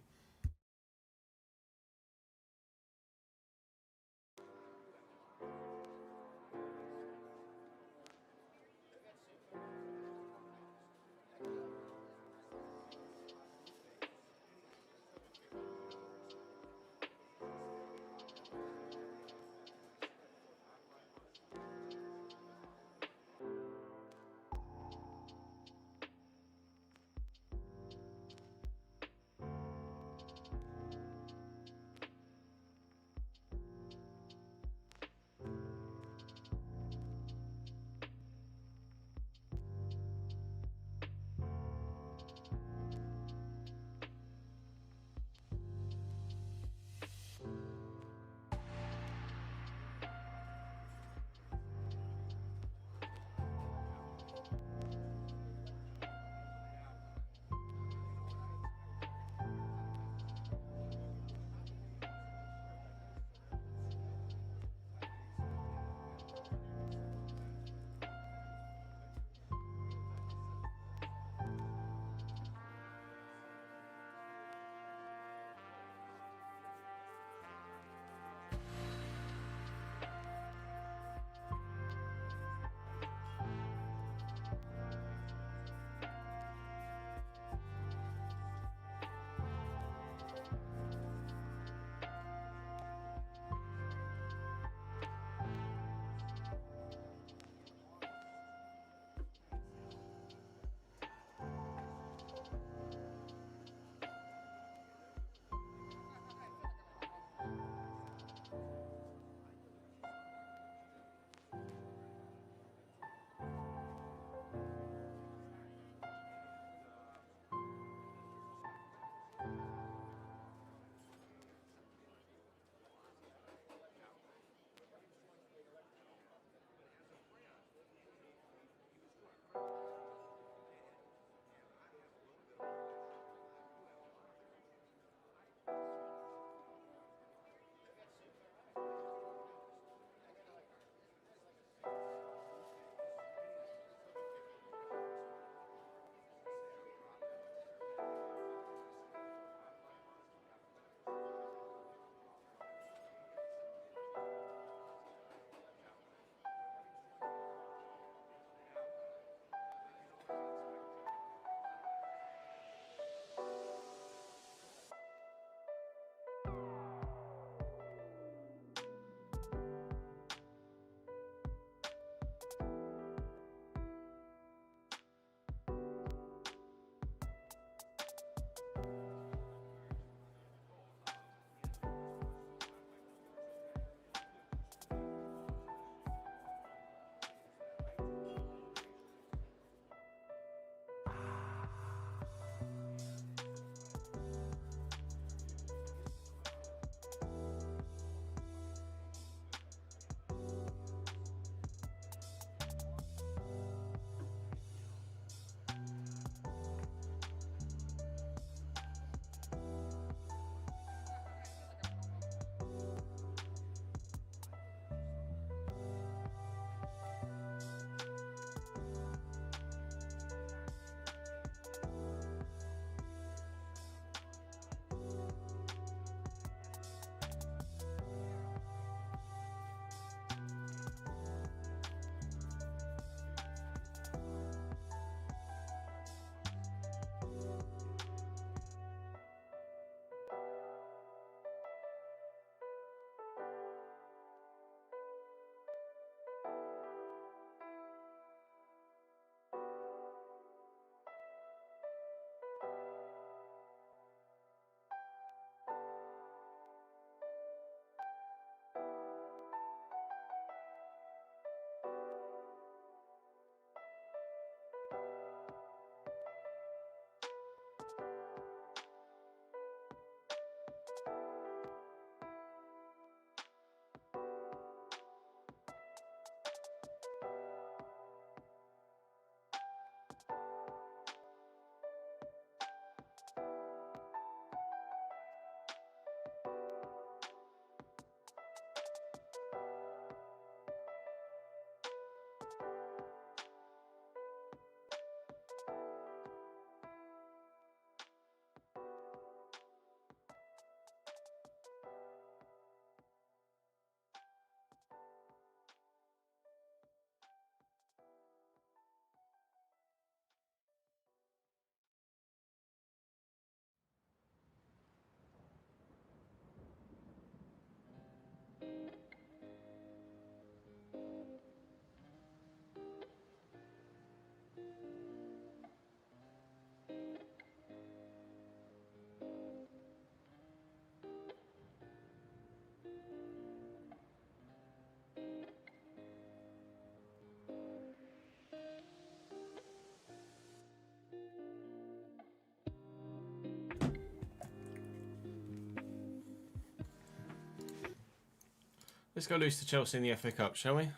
Let's go lose to Chelsea in the FA Cup, shall we?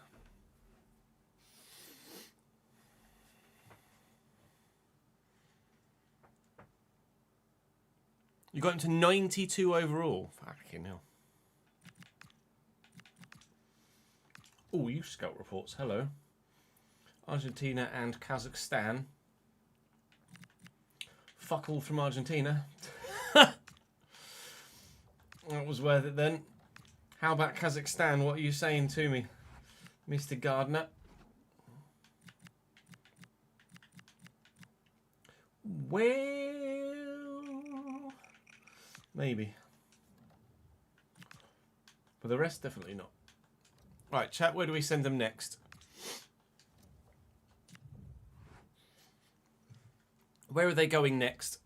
You got him to 92 overall. Fucking hell. Oh, you scout reports. Hello. Argentina and Kazakhstan. Fuck all from Argentina. That was worth it then. How about Kazakhstan? What are you saying to me, Mr. Gardner? Well, maybe. But the rest, definitely not. Right, chat, where do we send them next? Where are they going next?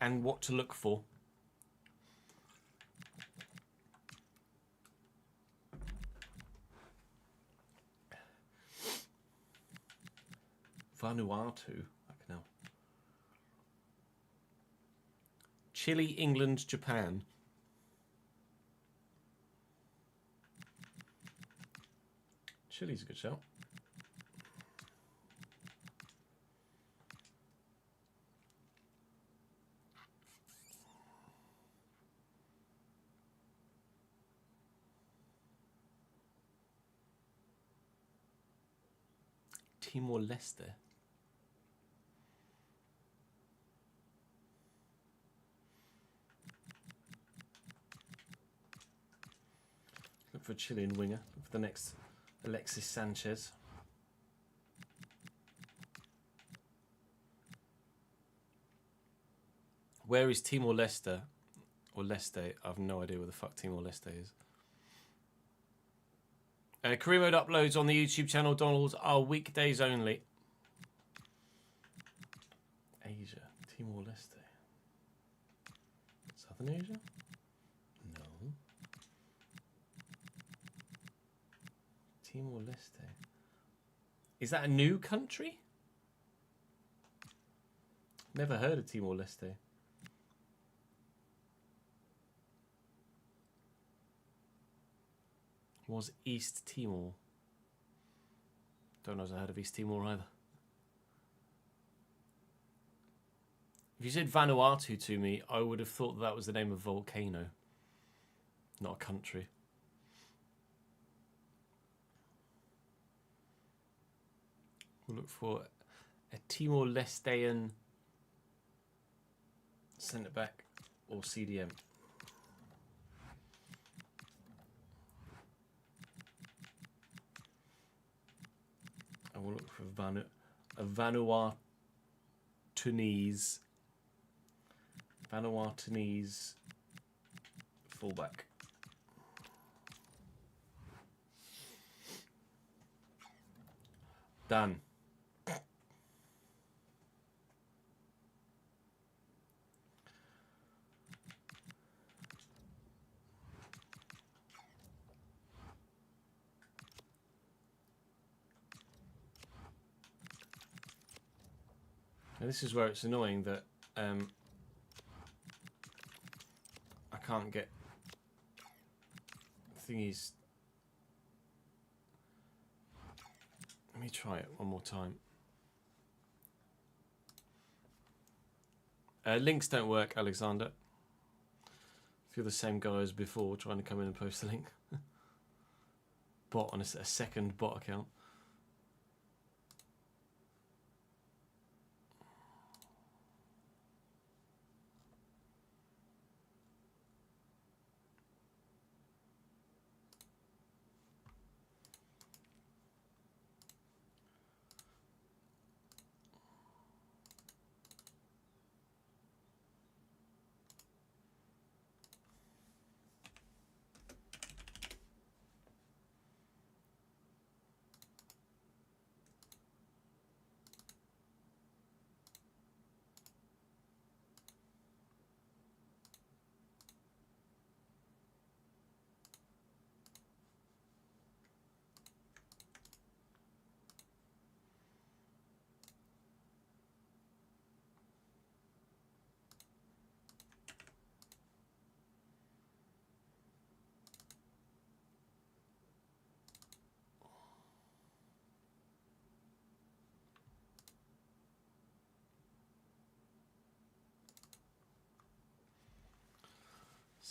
And what to look for? Vanuatu. No. Chile, England, Japan. Chile's a good shout. Timor-Leste. Look for a Chilean winger. Look for the next Alexis Sanchez. Where is Timor-Leste? Or Leste? I have no idea where the fuck Timor-Leste is. Career Mode uploads on the YouTube channel, Donald, are weekdays only. Asia. Timor-Leste. Southern Asia? No. Timor-Leste. Is that a new country? Never heard of Timor-Leste. Was East Timor. Don't know if I heard of East Timor either. If you said Vanuatu to me, I would have thought that was the name of a volcano, not a country. We'll look for a Timor-Lestean centre back or CDM. And we'll look for a Vanuatunese fullback. Done. Now this is where it's annoying that I can't get thingies. Let me try it one more time. Links don't work, Alexander. If you're the same guy as before, trying to come in and post a link. Bot on a second bot account.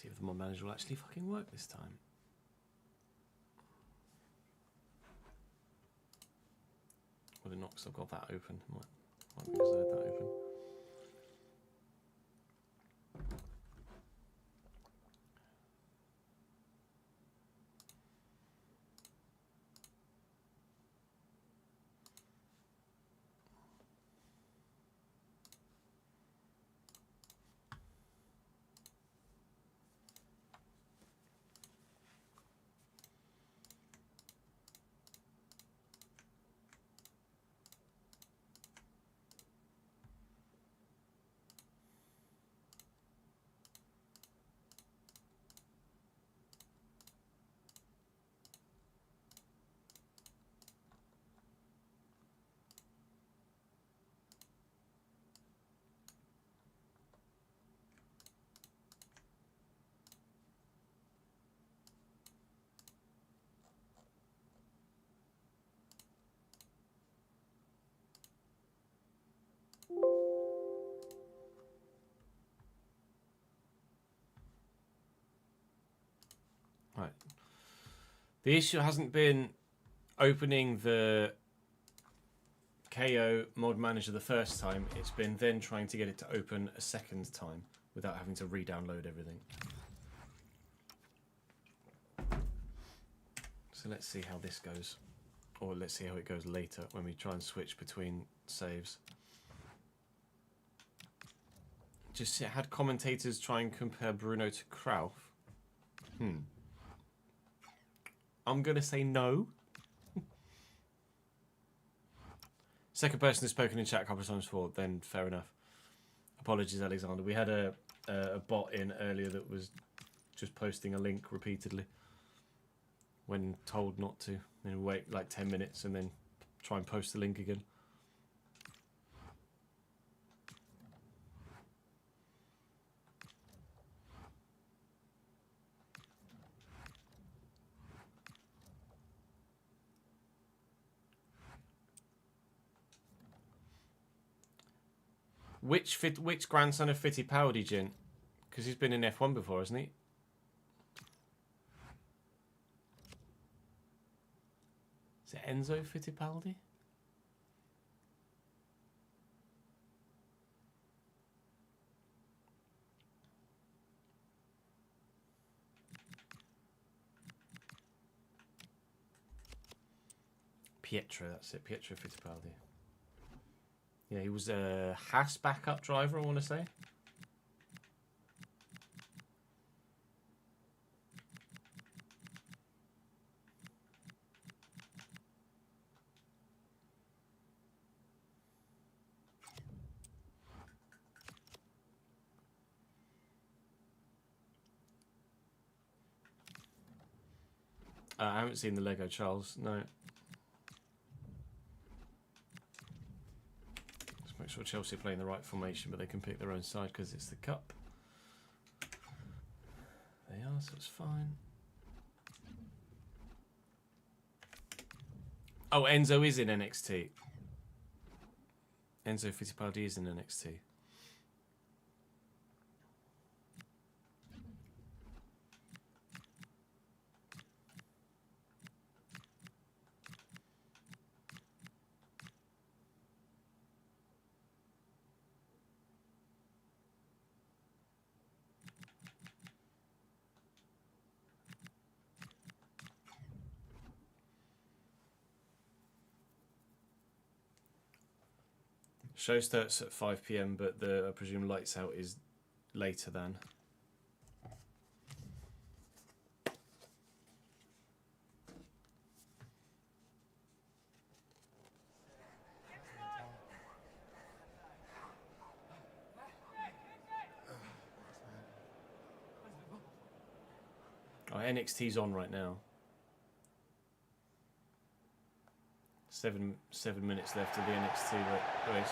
See if the mod manager will actually fucking work this time. Well, it not because I've got that open. Might be because I had that open. Right. The issue hasn't been opening the KO mod manager the first time. It's been then trying to get it to open a second time without having to re-download everything. So let's see how this goes. Or let's see how it goes later when we try and switch between saves. Just had commentators try and compare Bruno to Krauf. I'm going to say no. Second person who's spoken in chat a couple of times before, then fair enough. Apologies, Alexander. We had a bot in earlier that was just posting a link repeatedly when told not to. Then wait like 10 minutes and then try and post the link again. Which grandson of Fittipaldi, Jin? Because he's been in F1 before, hasn't he? Is it Enzo Fittipaldi? Pietro, that's it. Pietro Fittipaldi. Yeah, he was a Haas backup driver, I want to say. I haven't seen the Lego Charles, no. Make sure Chelsea are playing the right formation, but they can pick their own side because it's the cup. They are, so it's fine. Oh, Enzo is in NXT. Enzo Fittipaldi is in NXT. Show starts at 5 PM, but I presume lights out is later than. Oh, NXT's on right now. 7 minutes left of the NXT race.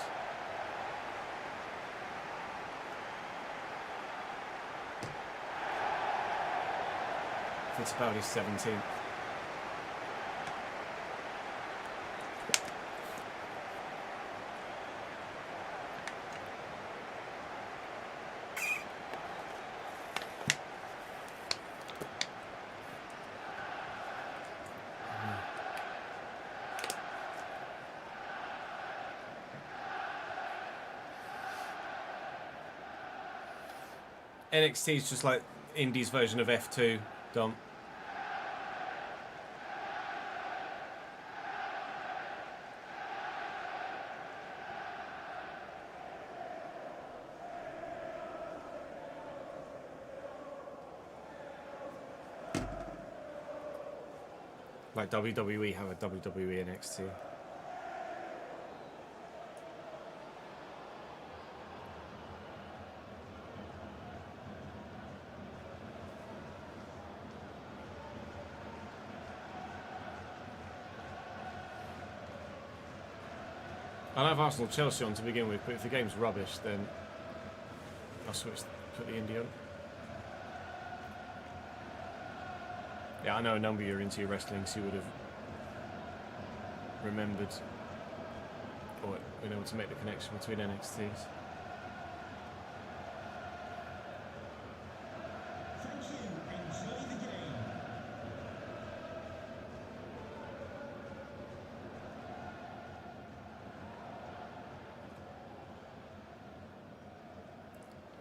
Fittipaldi's 17th. NXT is just like Indie's version of F2, Dom. Like WWE have a WWE NXT. I'll have Arsenal Chelsea on to begin with, but if the game's rubbish, then I'll switch, put the Indie on. Yeah, I know a number you're into your wrestling, so you would have remembered or been able to make the connection between NXTs. Thank you. Enjoy the game.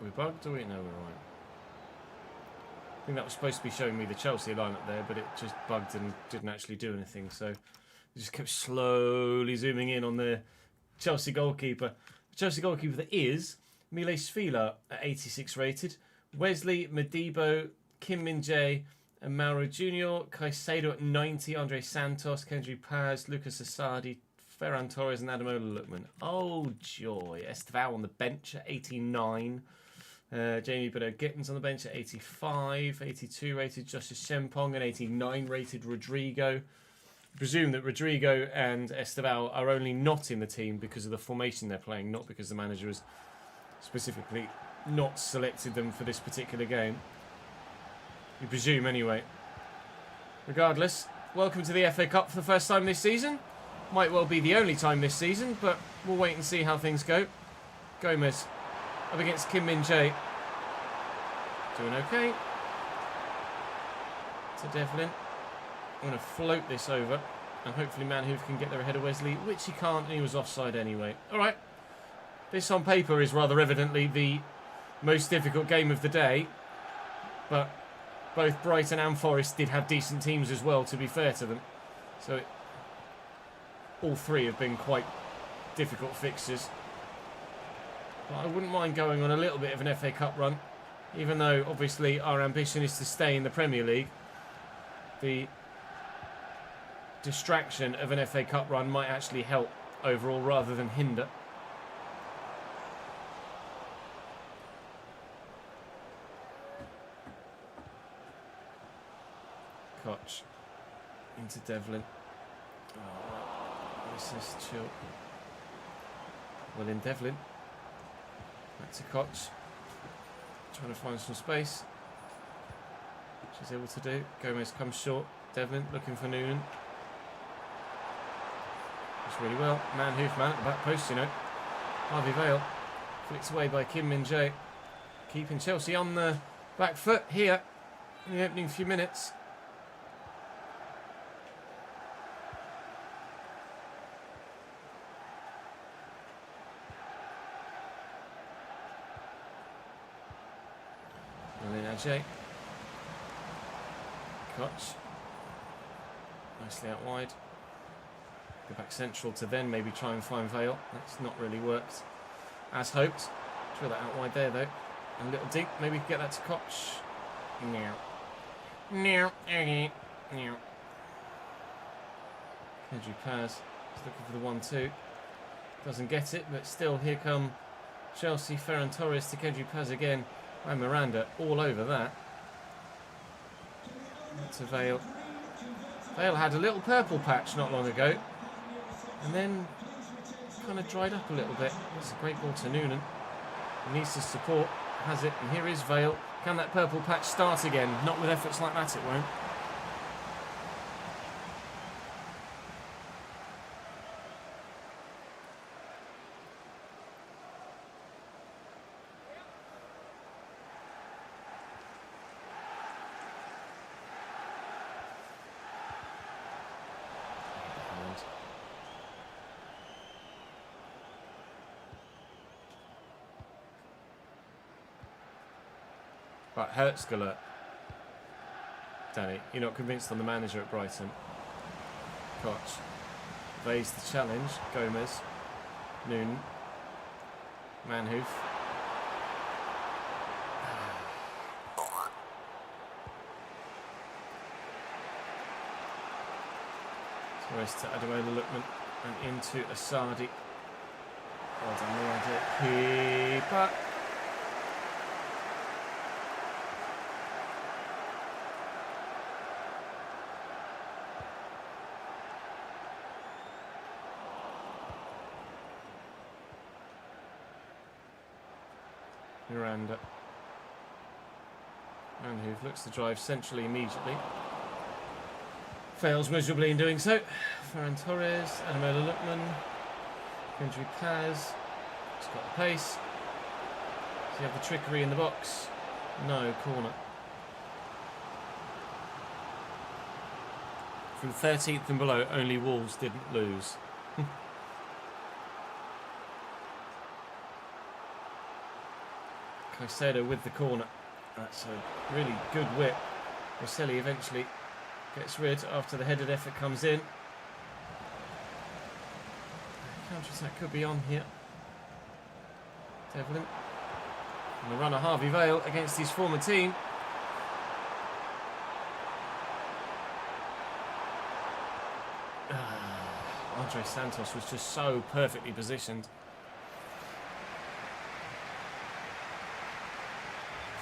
Are we bugged or we know we're right? I think that was supposed to be showing me the Chelsea lineup there, but it just bugged and didn't actually do anything. So it just kept slowly zooming in on the Chelsea goalkeeper. The Chelsea goalkeeper that is Mile Svila at 86 rated, Wesley Madibo, Kim Min-jae, and Mauro Junior, Caicedo at 90, Andre Santos, Kendry Paz, Lucas Asadi, Ferran Torres, and Adamola Lookman. Oh joy! Estevao on the bench at 89. Jamie Bernard Gittins on the bench at 85, 82 rated Justice Shempong, and 89 rated Rodrigo. I presume that Rodrigo and Estevao are only not in the team because of the formation they're playing, not because the manager has specifically not selected them for this particular game. You presume anyway. Regardless, welcome to the FA Cup for the first time this season. Might well be the only time this season, but we'll wait and see how things go. Gomez up against Kim Min-jae. Doing okay. To Devlin. I'm going to float this over, and hopefully Manhoof can get there ahead of Wesley, which he can't, and he was offside anyway. Alright. This on paper is rather evidently the most difficult game of the day, but both Brighton and Forest did have decent teams as well, to be fair to them. So all three have been quite difficult fixtures. But I wouldn't mind going on a little bit of an FA Cup run, even though obviously our ambition is to stay in the Premier League. The distraction of an FA Cup run might actually help overall rather than hinder. Koch into Devlin. Oh, this is chill. Well in Devlin. Back to Koch. Trying to find some space. She's able to do. Gomez comes short. Devlin looking for Noonan. Does really well. Manhoof man at the back post, you know. Harvey Vale. Flicked away by Kim Min-jae. Keeping Chelsea on the back foot here in the opening few minutes. Ajay. Koch. Nicely out wide. Go back central to then maybe try and find Vale. That's not really worked as hoped. Drill that out wide there though. And a little deep. Maybe we can get that to Koch. No. No. Okay. No. Kendry Paz is looking for the 1-2. Doesn't get it, but still here come Chelsea. Ferran Torres to Kendry Paz again. And Miranda all over that. To Vale. Vale had a little purple patch not long ago. And then kind of dried up a little bit. It's a great ball to Noonan. He needs his support. Has it. And here is Vale. Can that purple patch start again? Not with efforts like that, it won't. But Hertzgler. Danny, you're not convinced on the manager at Brighton. Koch. Evades the challenge. Gomez. Noonan. Manhoof. Torres to Ademola Lookman and into Asadi. Well done, the keeper. Miranda. Manhoof looks to drive centrally immediately. Fails miserably in doing so. Ferran Torres, Ademola Lookman, Kendry Paz. He's got the pace. Does he have the trickery in the box? No, corner. From 13th and below, only Wolves didn't lose. Caicedo with the corner. That's a really good whip. Rosselli eventually gets rid after the headed effort comes in. Counter-attack could be on here. Devlin. And the runner Harvey Vale against his former team. Andre Santos was just so perfectly positioned.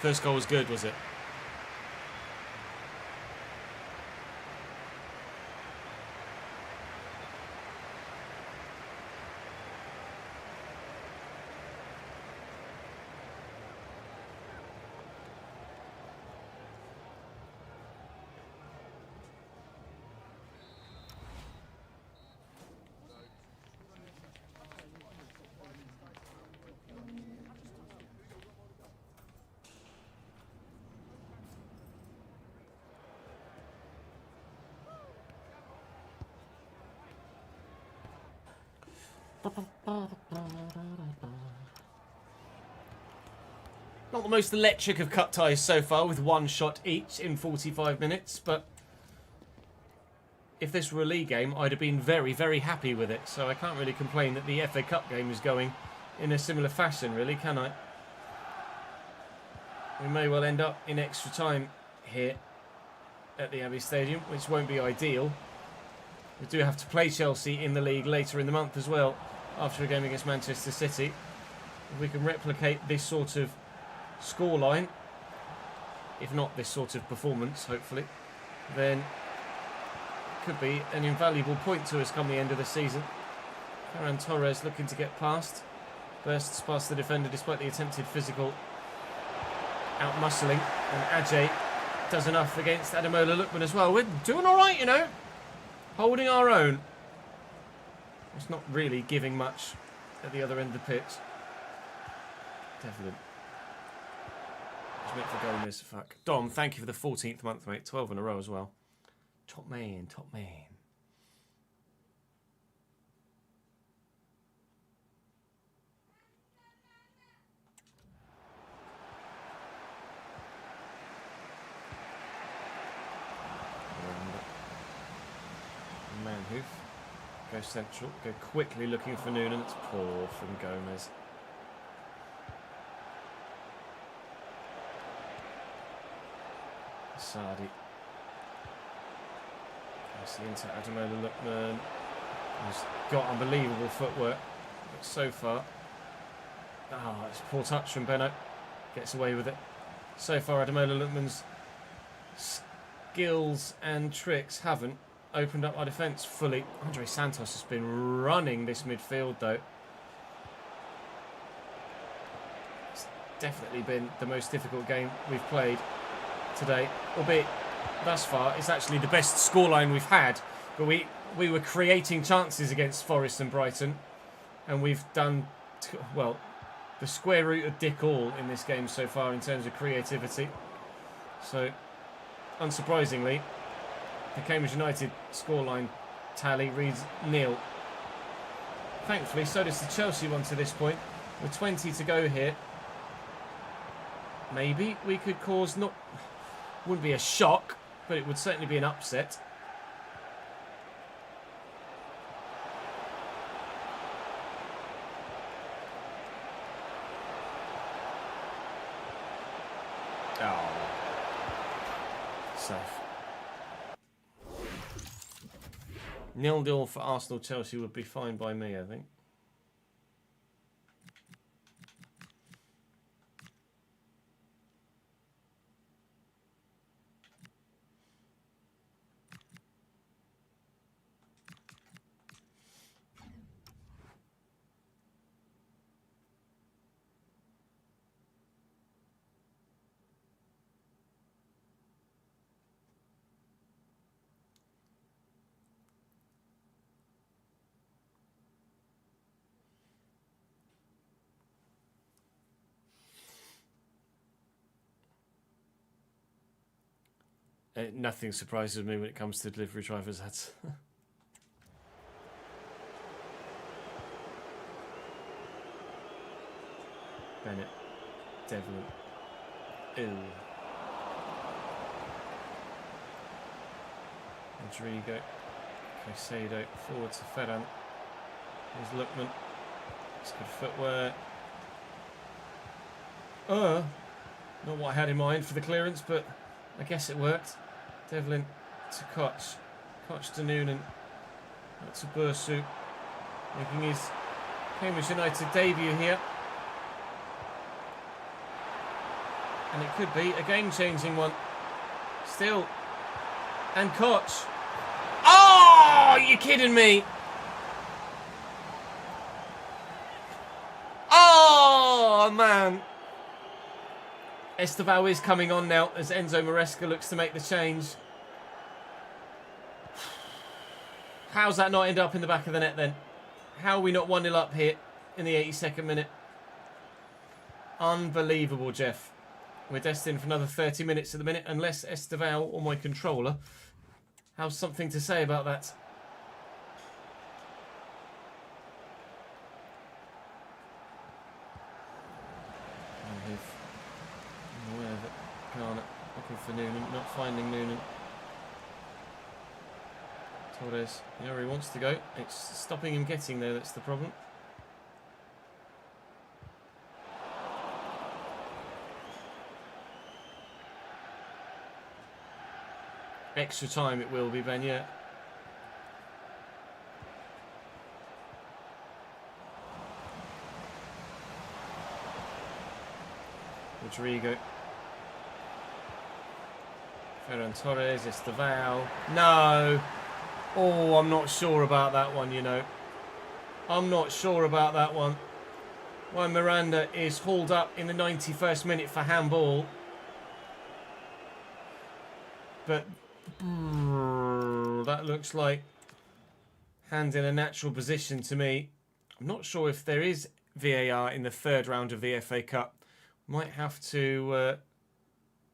First goal was good, was it? Not the most electric of cut ties so far, with one shot each in 45 minutes, but if this were a league game, I'd have been very, very happy with it. So I can't really complain that the FA Cup game is going in a similar fashion, really, can I? We may well end up in extra time here at the Abbey Stadium, which won't be ideal. We do have to play Chelsea in the league later in the month as well, after a game against Manchester City. If we can replicate this sort of scoreline, if not this sort of performance, hopefully, then it could be an invaluable point to us come the end of the season. Ferran Torres looking to get past. Bursts past the defender despite the attempted physical out-muscling. And Ajay does enough against Ademola Lookman as well. We're doing all right, you know. Holding our own. It's not really giving much at the other end of the pitch. Definitely. Meant for Gomez, fuck. Dom, thank you for the 14th month, mate. 12 in a row as well. Top man, top man. Manhoof. Go central. Go quickly looking for Noonan. It's poor from Gomez. Sadi. Into Ademola Lookman. He's got unbelievable footwork, but so far, it's a poor touch from Beno. Gets away with it. So far, Ademola Lookman's skills and tricks haven't opened up our defence fully. Andre Santos has been running this midfield, though. It's definitely been the most difficult game we've played today, albeit thus far it's actually the best scoreline we've had, but we were creating chances against Forest and Brighton, and we've done well the square root of dick all in this game so far in terms of creativity. So unsurprisingly, the Cambridge United scoreline tally reads 0. Thankfully, so does the Chelsea one to this point, with 20 to go here. maybe we could cause wouldn't be a shock, but it would certainly be an upset. Oh. Safe. 0-0 for Arsenal-Chelsea would be fine by me, I think. Nothing surprises me when it comes to delivery drivers. That's Bennett, Devlin, Rodrigo, Caicedo, forward to Ferran. Here's Lookman. It's good footwork. Not what I had in mind for the clearance, but I guess it worked. Devlin to Koch. Koch to Noonan. Out to Bursu. Making his Cambridge United debut here. And it could be a game-changing one. Still. And Koch. Oh, you're kidding me. Oh, man. Estevao is coming on now as Enzo Maresca looks to make the change. How's that not end up in the back of the net then? How are we not 1-0 up here in the 82nd minute? Unbelievable, Jeff. We're destined for another 30 minutes at the minute, unless Estevao or my controller has something to say about that. Looking for Noonan, not finding Noonan. Torres, you know where he wants to go. It's stopping him getting there, that's the problem. Extra time it will be, Ben, yeah. Rodrigo. Ferran Torres, Estevao. No. Oh, I'm not sure about that one, you know. I'm not sure about that one. Why Miranda is hauled up in the 91st minute for handball. But that looks like hand in a natural position to me. I'm not sure if there is VAR in the third round of the FA Cup. Might have to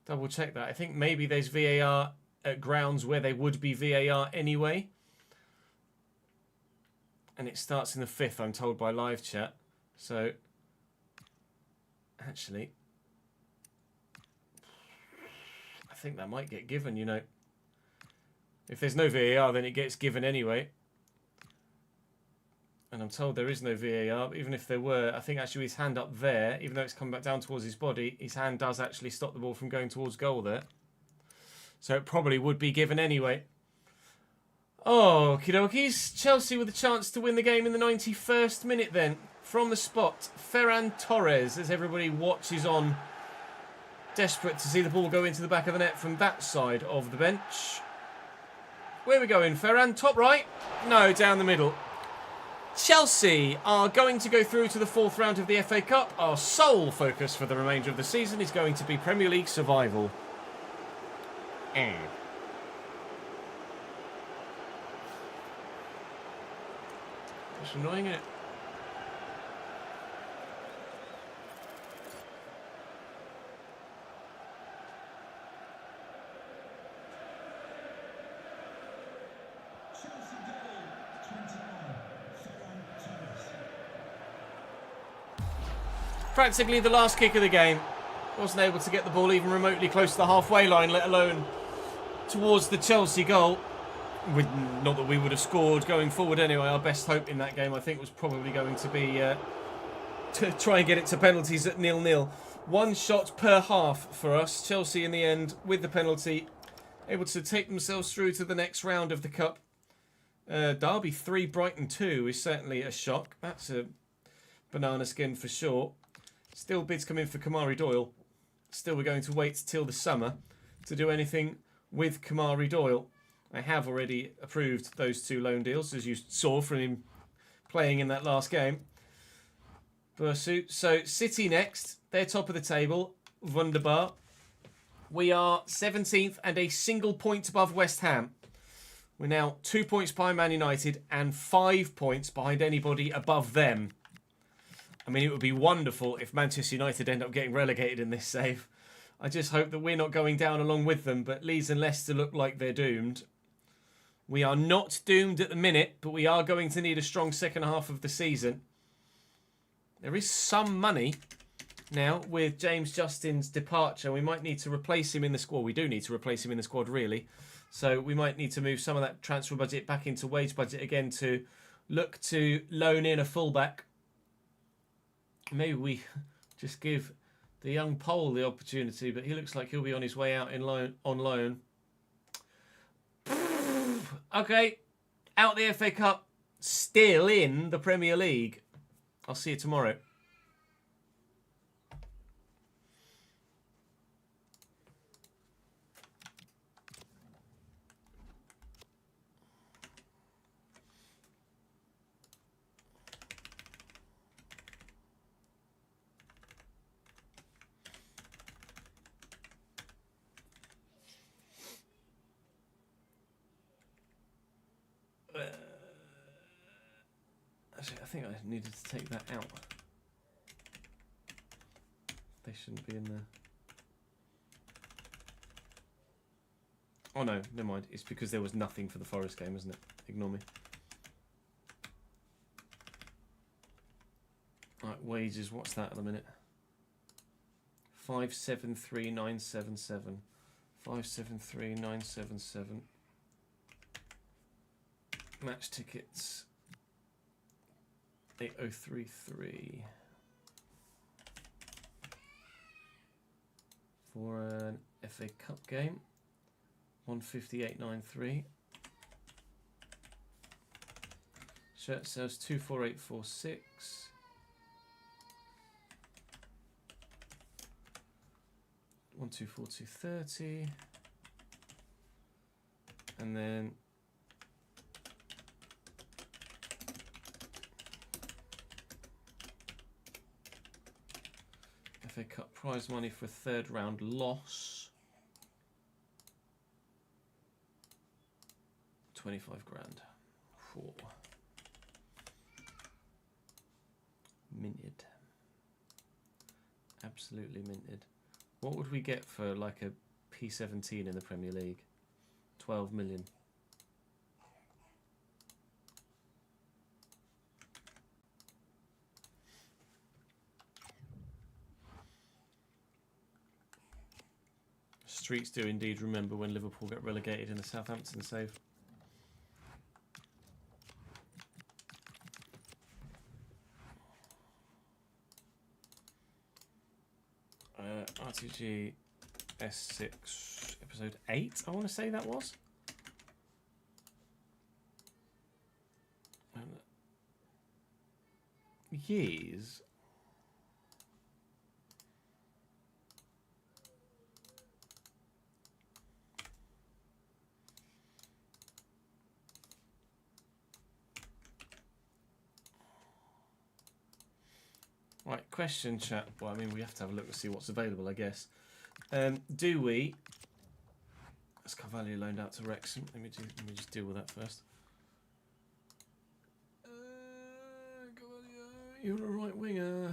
double check that. I think maybe there's VAR at grounds where there would be VAR anyway. And it starts in the 5th, I'm told by live chat. So, actually, I think that might get given, you know. If there's no VAR, then it gets given anyway. And I'm told there is no VAR, but even if there were, I think actually his hand up there, even though it's come back down towards his body, his hand does actually stop the ball from going towards goal there. So it probably would be given anyway. Oh, okie dokies. Chelsea with a chance to win the game in the 91st minute then. From the spot, Ferran Torres, as everybody watches on, desperate to see the ball go into the back of the net from that side of the bench. Where are we going, Ferran? Top right? No, down the middle. Chelsea are going to go through to the 4th round of the FA Cup. Our sole focus for the remainder of the season is going to be Premier League survival. It's annoying, isn't it? Practically the last kick of the game. Wasn't able to get the ball even remotely close to the halfway line, let alone towards the Chelsea goal. Not that we would have scored going forward anyway. Our best hope in that game, I think, was probably going to be to try and get it to penalties at 0-0. 1 shot per half for us. Chelsea in the end, with the penalty, able to take themselves through to the next round of the Cup. Derby 3, Brighton 2 is certainly a shock. That's a banana skin for sure. Still bids come in for Kamari Doyle. Still we're going to wait till the summer to do anything with Kamari Doyle. I have already approved those 2 loan deals, as you saw from him playing in that last game. Bursu. So City next. They're top of the table. Wunderbar. We are 17th and a single point above West Ham. We're now 2 points behind Man United and 5 points behind anybody above them. I mean, it would be wonderful if Manchester United end up getting relegated in this save. I just hope that we're not going down along with them, but Leeds and Leicester look like they're doomed. We are not doomed at the minute, but we are going to need a strong second half of the season. There is some money now with James Justin's departure. We might need to replace him in the squad. We do need to replace him in the squad, really. So we might need to move some of that transfer budget back into wage budget again to look to loan in a fullback. Maybe we just give the young Pole the opportunity, but he looks like he'll be on his way out on loan. Okay, out the FA Cup, still in the Premier League. I'll see you tomorrow. Actually, I think I needed to take that out. They shouldn't be in there. Oh no, never mind. It's because there was nothing for the Forest game, isn't it? Ignore me. Right, wages. What's that at the minute? 573,977. 573,977. Match tickets. 8033 for an FA Cup game. 158.93. Shirt sales 24846. One 24230. And then FA Cup prize money for 3rd round loss. 25 grand. Four. Minted. Absolutely minted. What would we get for like a P17 in the Premier League? 12 million. Streets do indeed remember when Liverpool got relegated in the Southampton save. RTG S6 episode 8, I want to say that was. Years. Right, question chat. Well, I mean, we have to have a look to see what's available, I guess. Do we... That's Carvalho loaned out to Wrexham. Let me just deal with that first. Carvalho, you're a right winger.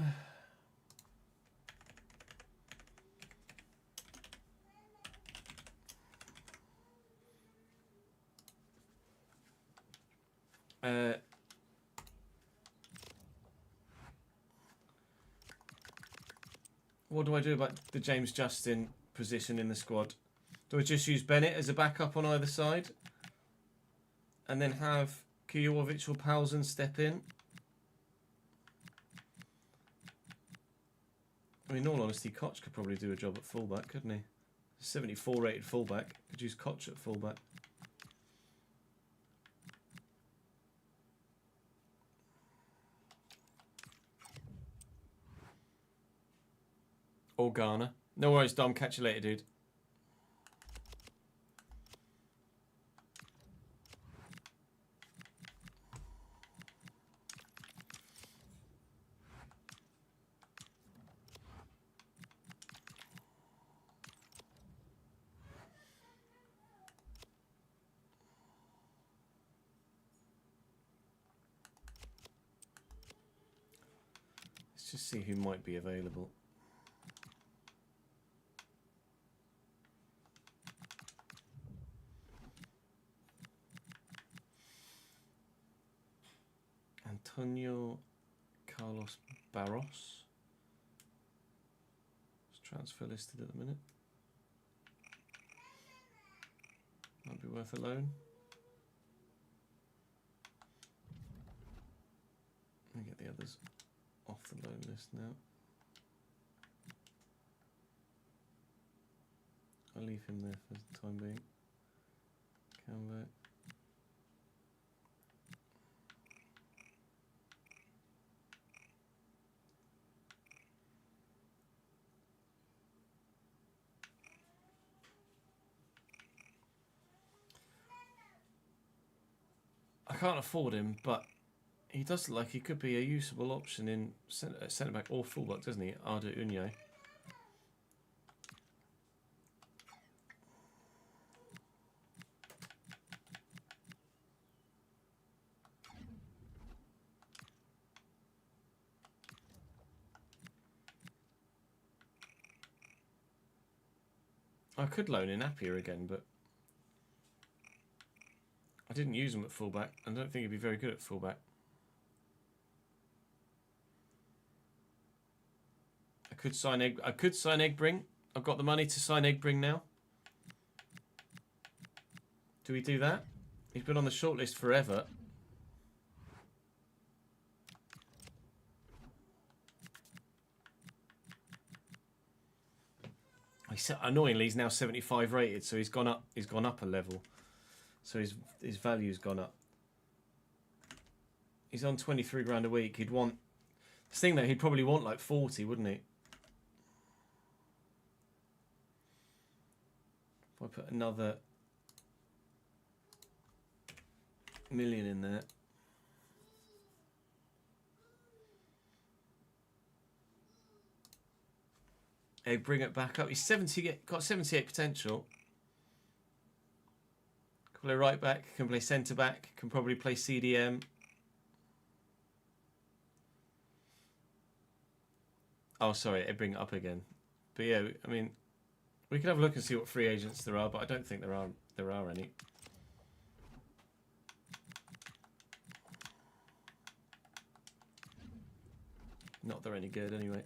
What do I do about the James Justin position in the squad? Do I just use Bennett as a backup on either side? And then have Kujovic or Paulsen step in? I mean, in all honesty, Koch could probably do a job at fullback, couldn't he? 74 rated fullback. Could use Koch at fullback. Or Garner. No worries, Dom. Catch you later, dude. Let's just see who might be available. Antonio Carlos Barros. It's transfer listed at the minute. Might be worth a loan. Let me get the others off the loan list now. I'll leave him there for the time being. Canva. I can't afford him, but he does look like he could be a usable option in centre back or fullback, doesn't he? Arda Unye. I could loan in Appiah again, but I didn't use him at fullback. I don't think he'd be very good at fullback. I could sign Egbring. I've got the money to sign Egbring now. Do we do that? He's been on the shortlist forever. Annoyingly, he's now 75 rated, so he's gone up. He's gone up a level. So his value's gone up. He's on 23 grand a week. He'd want this thing that he'd probably want like 40, wouldn't he? If I put another million in there. Hey, bring it back up. He's 70, got 78 potential. Can play right back, can play centre back, can probably play CDM. Oh, sorry, I bring it up again. But yeah, I mean, we can have a look and see what free agents there are, but I don't think there are any. Not they're any good anyway.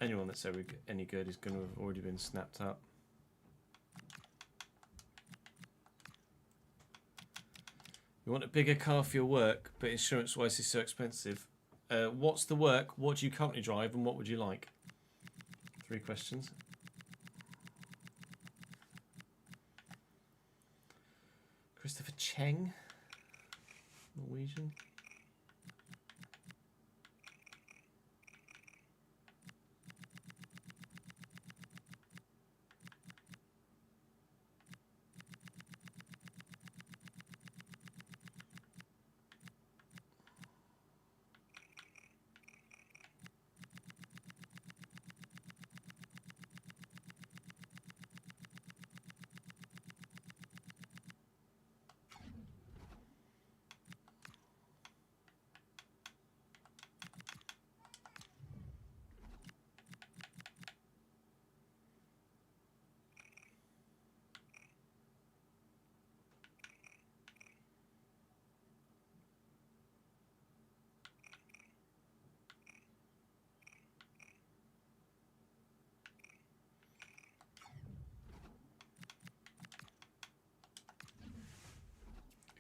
Anyone that's ever any good is going to have already been snapped up. You want a bigger car for your work, but insurance-wise is so expensive. What's the work? What do you currently drive, and what would you like? 3 questions. Christopher Cheng, Norwegian.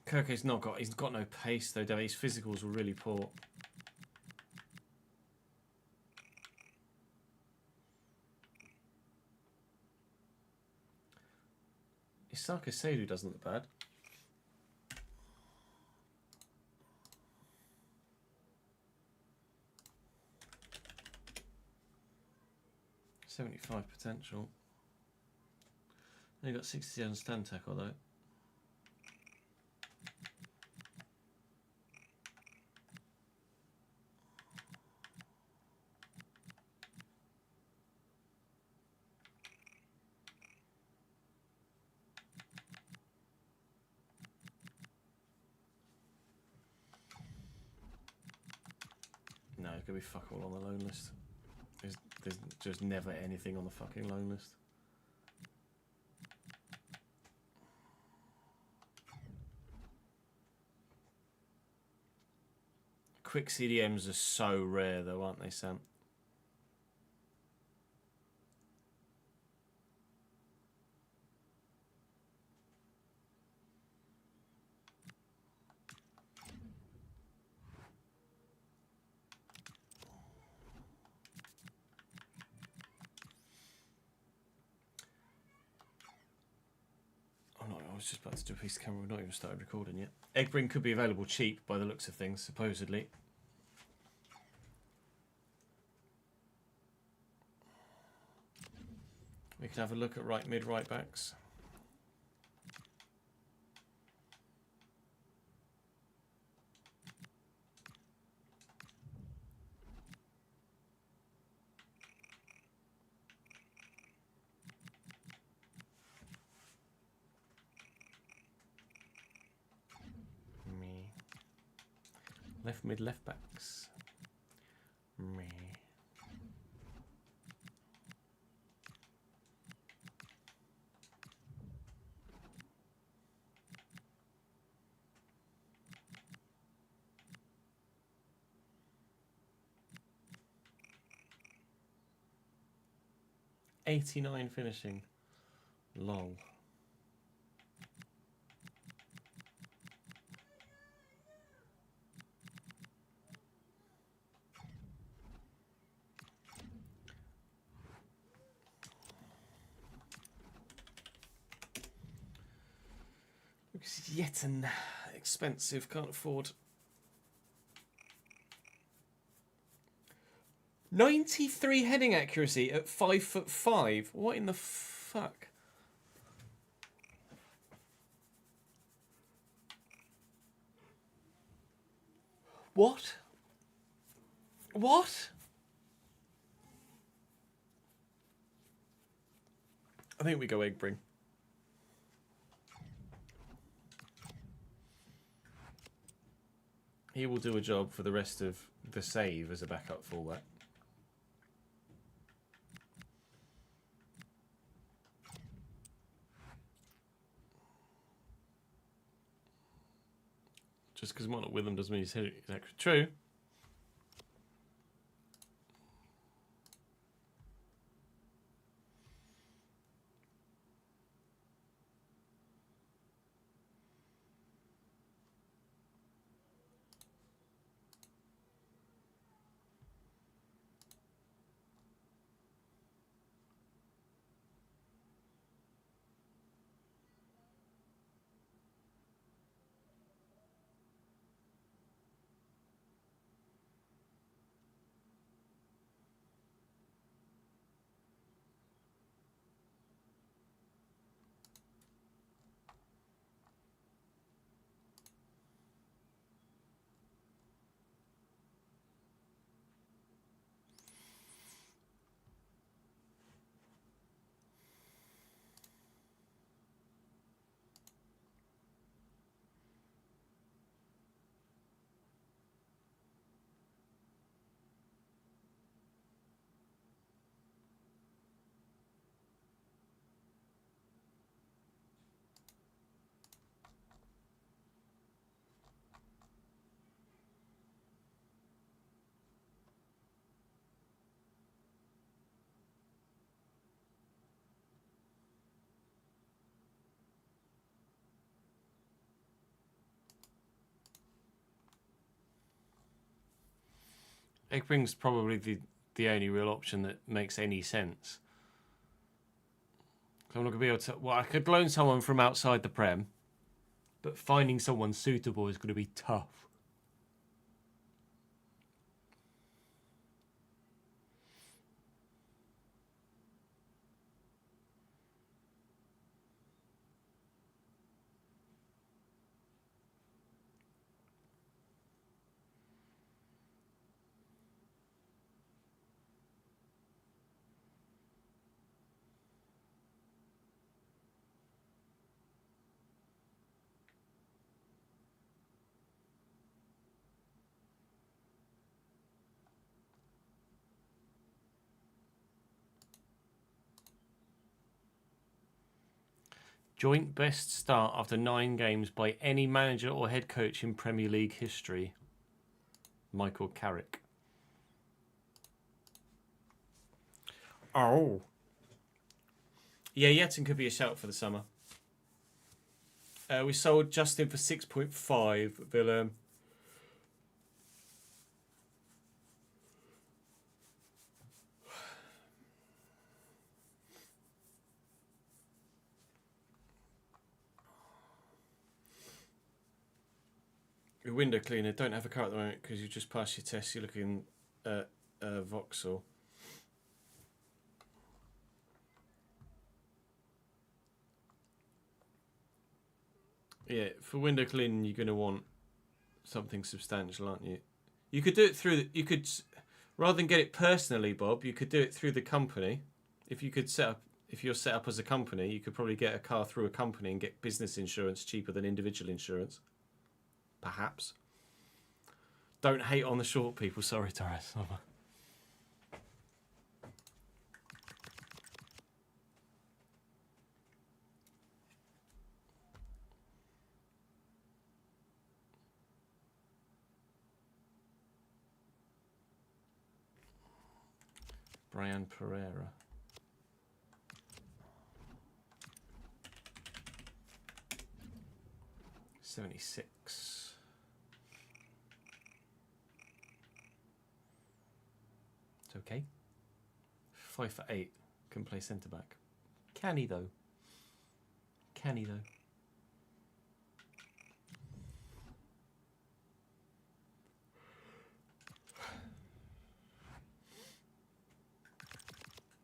Kirke's not got. He's got no pace though. His physicals were really poor. Isaka Seidu doesn't look bad. .75 potential. They got 67 stand tackle though. No, it's gonna be fuck all on the loan list. There's just never anything on the fucking loan list. Quick CDMs are so rare though, aren't they, Sam? I was just about to do a piece of camera. We've not even started recording yet. Egbring could be available cheap by the looks of things, supposedly. We can have a look at mid right backs. Left mid, left backs. Me. .89 finishing. Lol. It's yet an expensive, can't afford. 93 heading accuracy at 5'5". What in the fuck? What? What? I think we go Egbring. He will do a job for the rest of the save as a backup fullback. Just because I'm not with him doesn't mean he's exactly true. Egbring's probably the only real option that makes any sense. I'm not going to be able to... Well, I could loan someone from outside the Prem, but finding someone suitable is going to be tough. Joint best start after 9 games by any manager or head coach in Premier League history. Michael Carrick. Oh. Yeah, Yetton could be a shout for the summer. We sold Justin for 6.5 at Villa. Your window cleaner, don't have a car at the moment because you just passed your test. You're looking at Vauxhall. Yeah, for window cleaning, you're going to want something substantial, aren't you? You could do it through... You could, rather than get it personally, Bob, you could do it through the company. If you could set up... If you're set up as a company, you could probably get a car through a company and get business insurance cheaper than individual insurance. Perhaps. Don't hate on the short people. Sorry, Torres. Brian Pereira. $76. It's okay. 5 for 8. Can play centre back. Can he though? Can he though?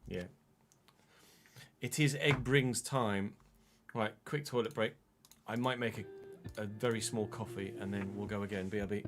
Yeah. It is Egbring's time. Right, quick toilet break. I might make a very small coffee and then we'll go again. BRB.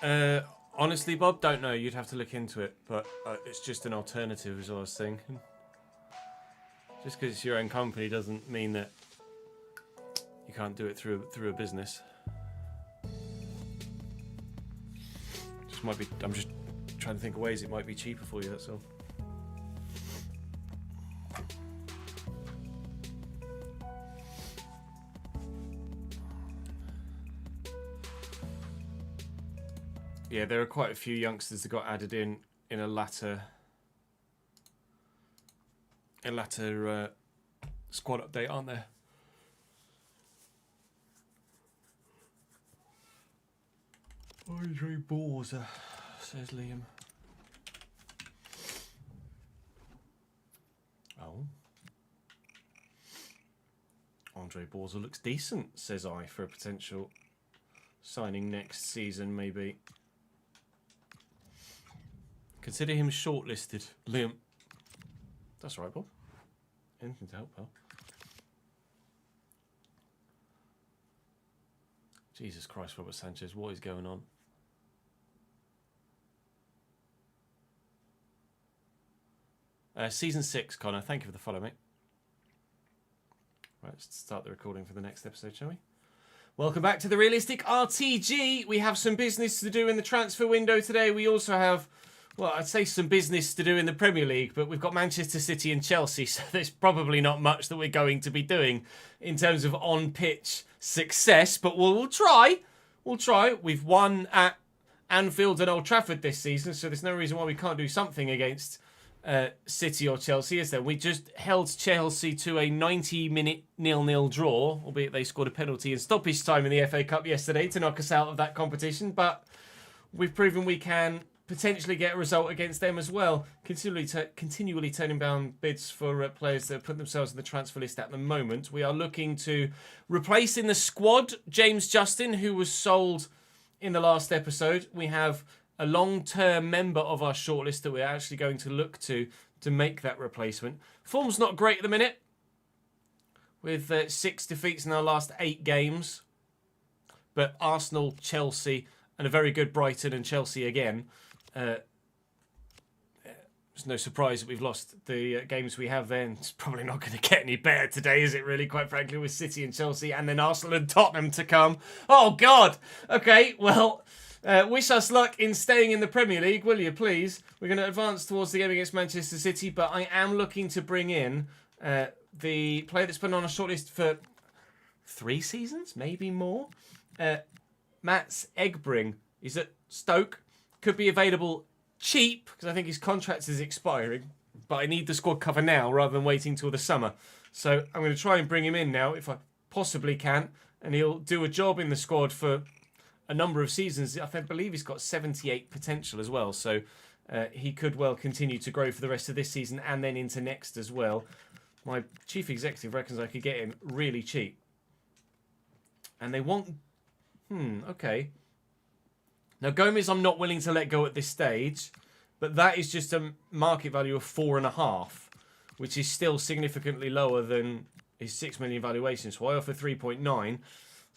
Honestly, Bob, don't know. You'd have to look into it, but it's just an alternative, is what I was thinking. Just because it's your own company doesn't mean that you can't do it through a business. Just might be. I'm just trying to think of ways it might be cheaper for you. That's all. Yeah, there are quite a few youngsters that got added in a latter squad update, aren't there? Andre Borza, says Liam. Oh. Andre Borza looks decent, says I, for a potential signing next season, maybe. Consider him shortlisted, Liam. That's right, Bob. Anything to help, pal. Jesus Christ, Robert Sanchez, what is going on? Season 6, Connor. Thank you for the follow, mate. Right, let's start the recording for the next episode, shall we? Welcome back to the Realistic RTG. We have some business to do in the transfer window today. We also have, well, I'd say some business to do in the Premier League, but we've got Manchester City and Chelsea, so there's probably not much that we're going to be doing in terms of on-pitch success, but we'll try. We'll try. We've won at Anfield and Old Trafford this season, so there's no reason why we can't do something against City or Chelsea, is there? We just held Chelsea to a 90-minute 0-0 draw, albeit they scored a penalty in stoppage time in the FA Cup yesterday to knock us out of that competition, but we've proven we can potentially get a result against them as well, continually turning down bids for players that put themselves in the transfer list at the moment. We are looking to replace in the squad James Justin, who was sold in the last episode. We have a long-term member of our shortlist that we're actually going to look to make that replacement. Form's not great at the minute, with 6 defeats in our last 8 games. But Arsenal, Chelsea, and a very good Brighton and Chelsea again. It's no surprise that we've lost the games we have then. It's probably not going to get any better today, is it really, quite frankly, with City and Chelsea and then Arsenal and Tottenham to come. Oh, God. Okay, well, wish us luck in staying in the Premier League, will you, please? We're going to advance towards the game against Manchester City, but I am looking to bring in the player that's been on a shortlist for 3 seasons, maybe more. Mats Egbring. He's at Stoke. Could be available cheap, because I think his contract is expiring, but I need the squad cover now rather than waiting till the summer. So I'm going to try and bring him in now if I possibly can, and he'll do a job in the squad for a number of seasons. I believe he's got 78 potential as well, so he could well continue to grow for the rest of this season and then into next as well. My chief executive reckons I could get him really cheap. And they want... okay. Now, Gomez I'm not willing to let go at this stage, but that is just a market value of 4.5, which is still significantly lower than his 6 million valuation. So I offer 3.9.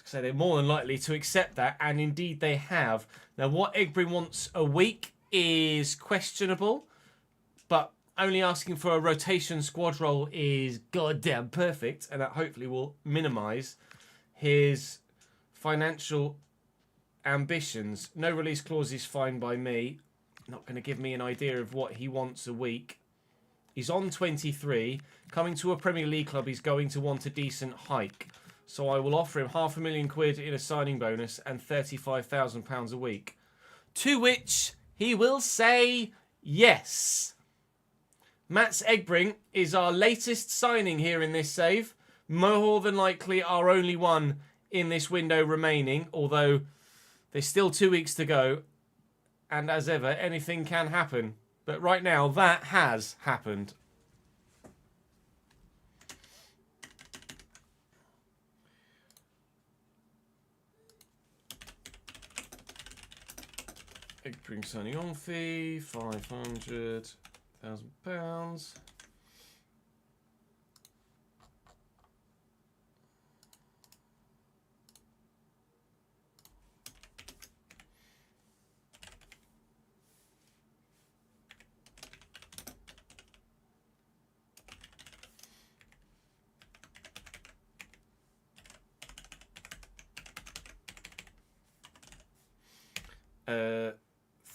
So they're more than likely to accept that, and indeed they have. Now, what Egbring wants a week is questionable, but only asking for a rotation squad role is goddamn perfect, and that hopefully will minimise his financial ambitions. No release clause is fine by me. Not going to give me an idea of what he wants a week. He's on 23. Coming to a Premier League club, he's going to want a decent hike. So I will offer him £500,000 in a signing bonus and £35,000 a week. To which he will say yes. Mats Egbring is our latest signing here in this save. More than likely our only one in this window remaining, although there's still 2 weeks to go. And as ever, anything can happen. But right now, that has happened. Egbring signing on fee, £500,000.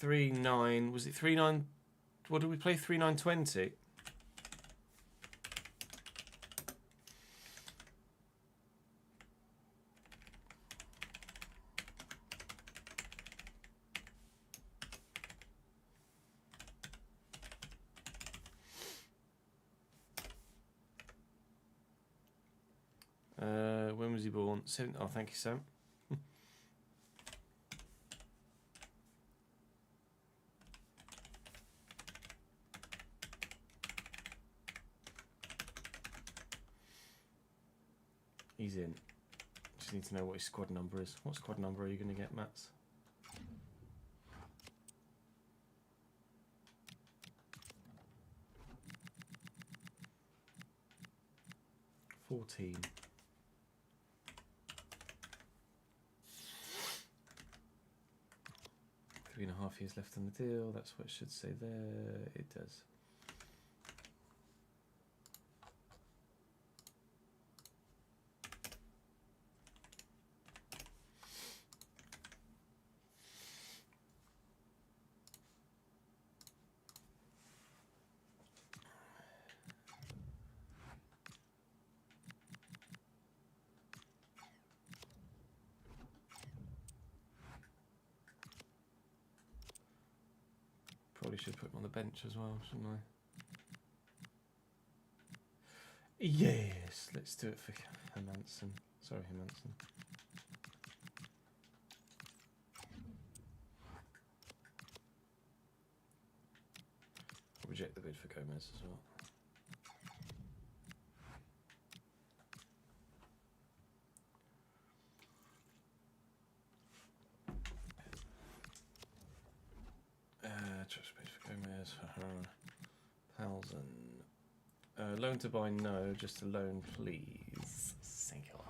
3-9. Was it 3-9? What did we play? 3-9-20. When was he born? Oh, thank you, Sam. He's in. Just need to know what his squad number is. What squad number are you going to get, Mats? $14. 3.5 years left on the deal. That's what it should say there. It does. Probably should put him on the bench as well, shouldn't I? Yes, let's do it for Hermansen. Sorry, Hermansen. Reject the bid for Gomez as well. Trust bid for Gomez. $1,000. Loan to buy, no. Just a loan, please. Singular.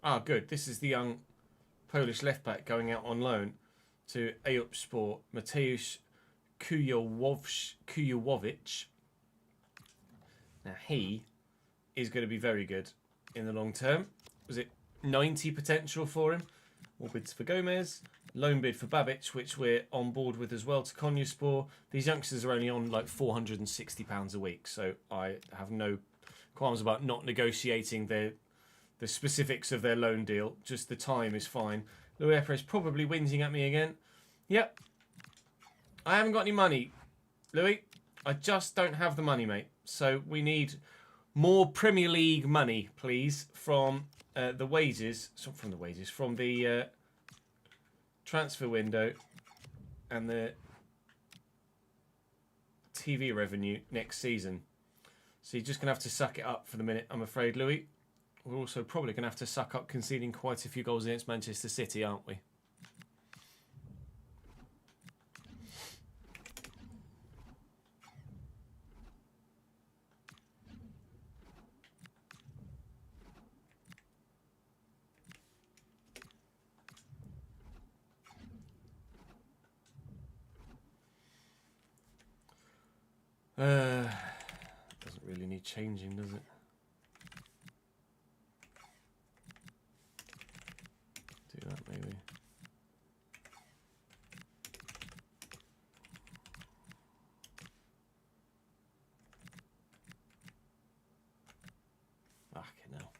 Ah, good. This is the young Polish left back going out on loan to AUP Sport, Mateusz Kujawowicz. Now he is going to be very good in the long term. Was it 90 potential for him? More bids for Gomez. Loan bid for Babic, which we're on board with as well, to Konyaspor. These youngsters are only on like £460 a week, so I have no qualms about not negotiating the specifics of their loan deal. Just the time is fine. Louis Epres probably whinging at me again. Yep. I haven't got any money, Louis. I just don't have the money, mate. So we need more Premier League money, please, from the wages. From the transfer window and the TV revenue next season. So you're just going to have to suck it up for the minute, I'm afraid, Louis. We're also probably going to have to suck up conceding quite a few goals against Manchester City, aren't we? Doesn't really need changing, does it? Do that maybe. Fucking hell.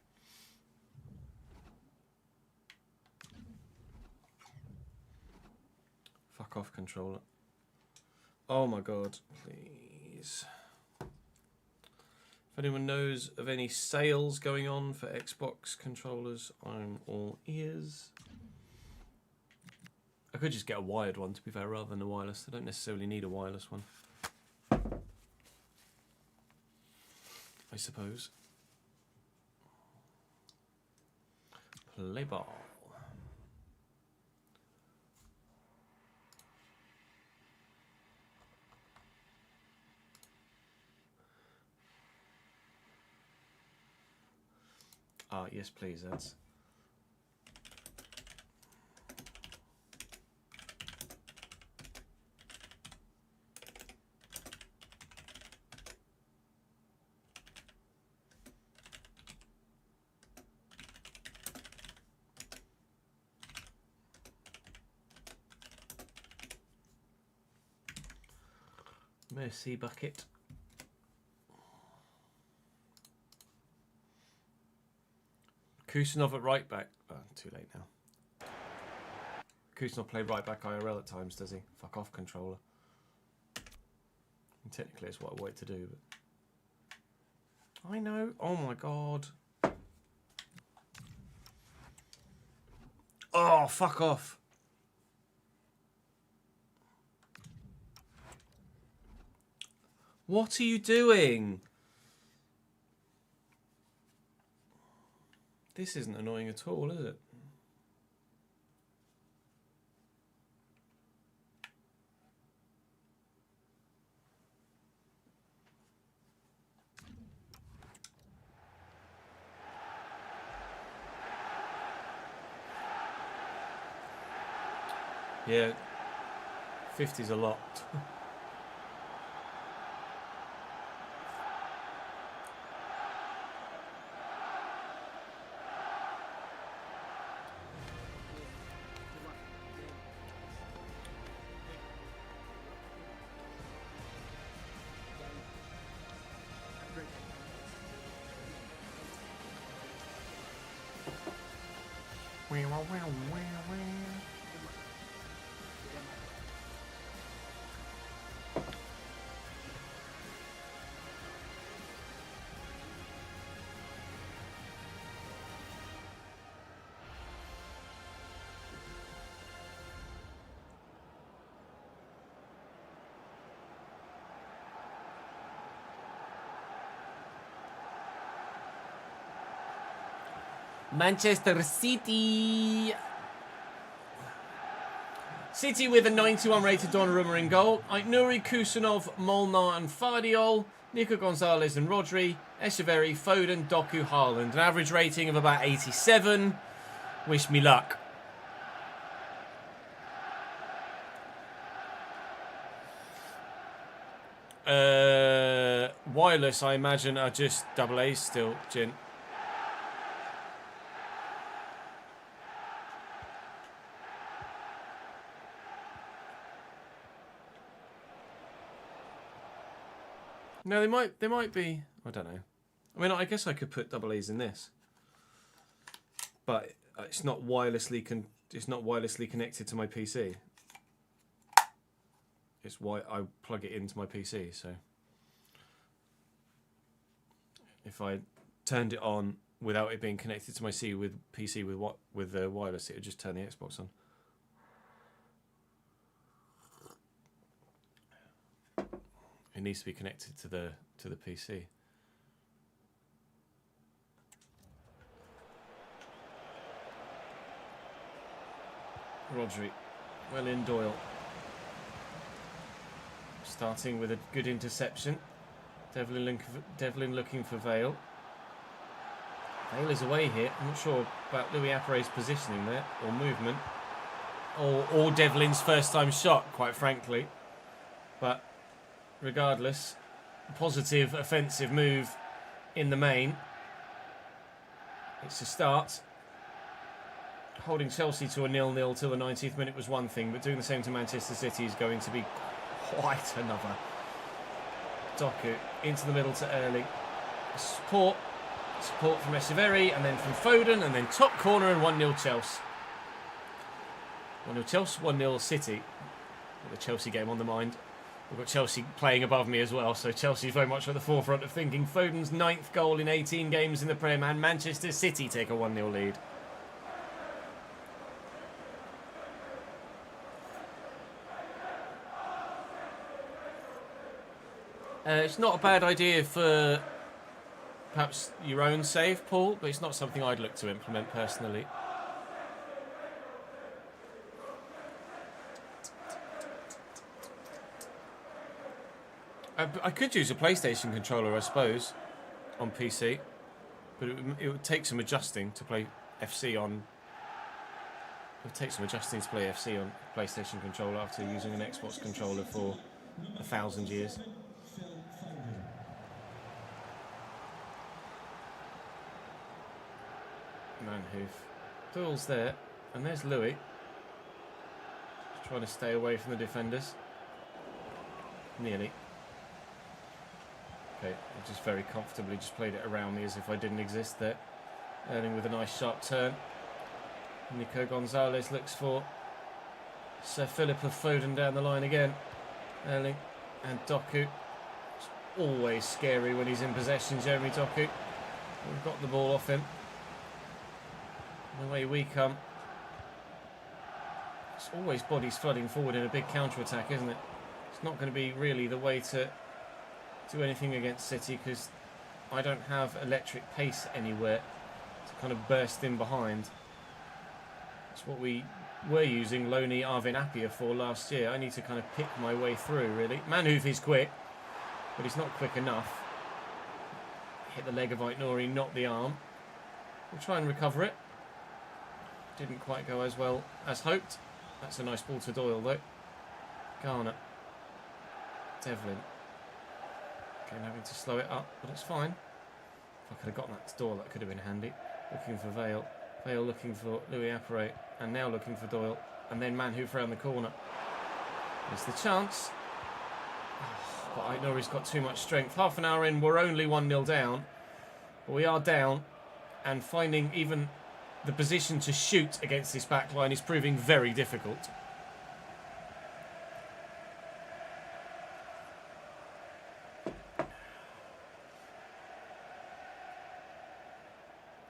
Fuck off, controller. Oh my god, please. If anyone knows of any sales going on for Xbox controllers, I'm all ears. I could just get a wired one, to be fair, rather than a wireless. I don't necessarily need a wireless one, I suppose. Play ball. Ah, yes, please, ads. Mercy bucket. Kusanov at right back. Oh, too late now. Kusanov played right back IRL at times, does he? Fuck off, controller. And technically, it's what I wanted to do, but I know. Oh my god. Oh, fuck off. What are you doing? This isn't annoying at all, is it? Yeah, 50's a lot. Manchester City. City with a 91 rated Donnarumma in goal. Aitnouri, Kusanov, Molnar and Fardiol. Nico Gonzalez and Rodri. Echeverry, Foden, Doku, Haaland. An average rating of about 87. Wish me luck. Wireless, I imagine, are just double A's still, Jin. No, they might be. I don't know. I mean, I guess I could put double A's in this, but it's not wirelessly connected to my PC. It's why I plug it into my PC. So if I turned it on without it being connected to my PC with the wireless, it would just turn the Xbox on. It needs to be connected to the PC. Rodri, well in Doyle. Starting with a good interception. Devlin looking for Vale. Vale is away here. I'm not sure about Louis Appare's positioning there, or movement. Or Devlin's first time shot, quite frankly. But regardless, positive offensive move in the main. It's a start. Holding Chelsea to a 0-0 till the 90th minute was one thing, but doing the same to Manchester City is going to be quite another. Doku into the middle to Erling. Support from Echeverry, and then from Foden, and then top corner and 1-0 Chelsea. 1-0 Chelsea, 1-0 City. Got the Chelsea game on the mind. We've got Chelsea playing above me as well, so Chelsea's very much at the forefront of thinking. Foden's 9th goal in 18 games in the Prem, and Manchester City take a 1-0 lead. It's not a bad idea for perhaps your own save, Paul, but it's not something I'd look to implement personally. I could use a PlayStation controller, I suppose, on PC, but it would take some adjusting to play FC on. It would take some adjusting to play FC on PlayStation controller after using an Xbox controller for 1,000 years. Manhoof. Doyle's there, and there's Louis. Just trying to stay away from the defenders. Nearly. Okay, I just very comfortably just played it around me as if I didn't exist there. Erling with a nice sharp turn. Nico Gonzalez looks for Sir Philip of Foden down the line again. Erling and Doku. It's always scary when he's in possession, Jeremy Doku. We've got the ball off him. And away we come. It's always bodies flooding forward in a big counter-attack, isn't it? It's not going to be really the way to do anything against City because I don't have electric pace anywhere to kind of burst in behind. That's what we were using Loney Arvin Appiah for last year. I need to kind of pick my way through, really. Manhoef is quick, but he's not quick enough. Hit the leg of Aitnouri, not the arm. We'll try and recover it. Didn't quite go as well as hoped. That's a nice ball to Doyle, though. Garner. Devlin. Again, having to slow it up, but it's fine. If I could have gotten that to Doyle, that could have been handy. Looking for Vale. Vale looking for Louis Apperet. And now looking for Doyle. And then Manhoef around the corner. There's the chance. But Aitnouri's got too much strength. Half an hour in, we're only 1-0 down. But we are down. And finding even the position to shoot against this back line is proving very difficult.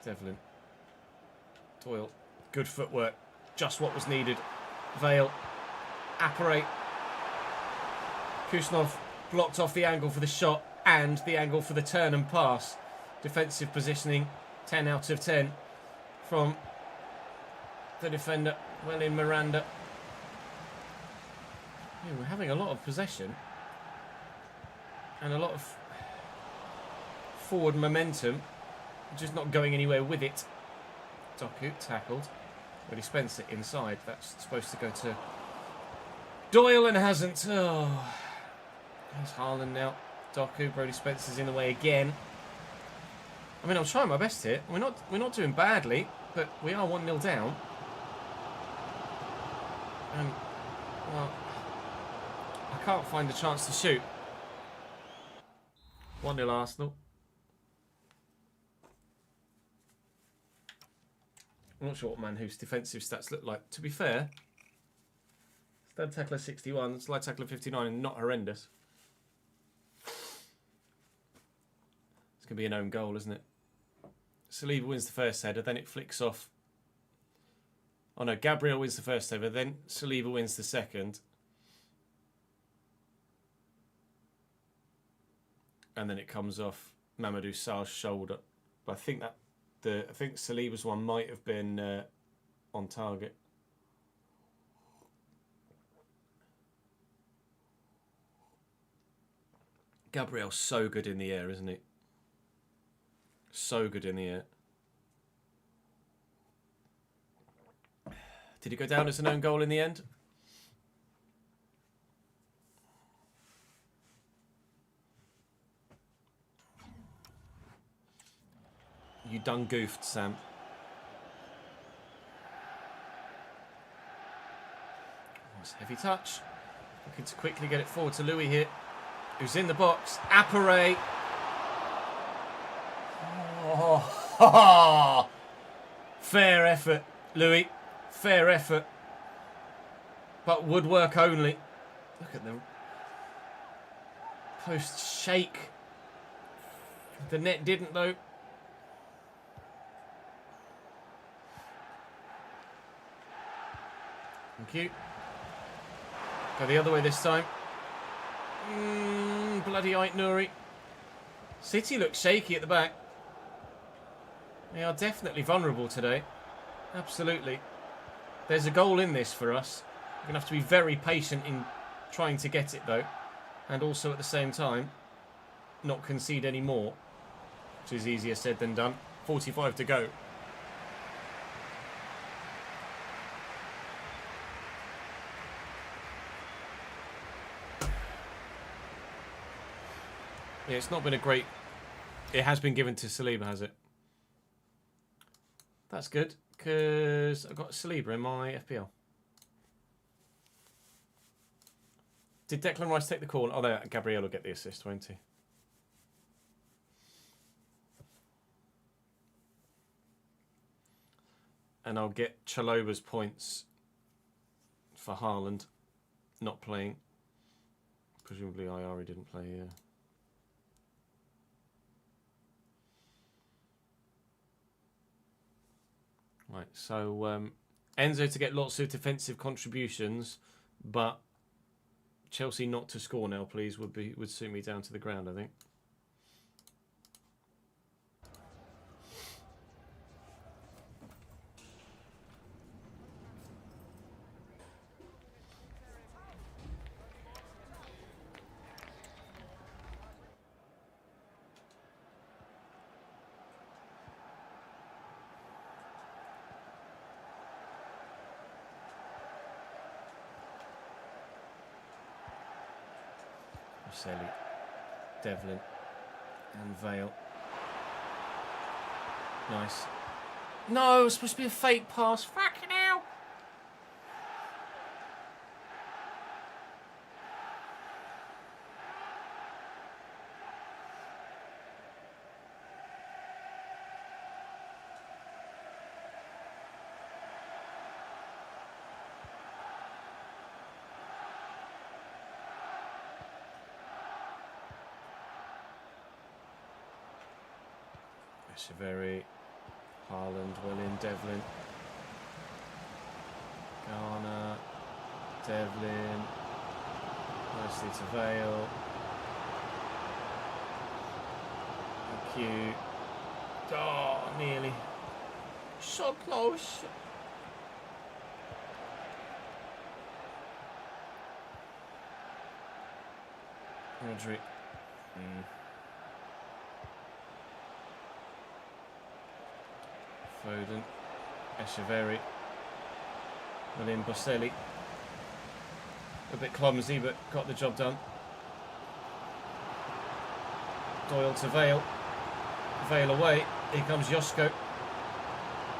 Devlin. Doyle. Good footwork. Just what was needed. Vale. Apperet. Kusnov blocked off the angle for the shot and the angle for the turn and pass. Defensive positioning. 10 out of 10 from the defender. Well in Miranda. Yeah, we're having a lot of possession. And a lot of forward momentum. Just not going anywhere with it. Doku tackled. Really Spencer inside. That's supposed to go to Doyle and hasn't. Oh, there's Haaland now. Doku. Brody Spencer's in the way again. I mean, I'm trying my best here. We're not doing badly, but we are 1-0 down. And well, I can't find a chance to shoot. 1-0 Arsenal. I'm not sure what Manhoef's defensive stats look like. To be fair, Slide tackler 61, slide tackler 59, and not horrendous. It's going to be an own goal, isn't it? Saliba wins the first header, then it flicks off. Oh no, Gabriel wins the first header, then Saliba wins the second. And then it comes off Mamadou Sarr's shoulder. But I think that I think Saliba's one might have been on target. Gabriel's so good in the air, isn't he? So good in the air. Did it go down as an own goal in the end? You done goofed, Sam. Oh, it's a heavy touch. Looking to quickly get it forward to Louis here, who's in the box. Apperet. Oh, fair effort, Louis. Fair effort. But woodwork only. Look at the post shake. The net didn't, though. Thank you. Go the other way this time. Bloody Aitnouri. City looks shaky at the back. They are definitely vulnerable today. Absolutely. There's a goal in this for us. We're going to have to be very patient in trying to get it, though. And also at the same time, not concede any more. Which is easier said than done. 45 to go. Yeah, it's not been a great... It has been given to Saliba, has it? That's good, because I've got Saliba in my FPL. Did Declan Rice take the call? Oh, there, Gabriel will get the assist, won't he? and I'll get Chaloba's points for Haaland not playing. Presumably Iari didn't play, yeah. Right, so Enzo to get lots of defensive contributions, but Chelsea not to score now, please, would suit me down to the ground, I think. Selly, Devlin, and Vale. Nice. No, it's supposed to be a fake pass. Fucking hell! Echeverry, Haaland, well in, Devlin, Garner, Devlin, nicely to Vale, cute, oh, nearly, so close. Rodri. Foden, Echeverry, William Boselli. A bit clumsy, but got the job done. Doyle to Vale. Vale away. Here comes Josko.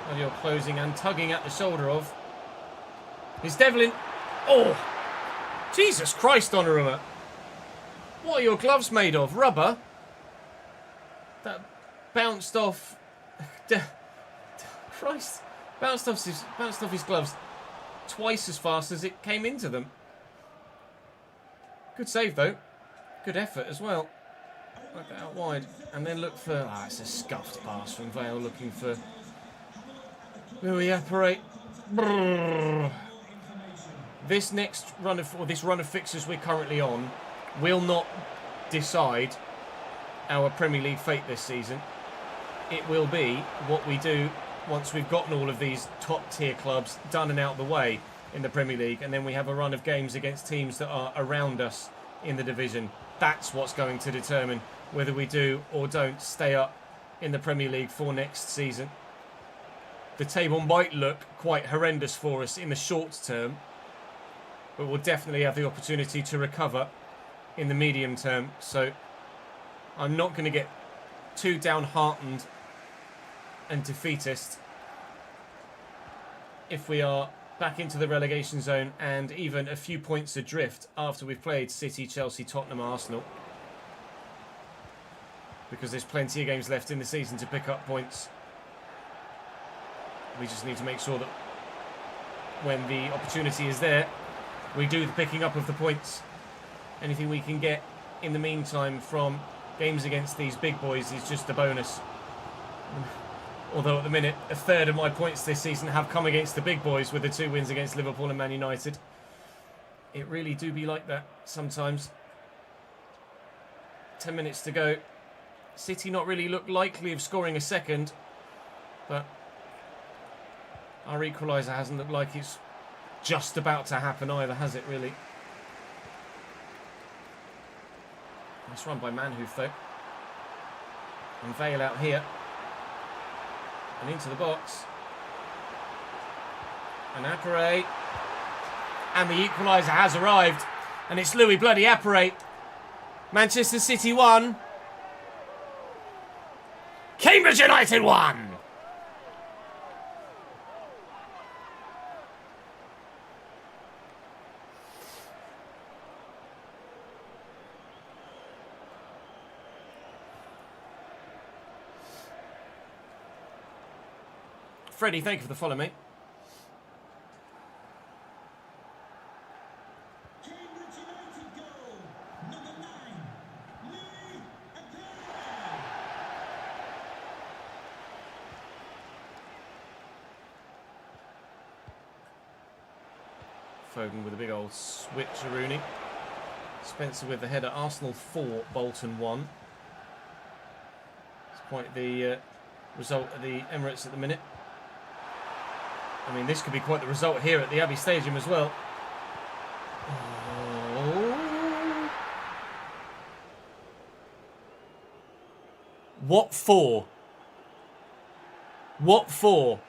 Well, you're closing and tugging at the shoulder of. Here's Devlin. Oh! Jesus Christ, Donnarumma. What are your gloves made of? Rubber? That bounced off. Christ. Bounced off his gloves twice as fast as it came into them. Good save, though. Good effort as well. Work that out wide. And then look for... Ah, it's a scuffed pass from Vale looking for... Louis Apparet. This next run of... Or this run of fixtures we're currently on will not decide our Premier League fate this season. It will be what we do once we've gotten all of these top-tier clubs done and out of the way in the Premier League, and then we have a run of games against teams that are around us in the division. That's what's going to determine whether we do or don't stay up in the Premier League for next season. The table might look quite horrendous for us in the short term, but we'll definitely have the opportunity to recover in the medium term. So I'm not going to get too downhearted and defeatist if we are back into the relegation zone and even a few points adrift after we've played City, Chelsea, Tottenham, Arsenal, because there's plenty of games left in the season to pick up points. We just need to make sure that when the opportunity is there, we do the picking up of the points. Anything we can get in the meantime from games against these big boys is just a bonus. Although at the minute, a third of my points this season have come against the big boys with the 2 wins against Liverpool and Man United. It really do be like that sometimes. 10 minutes to go. City not really look likely of scoring a second, but our equaliser hasn't looked like it's just about to happen either, has it really? Nice run by Manhoof though. And Vale out here. And into the box. And Apparet. And the equaliser has arrived. And it's Louis bloody Apparet. Manchester City 1. Cambridge United 1. Freddie, thank you for the follow, mate. Cambridge United goal. Number 9, Lee Apere. Foden with a big old switcheroonie. Spencer with the header. Arsenal 4, Bolton 1. It's quite the result at the Emirates at the minute. I mean, this could be quite the result here at the Abbey Stadium as well. Oh. What for? What for?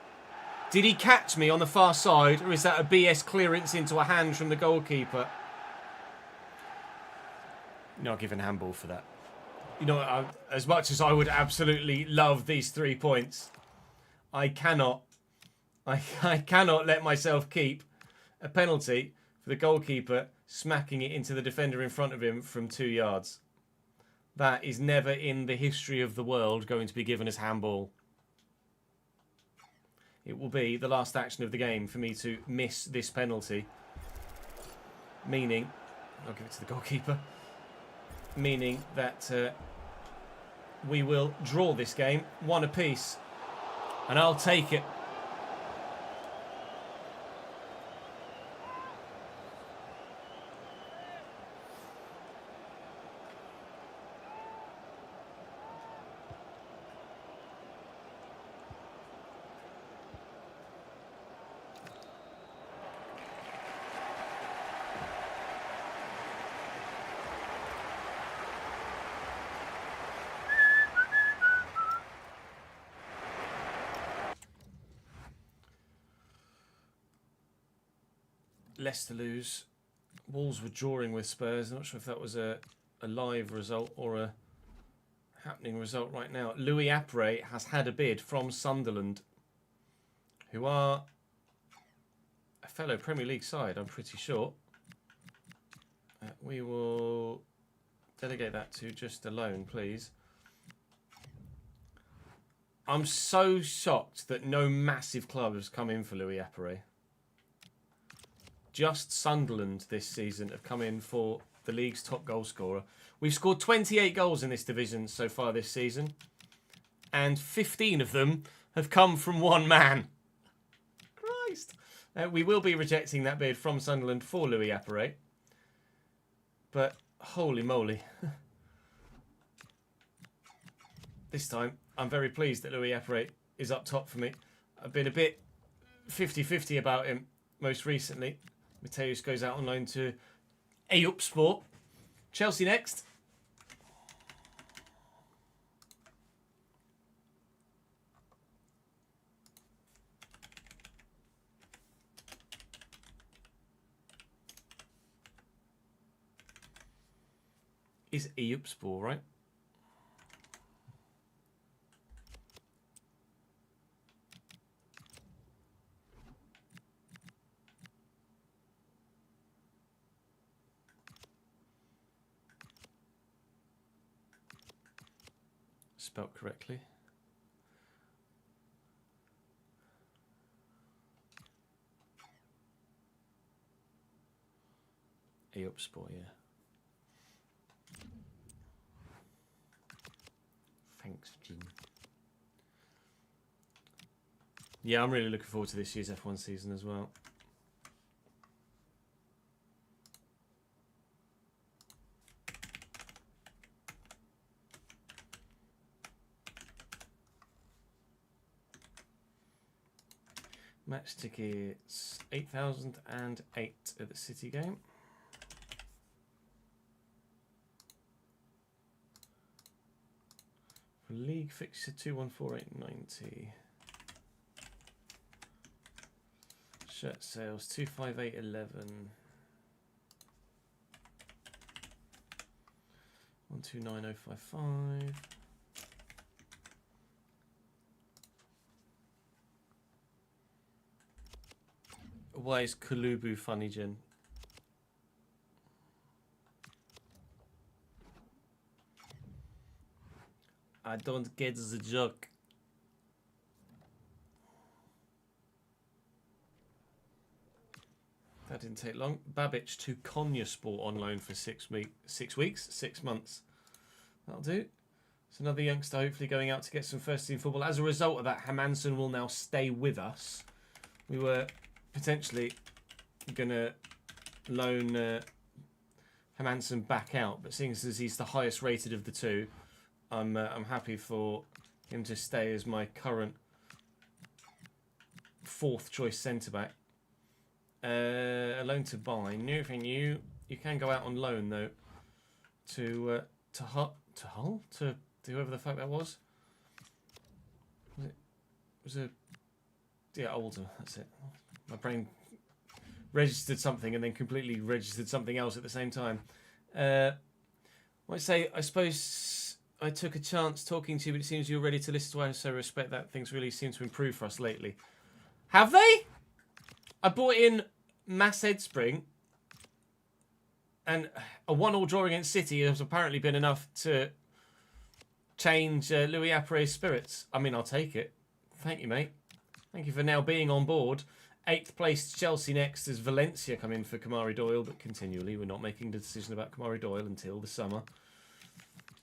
Did he catch me on the far side, or is that a BS clearance into a hand from the goalkeeper? Not given handball for that. You know, as much as I would absolutely love these 3 points, I cannot let myself keep a penalty for the goalkeeper smacking it into the defender in front of him from 2 yards. That is never in the history of the world going to be given as handball. It will be the last action of the game for me to miss this penalty. Meaning, I'll give it to the goalkeeper. Meaning that we will draw this game 1 apiece. And I'll take it. Leicester lose. Wolves were drawing with Spurs. I'm not sure if that was a live result or a happening result right now. Louis Apre has had a bid from Sunderland, who are a fellow Premier League side, I'm pretty sure. We will delegate that to just a loan, please. I'm so shocked that no massive club has come in for Louis Apre. Just Sunderland this season have come in for the league's top goal scorer. We've scored 28 goals in this division so far this season, and 15 of them have come from one man. Christ. We will be rejecting that bid from Sunderland for Louis Apre. But holy moly. This time, I'm very pleased that Louis Apre is up top for me. I've been a bit 50-50 about him most recently. Mateus goes out on loan to Eyüpspor. Chelsea next. Is Eyüpspor, right? Spelt correctly. Eyüpspor, yeah. Thanks, Jim. Yeah, I'm really looking forward to this year's F1 season as well. Match tickets 8,008 at the City game. For league fixture 214890. Shirt sales 25811. 129055. Why is Kulubu funny, Jen? I don't get the joke. That didn't take long. Babic to Konyaspor on loan for 6 months. That'll do. It's another youngster hopefully going out to get some first team football. As a result of that, Hermansson will now stay with us. We were potentially going to loan Hermansson back out, but seeing as he's the highest rated of the two, I'm happy for him to stay as my current 4th choice centre back. A loan to buy. New for new. You can go out on loan though to Hull, to whoever the fuck that was. Oldham. That's it. My brain registered something and then completely registered something else at the same time. I suppose I took a chance talking to you, but it seems you're ready to listen to us, so respect that. Things really seem to improve for us lately. Have they? I brought in Mass Edspring, and a 1-1 draw against City has apparently been enough to change Louis Appare's spirits. I mean, I'll take it. Thank you, mate. Thank you for now being on board. 8th place Chelsea next as Valencia come in for Kamari Doyle, but continually we're not making the decision about Kamari Doyle until the summer.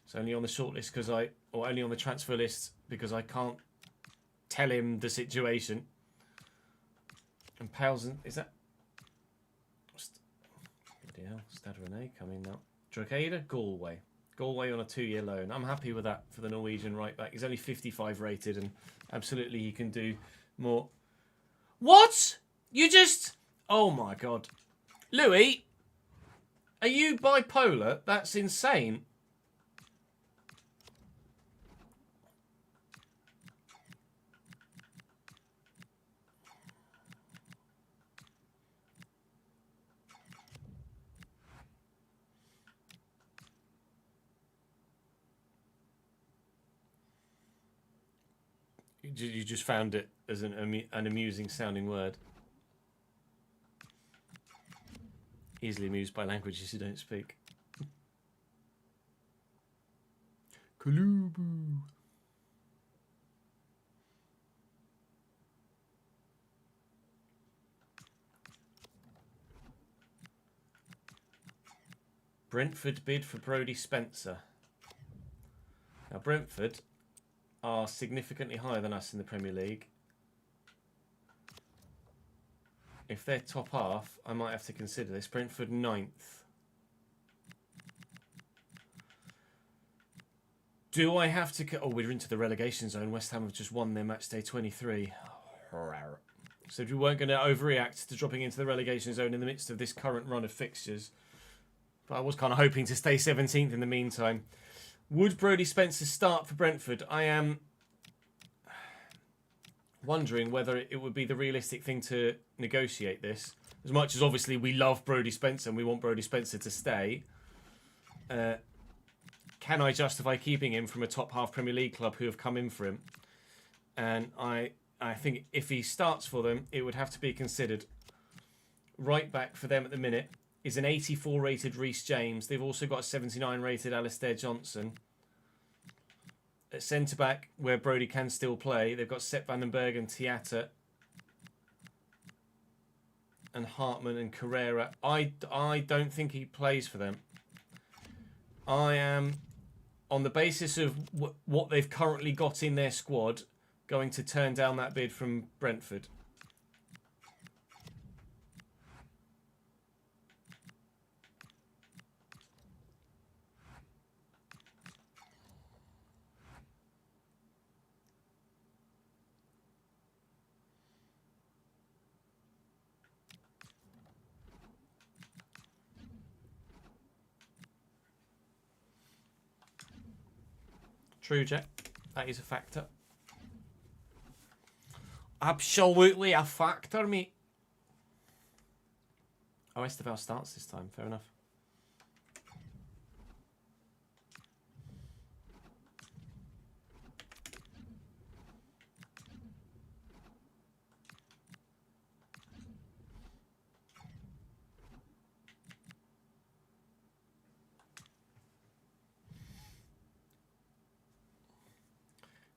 It's only on the shortlist or only on the transfer list because I can't tell him the situation. And Palsen, is that? Bloody hell, Stade Rennais coming now. Drogheda, Galway. Galway on a 2-year loan. I'm happy with that for the Norwegian right back. He's only 55 rated and absolutely he can do more. What? You just... Oh my God. Louis, are you bipolar? That's insane. You just found it as an amusing sounding word. Easily amused by languages you don't speak. Kalubu. Brentford bid for Brodie Spencer. Now Brentford are significantly higher than us in the Premier League. If they're top half, I might have to consider this. Brentford 9th. Do I have to... Oh, we're into the relegation zone. West Ham have just won their match day 23. So if we weren't going to overreact to dropping into the relegation zone in the midst of this current run of fixtures. But I was kind of hoping to stay 17th in the meantime. Would Brodie Spencer start for Brentford? I am wondering whether it would be the realistic thing to negotiate this. As much as obviously we love Brodie Spencer and we want Brodie Spencer to stay. Can I justify keeping him from a top half Premier League club who have come in for him? And I think if he starts for them, it would have to be considered. Right back for them at the minute is an 84 rated Reece James. They've also got a 79 rated Alistair Johnson. At centre back, where Brodie can still play, they've got Sepp Vandenberg and Tiata and Hartman and Carrera. I don't think he plays for them. I am, on the basis of what they've currently got in their squad, going to turn down that bid from Brentford. True, Jack. That is a factor. Absolutely a factor, mate. Oh, Esteval starts this time. Fair enough.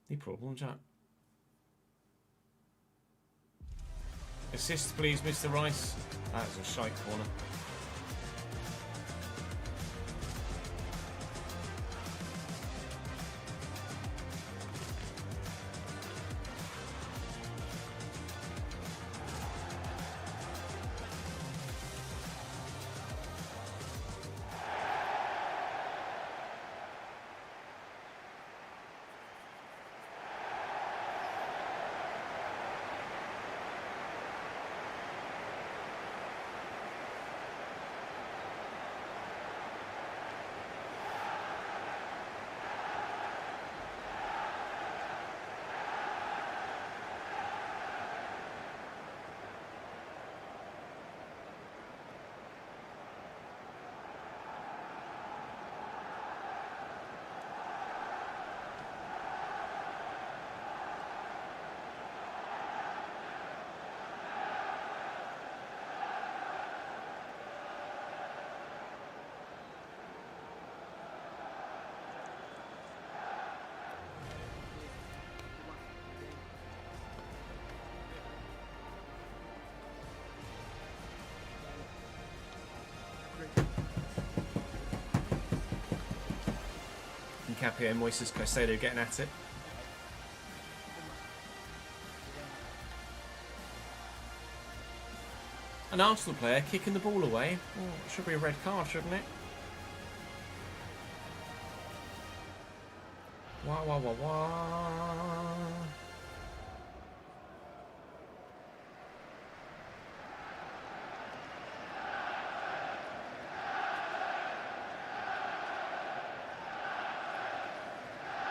No problem, Jack. assist, please, Mr. Rice. That was a shite corner. Capio and Moises Caicedo getting at it. An Arsenal player kicking the ball away. Oh, it should be a red card, shouldn't it? Wah, wah, wah, wah.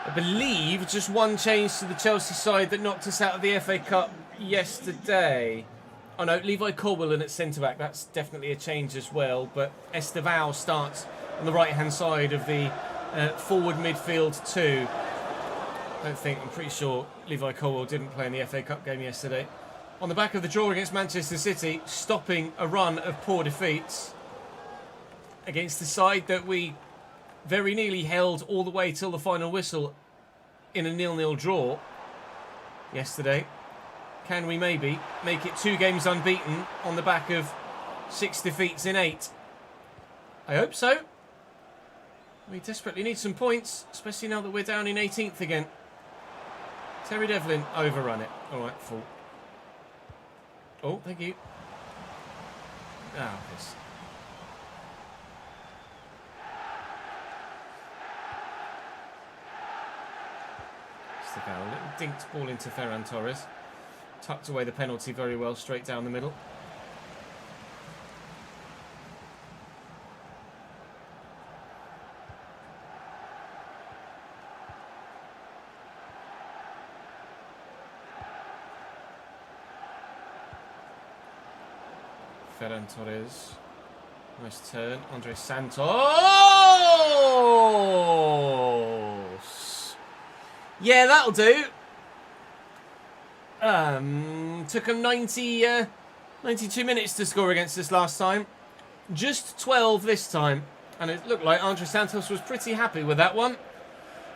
I believe just one change to the Chelsea side that knocked us out of the FA Cup yesterday. Oh no, Levi Colwell at centre-back. That's definitely a change as well. But Estevao starts on the right-hand side of the forward midfield two. I'm pretty sure Levi Colwell didn't play in the FA Cup game yesterday. On the back of the draw against Manchester City, stopping a run of poor defeats against the side that we very nearly held all the way till the final whistle in a 0-0 draw yesterday. Can we maybe make it 2 games unbeaten on the back of 6 defeats in 8? I hope so. We desperately need some points, especially now that we're down in 18th again. Terry Devlin, overrun it. All right, full. Oh, thank you. Ah, this. A little dinked ball into Ferran Torres. Tucked away the penalty very well, straight down the middle. Ferran Torres. Nice turn. Andre Santos. Yeah, that'll do. Took him 92 minutes to score against us last time. Just 12 this time. And it looked like Andre Santos was pretty happy with that one.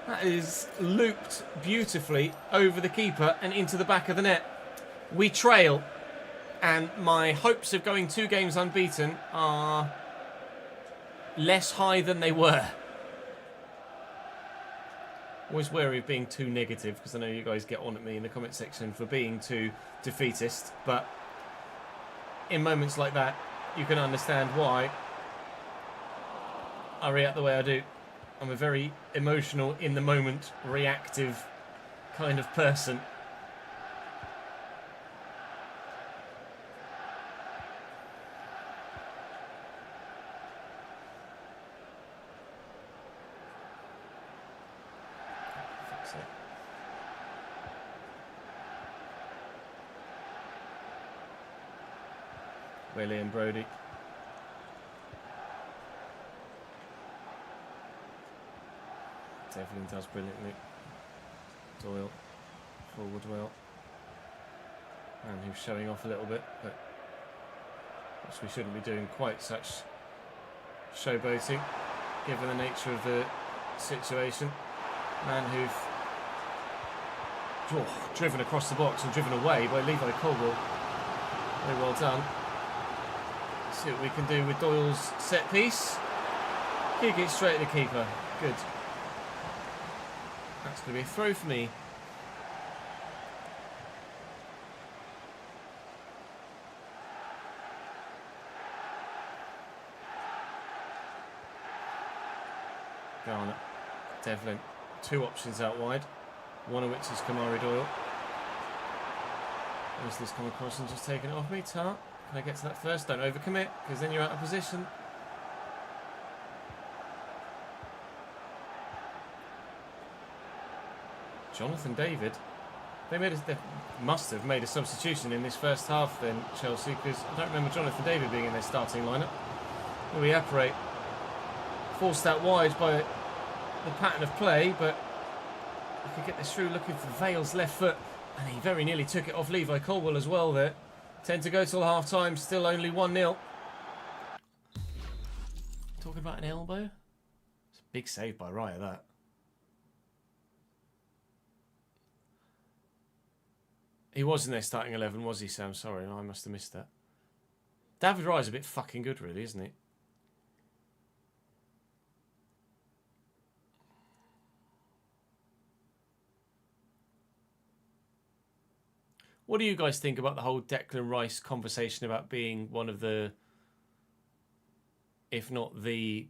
That is looped beautifully over the keeper and into the back of the net. We trail. And my hopes of going 2 games unbeaten are less high than they were. Always wary of being too negative, because I know you guys get on at me in the comment section for being too defeatist, but in moments like that you can understand why I react the way I do. I'm a very emotional, in the moment, reactive kind of person. Willie and Brody. Devlin does brilliantly. Doyle forward well. And who's showing off a little bit, but perhaps we shouldn't be doing quite such showboating given the nature of the situation. Man who've driven across the box and driven away by Levi Colwell. Very well done. See what we can do with Doyle's set piece. Kick it straight at the keeper. Good. That's going to be a throw for me. Garner, Devlin, 2 options out wide, one of which is Kamari Doyle. Has this come across and just taken it off me? Tart, can I get to that first? Don't overcommit, because then you're out of position. Jonathan David. They must have made a substitution in this first half then, Chelsea, because I don't remember Jonathan David being in their starting lineup. We operate forced out wide by the pattern of play, but we could get this through looking for Vale's left foot, and he very nearly took it off Levi Colwell as well there. 10 to go till half time, still only 1-0. Talking about an elbow? It's a big save by Raya, that. He was in their starting 11, was he, Sam? Sorry, I must have missed that. David Raya's a bit fucking good, really, isn't he? What do you guys think about the whole Declan Rice conversation about being one of the, if not the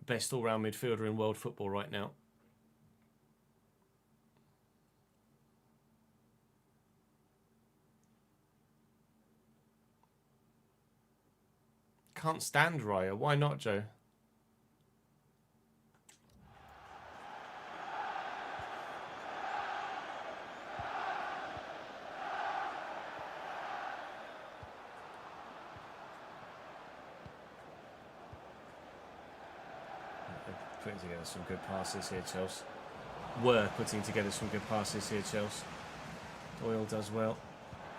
best all-round midfielder in world football right now? Can't stand Raya. Why not, Joe? Putting together some good passes here, Chelsea. Were putting together some good passes here, Chelsea. Doyle does well.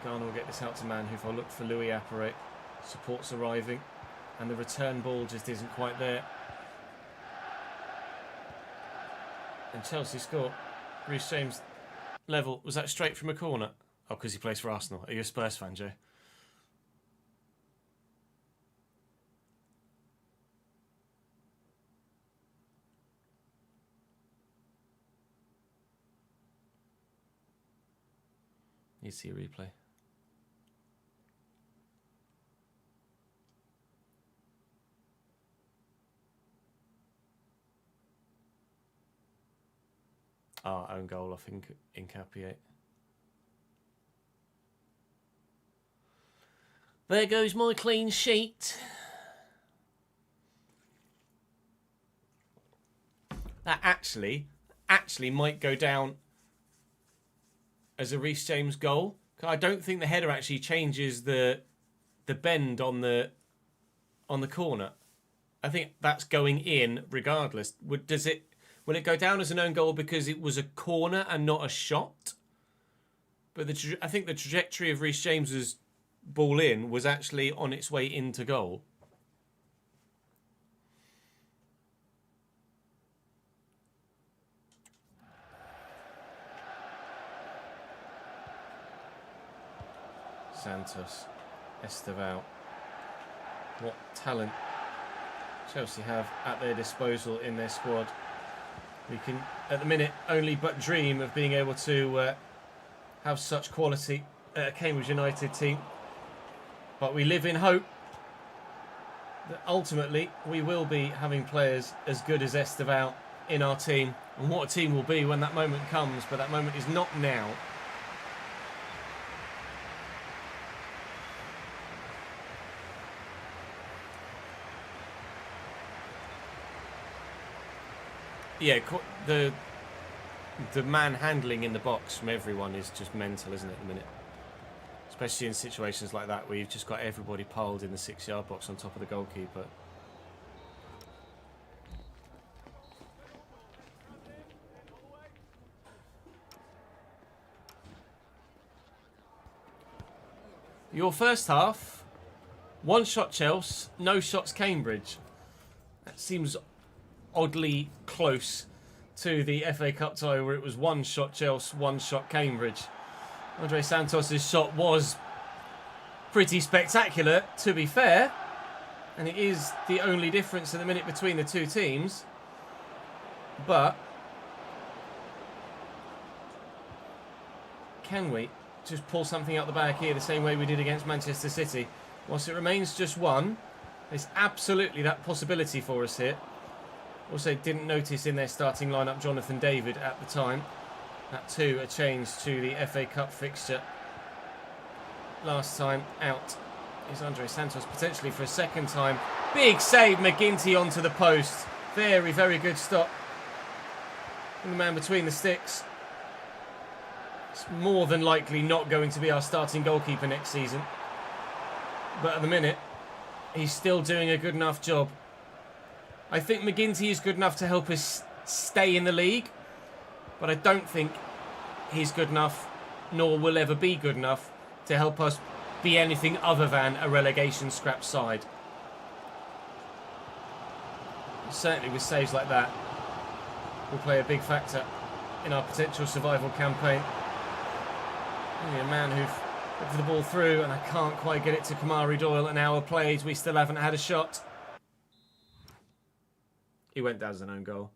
Garner will get this out to Manhoef. I'll look for Louis Apperet. Support's arriving. And the return ball just isn't quite there. And Chelsea score. Reece James level. Was that straight from a corner? Oh, because he plays for Arsenal. Are you a Spurs fan, Joe? You see a replay. Own goal, I think, Incapiate. There goes my clean sheet. That actually might go down as a Reece James goal. I don't think the header actually changes the bend on the corner. I think that's going in regardless. Will it go down as an own goal because it was a corner and not a shot? But I think the trajectory of Reece James's ball in was actually on its way into goal. Santos, Estevao. What talent Chelsea have at their disposal in their squad. We can, at the minute, only but dream of being able to have such quality at a Cambridge United team. But we live in hope that ultimately we will be having players as good as Estevao in our team. And what a team will be when that moment comes, but that moment is not now. Yeah, the manhandling in the box from everyone is just mental, isn't it, at the minute? Especially in situations like that where you've just got everybody piled in the 6-yard box on top of the goalkeeper. Your first half, 1 shot Chelsea, no shots Cambridge. That seems oddly close to the FA Cup tie where it was 1 shot Chelsea, 1 shot Cambridge. Andre Santos' shot was pretty spectacular, to be fair. And it is the only difference at the minute between the two teams. But can we just pull something out the bag here the same way we did against Manchester City? Whilst it remains just one, there's absolutely that possibility for us here. Also didn't notice in their starting lineup Jonathan David at the time. That too a change to the FA Cup fixture. Last time out is Andre Santos, potentially for a second time. Big save, McGinty onto the post. Very, very good stop. And the man between the sticks. It's more than likely not going to be our starting goalkeeper next season. But at the minute, he's still doing a good enough job. I think McGinty is good enough to help us stay in the league. But I don't think he's good enough, nor will ever be good enough, to help us be anything other than a relegation scrap side. Certainly with saves like that, will play a big factor in our potential survival campaign. Only a man who've put the ball through, and I can't quite get it to Kamari Doyle. An hour played, we still haven't had a shot. He went down as an own goal.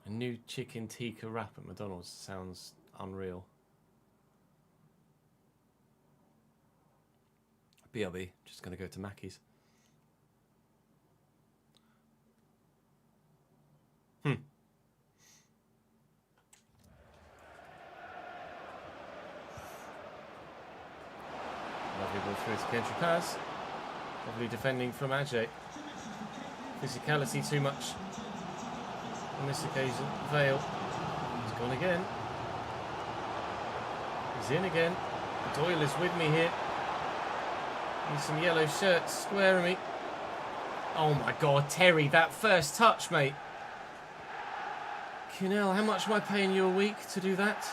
A new chicken tikka wrap at McDonald's sounds unreal. BRB, just going to go to Mackey's. Lovely ball through to Kendrick Paz. Lovely defending from Ajay. Physicality too much on this occasion. Vale. He's gone again. He's in again. Doyle is with me here. Need some yellow shirts squaring me. Oh my God, Terry, that first touch, mate. Cunell, how much am I paying you a week to do that?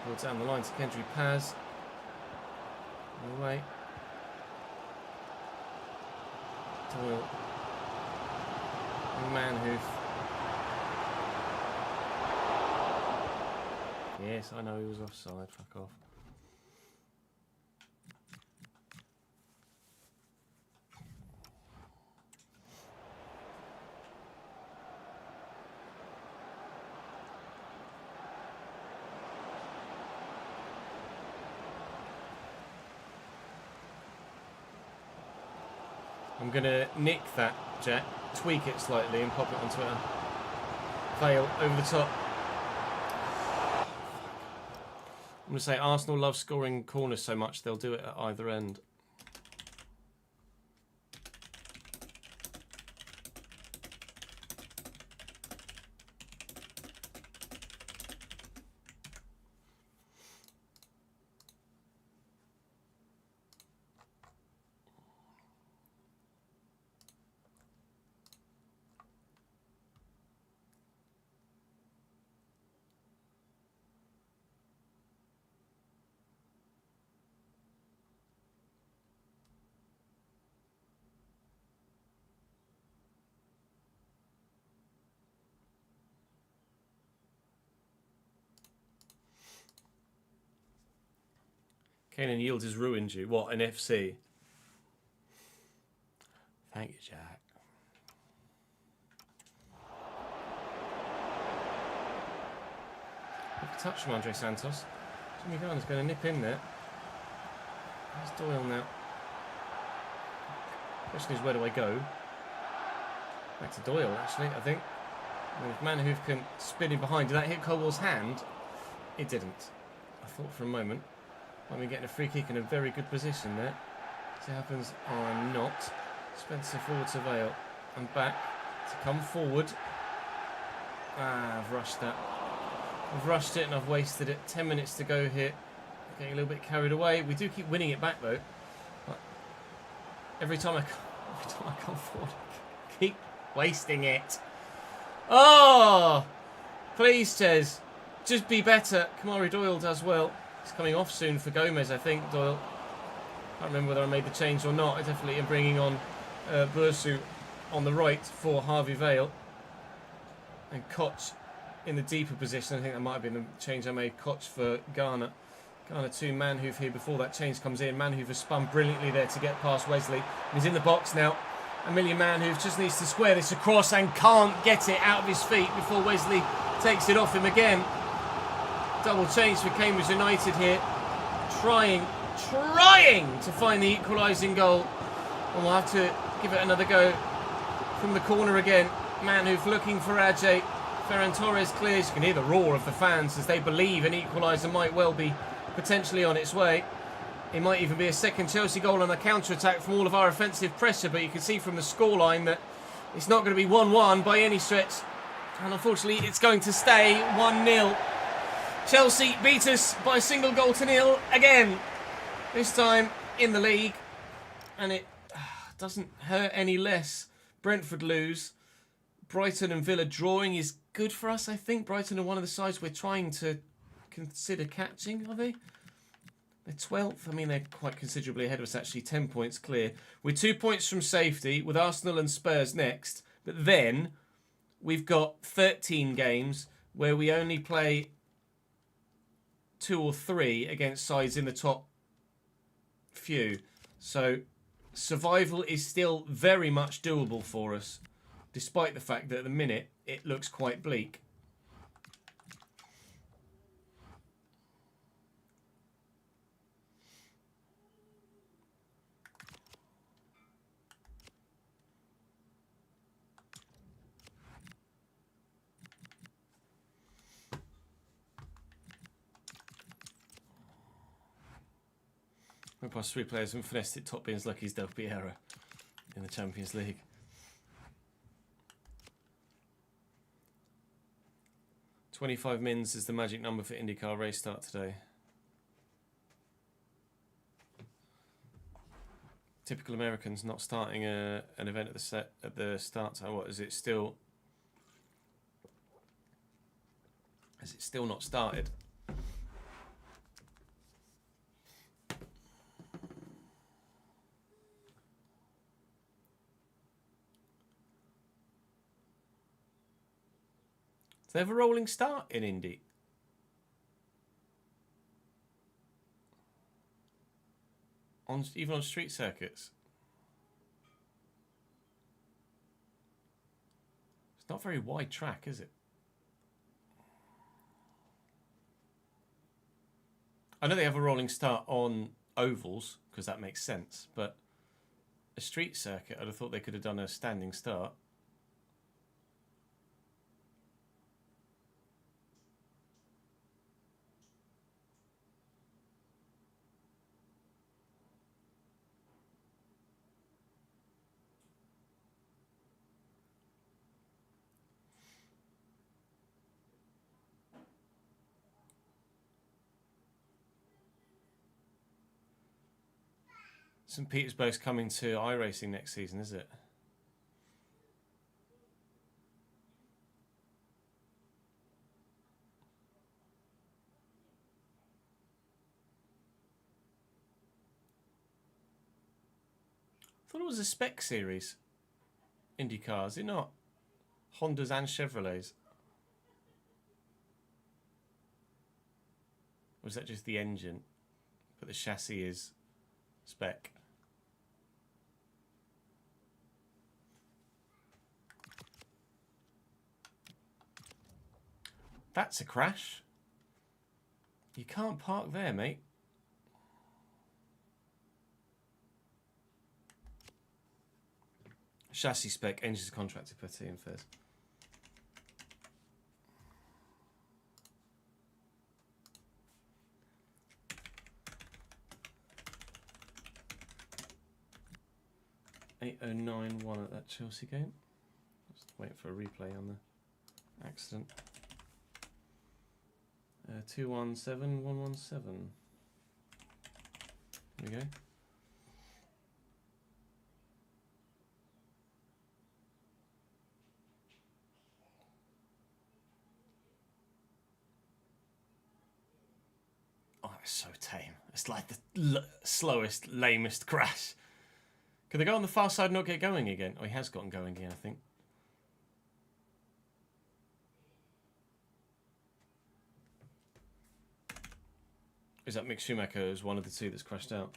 Ball down the line to Kendry Paz. Away. Doyle. Manhoof. Yes, I know he was offside. Fuck off. I'm going to nick that, Jack, tweak it slightly and pop it on Twitter. Fail over the top. I'm going to say Arsenal love scoring corners so much they'll do it at either end. Kanan Yields has ruined you. What, an FC? Thank you, Jack. Good touch from Andre Santos. Jimmy Garner's going to nip in there. There's Doyle now. Question is, where do I go? Back to Doyle, actually, I think. And if Manhoef can spin in behind, did that hit Colwell's hand? It didn't. I thought for a moment, might be getting a free kick in a very good position there. As it happens, I'm not. Spencer forward to Vale. And back to come forward. I've rushed that. I've rushed it and I've wasted it. 10 minutes to go here. Getting a little bit carried away. We do keep winning it back though. But every time I come forward, I keep wasting it. Oh! Please, Ches. Just be better. Kamari Doyle does well. He's coming off soon for Gomez, I think, Doyle. Can't remember whether I made the change or not. I definitely am bringing on Bursu on the right for Harvey Vale. And Koch in the deeper position. I think that might have been the change I made. Koch for Garner. Garner to Manhoef here before that change comes in. Manhoef has spun brilliantly there to get past Wesley. He's in the box now. Amelia Manhoef just needs to square this across and can't get it out of his feet before Wesley takes it off him again. Double change for Cambridge United here. Trying to find the equalising goal. And we'll have to give it another go from the corner again. Manhoef looking for Ajay. Ferran Torres clears. You can hear the roar of the fans as they believe an equaliser might well be potentially on its way. It might even be a second Chelsea goal on the counter-attack from all of our offensive pressure, but you can see from the scoreline that it's not going to be 1-1 by any stretch. And unfortunately, it's going to stay 1-0. Chelsea beat us by a single goal to nil again. This time in the league. And it doesn't hurt any less. Brentford lose. Brighton and Villa drawing is good for us, I think. Brighton are one of the sides we're trying to consider catching, are they? They're 12th. I mean, they're quite considerably ahead of us, actually. 10 points clear. We're 2 points from safety with Arsenal and Spurs next. But then we've got 13 games where we only play 2 or 3 against sides in the top few. So survival is still very much doable for us, despite the fact that at the minute it looks quite bleak. We're past 3 players and finessed it. Top being Lucky's Del Piero in the Champions League. $25 mins is the magic number for IndyCar race start today. Typical Americans not starting an event at the start time. What is it still? Is it still not started? Do they have a rolling start in Indy? Even on street circuits? It's not a very wide track, is it? I know they have a rolling start on ovals, because that makes sense, but a street circuit, I'd have thought they could have done a standing start. St. Petersburg's coming to iRacing next season, is it? I thought it was a spec series. IndyCar, is it not? Hondas and Chevrolets. Or is that just the engine? But the chassis is spec. That's a crash. You can't park there, mate. Chassis spec, engines contracted per team first. 809-1 at that Chelsea game. Just waiting for a replay on the accident. 217-117. There we go. Oh, it's so tame. It's like the slowest, lamest crash. Can they go on the far side and not get going again? Oh, he has gotten going again, I think. Is that Mick Schumacher as one of the two that's crashed out?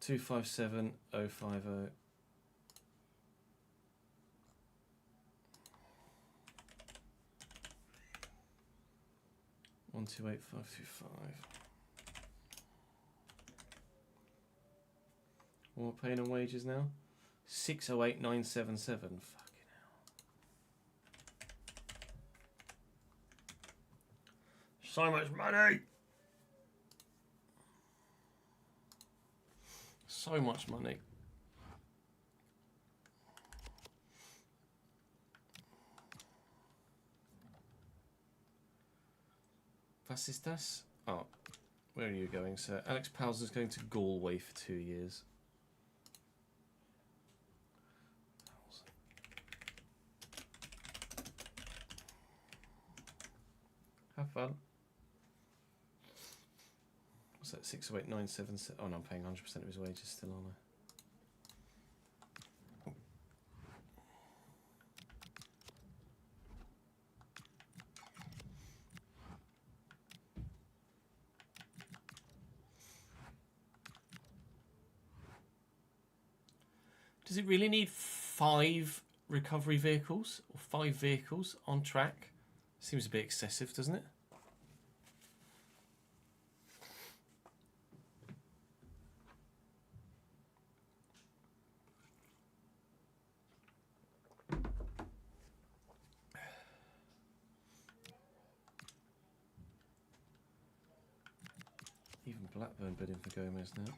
257050. 128525. What we're paying on wages now? 608977. Fucking hell. So much money. So much money. Was ist das? Oh, where are you going, sir? Alex Powell's going to Galway for 2 years. Have fun. What's that? 608977. Oh no, I'm paying 100% of his wages still, aren't I? Does it really need 5 recovery vehicles or 5 vehicles on track? Seems a bit excessive, doesn't it? Even Blackburn bidding for Gomez now.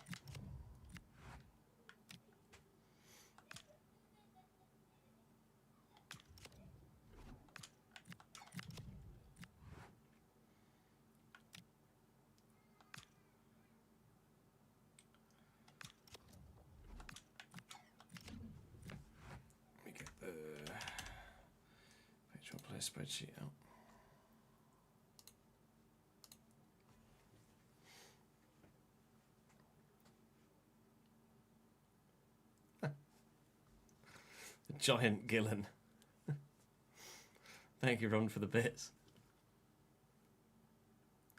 Spreadsheet out. The giant Gillen. Thank you, Ron, for the bits.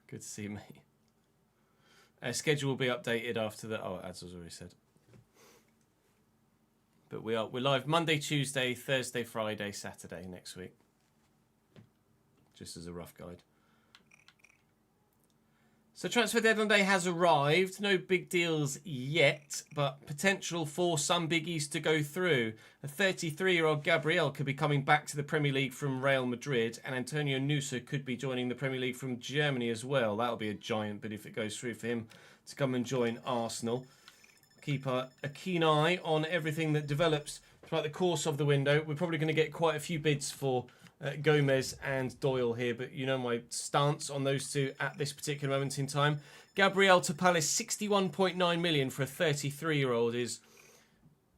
Good to see you, mate. Schedule will be updated after the... Oh, as was already said. But we're live Monday, Tuesday, Thursday, Friday, Saturday next week. Just as a rough guide. So transfer deadline day has arrived. No big deals yet, but potential for some biggies to go through. A 33-year-old Gabriel could be coming back to the Premier League from Real Madrid, and Antonio Nusa could be joining the Premier League from Germany as well. That'll be a giant bid if it goes through for him to come and join Arsenal. Keep a keen eye on everything that develops throughout the course of the window. We're probably going to get quite a few bids for Gomez and Doyle here, but you know my stance on those two at this particular moment in time. Gabriel to Palace, 61.9 million for a 33-year-old is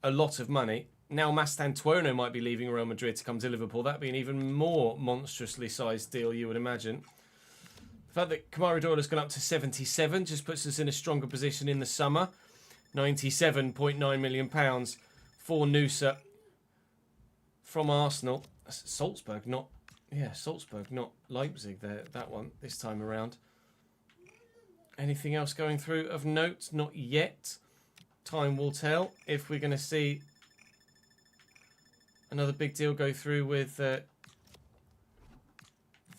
a lot of money. Now Mastantuono might be leaving Real Madrid to come to Liverpool. That'd be an even more monstrously sized deal, you would imagine. The fact that Kamara Doyle has gone up to 77 just puts us in a stronger position in the summer. £97.9 million for Nusa from Arsenal. Salzburg, not Leipzig there, that one, this time around. Anything else going through of note? Not yet. Time will tell if we're going to see another big deal go through with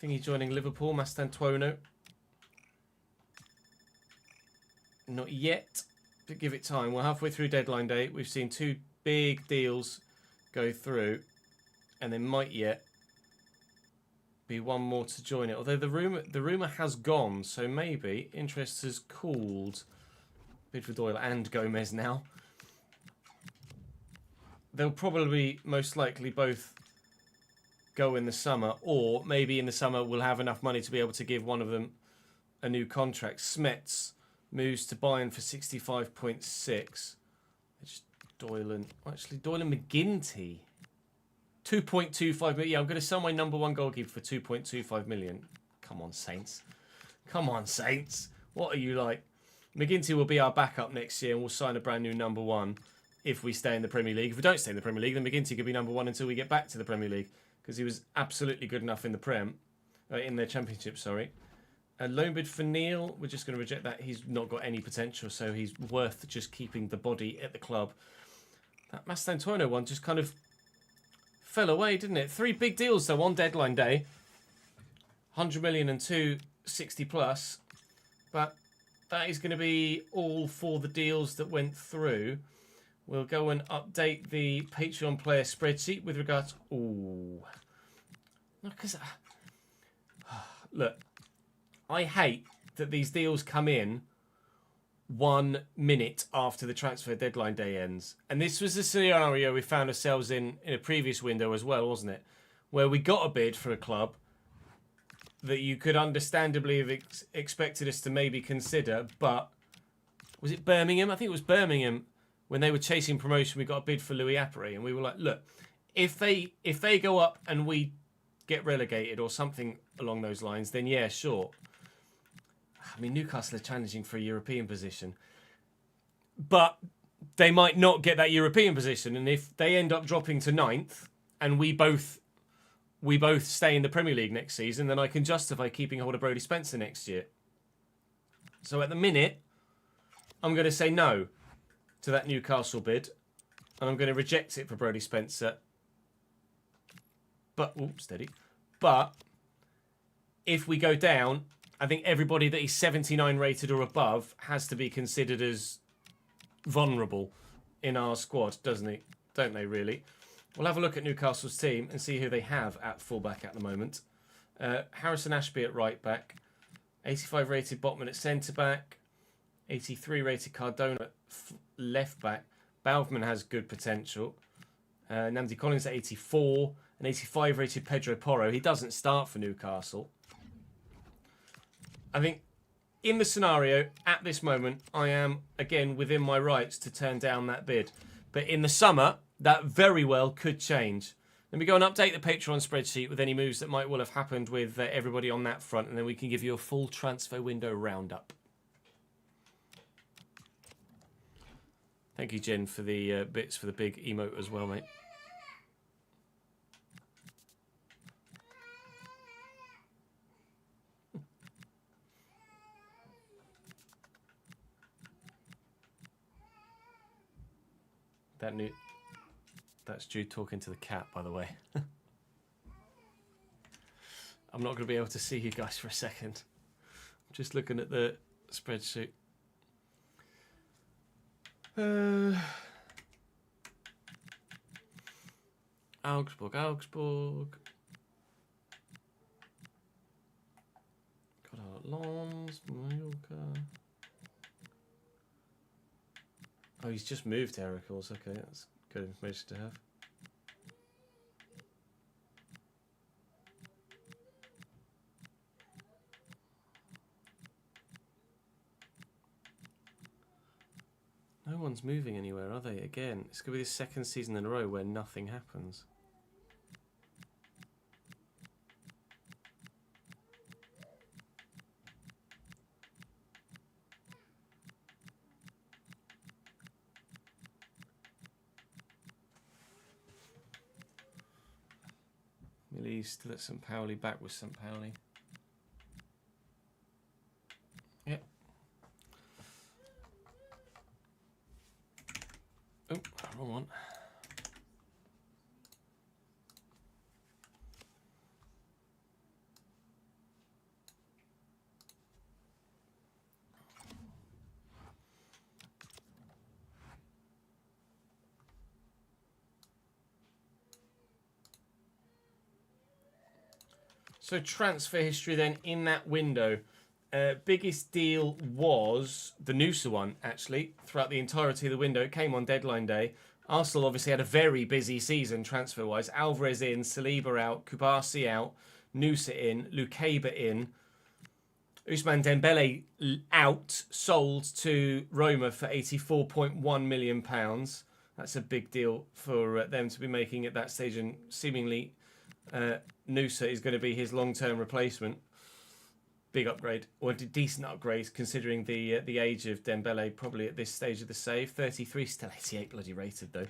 thingy joining Liverpool, Mastantuono. Not yet, but give it time. We're halfway through deadline day. We've seen 2 big deals go through. And there might yet be one more to join it. Although the rumour has gone, so maybe interest has cooled. Bid for Doyle and Gomez now. they'll probably most likely both go in the summer, or maybe in the summer we'll have enough money to be able to give one of them a new contract. Smets moves to Bayern for 65.6. Doylan McGinty, 2.25 million. Yeah, I'm going to sell my number one goalkeeper for 2.25 million. Come on, Saints. Come on, Saints. What are you like? McGinty will be our backup next year, and we'll sign a brand new number one if we stay in the Premier League. If we don't stay in the Premier League, then McGinty could be number one until we get back to the Premier League, because he was absolutely good enough in the Prem, in their Championship, sorry. A loan bid for Neil, we're just going to reject that. He's not got any potential, so he's worth just keeping the body at the club. That Mastantuono one just kind of fell away, didn't it? 3 big deals, though, on deadline day. 100 million and 260 plus. But that is going to be all for the deals that went through. We'll go and update the Patreon player spreadsheet with regards... Ooh. No, because... Look, I hate that these deals come in 1 minute after the transfer deadline day ends. And this was the scenario we found ourselves in a previous window as well, wasn't it? Where we got a bid for a club that you could understandably have expected us to maybe consider, but was it Birmingham? I think it was Birmingham. When they were chasing promotion, we got a bid for Louis Apre, and we were like, look, if they go up and we get relegated or something along those lines, then yeah, sure. I mean, Newcastle are challenging for a European position, but they might not get that European position, and if they end up dropping to 9th and we both stay in the Premier League next season, then I can justify keeping hold of Brodie Spencer next year. So at the minute, I'm going to say no to that Newcastle bid, and I'm going to reject it for Brodie Spencer. But, steady. But if we go down, I think everybody that is 79 rated or above has to be considered as vulnerable in our squad, don't they, really? We'll have a look at Newcastle's team and see who they have at fullback at the moment. Harrison Ashby at right back, 85 rated Botman at centre back, 83 rated Cardona at left back. Balvman has good potential. Namdi Collins at 84, and 85 rated Pedro Porro. He doesn't start for Newcastle. I think in the scenario at this moment, I am again within my rights to turn down that bid. But in the summer, that very well could change. Let me go and update the Patreon spreadsheet with any moves that might well have happened with everybody on that front, and then we can give you a full transfer window roundup. Thank you, Jen, for the bits for the big emote as well, mate. That's Jude talking to the cat, by the way. I'm not going to be able to see you guys for a second. I'm just looking at the spreadsheet. Augsburg. Got Lons, Mallorca. Oh, he's just moved to Heracles. Okay, that's good information to have. No one's moving anywhere, are they? Again, it's going to be the second season in a row where nothing happens. Millie's still at St. Pauli, back with St. Pauli. Yep. Oh, wrong one. So transfer history then in that window. Biggest deal was the Noosa one, actually, throughout the entirety of the window. It came on deadline day. Arsenal obviously had a very busy season transfer-wise. Alvarez in, Saliba out, Kubasi out, Noosa in, Lukeba in, Ousmane Dembele out, sold to Roma for £84.1 million. That's a big deal for them to be making at that stage, and seemingly Noosa is going to be his long-term replacement. Big upgrade, or a decent upgrade, considering the age of Dembele, probably at this stage of the save. 33, still 88 bloody rated, though.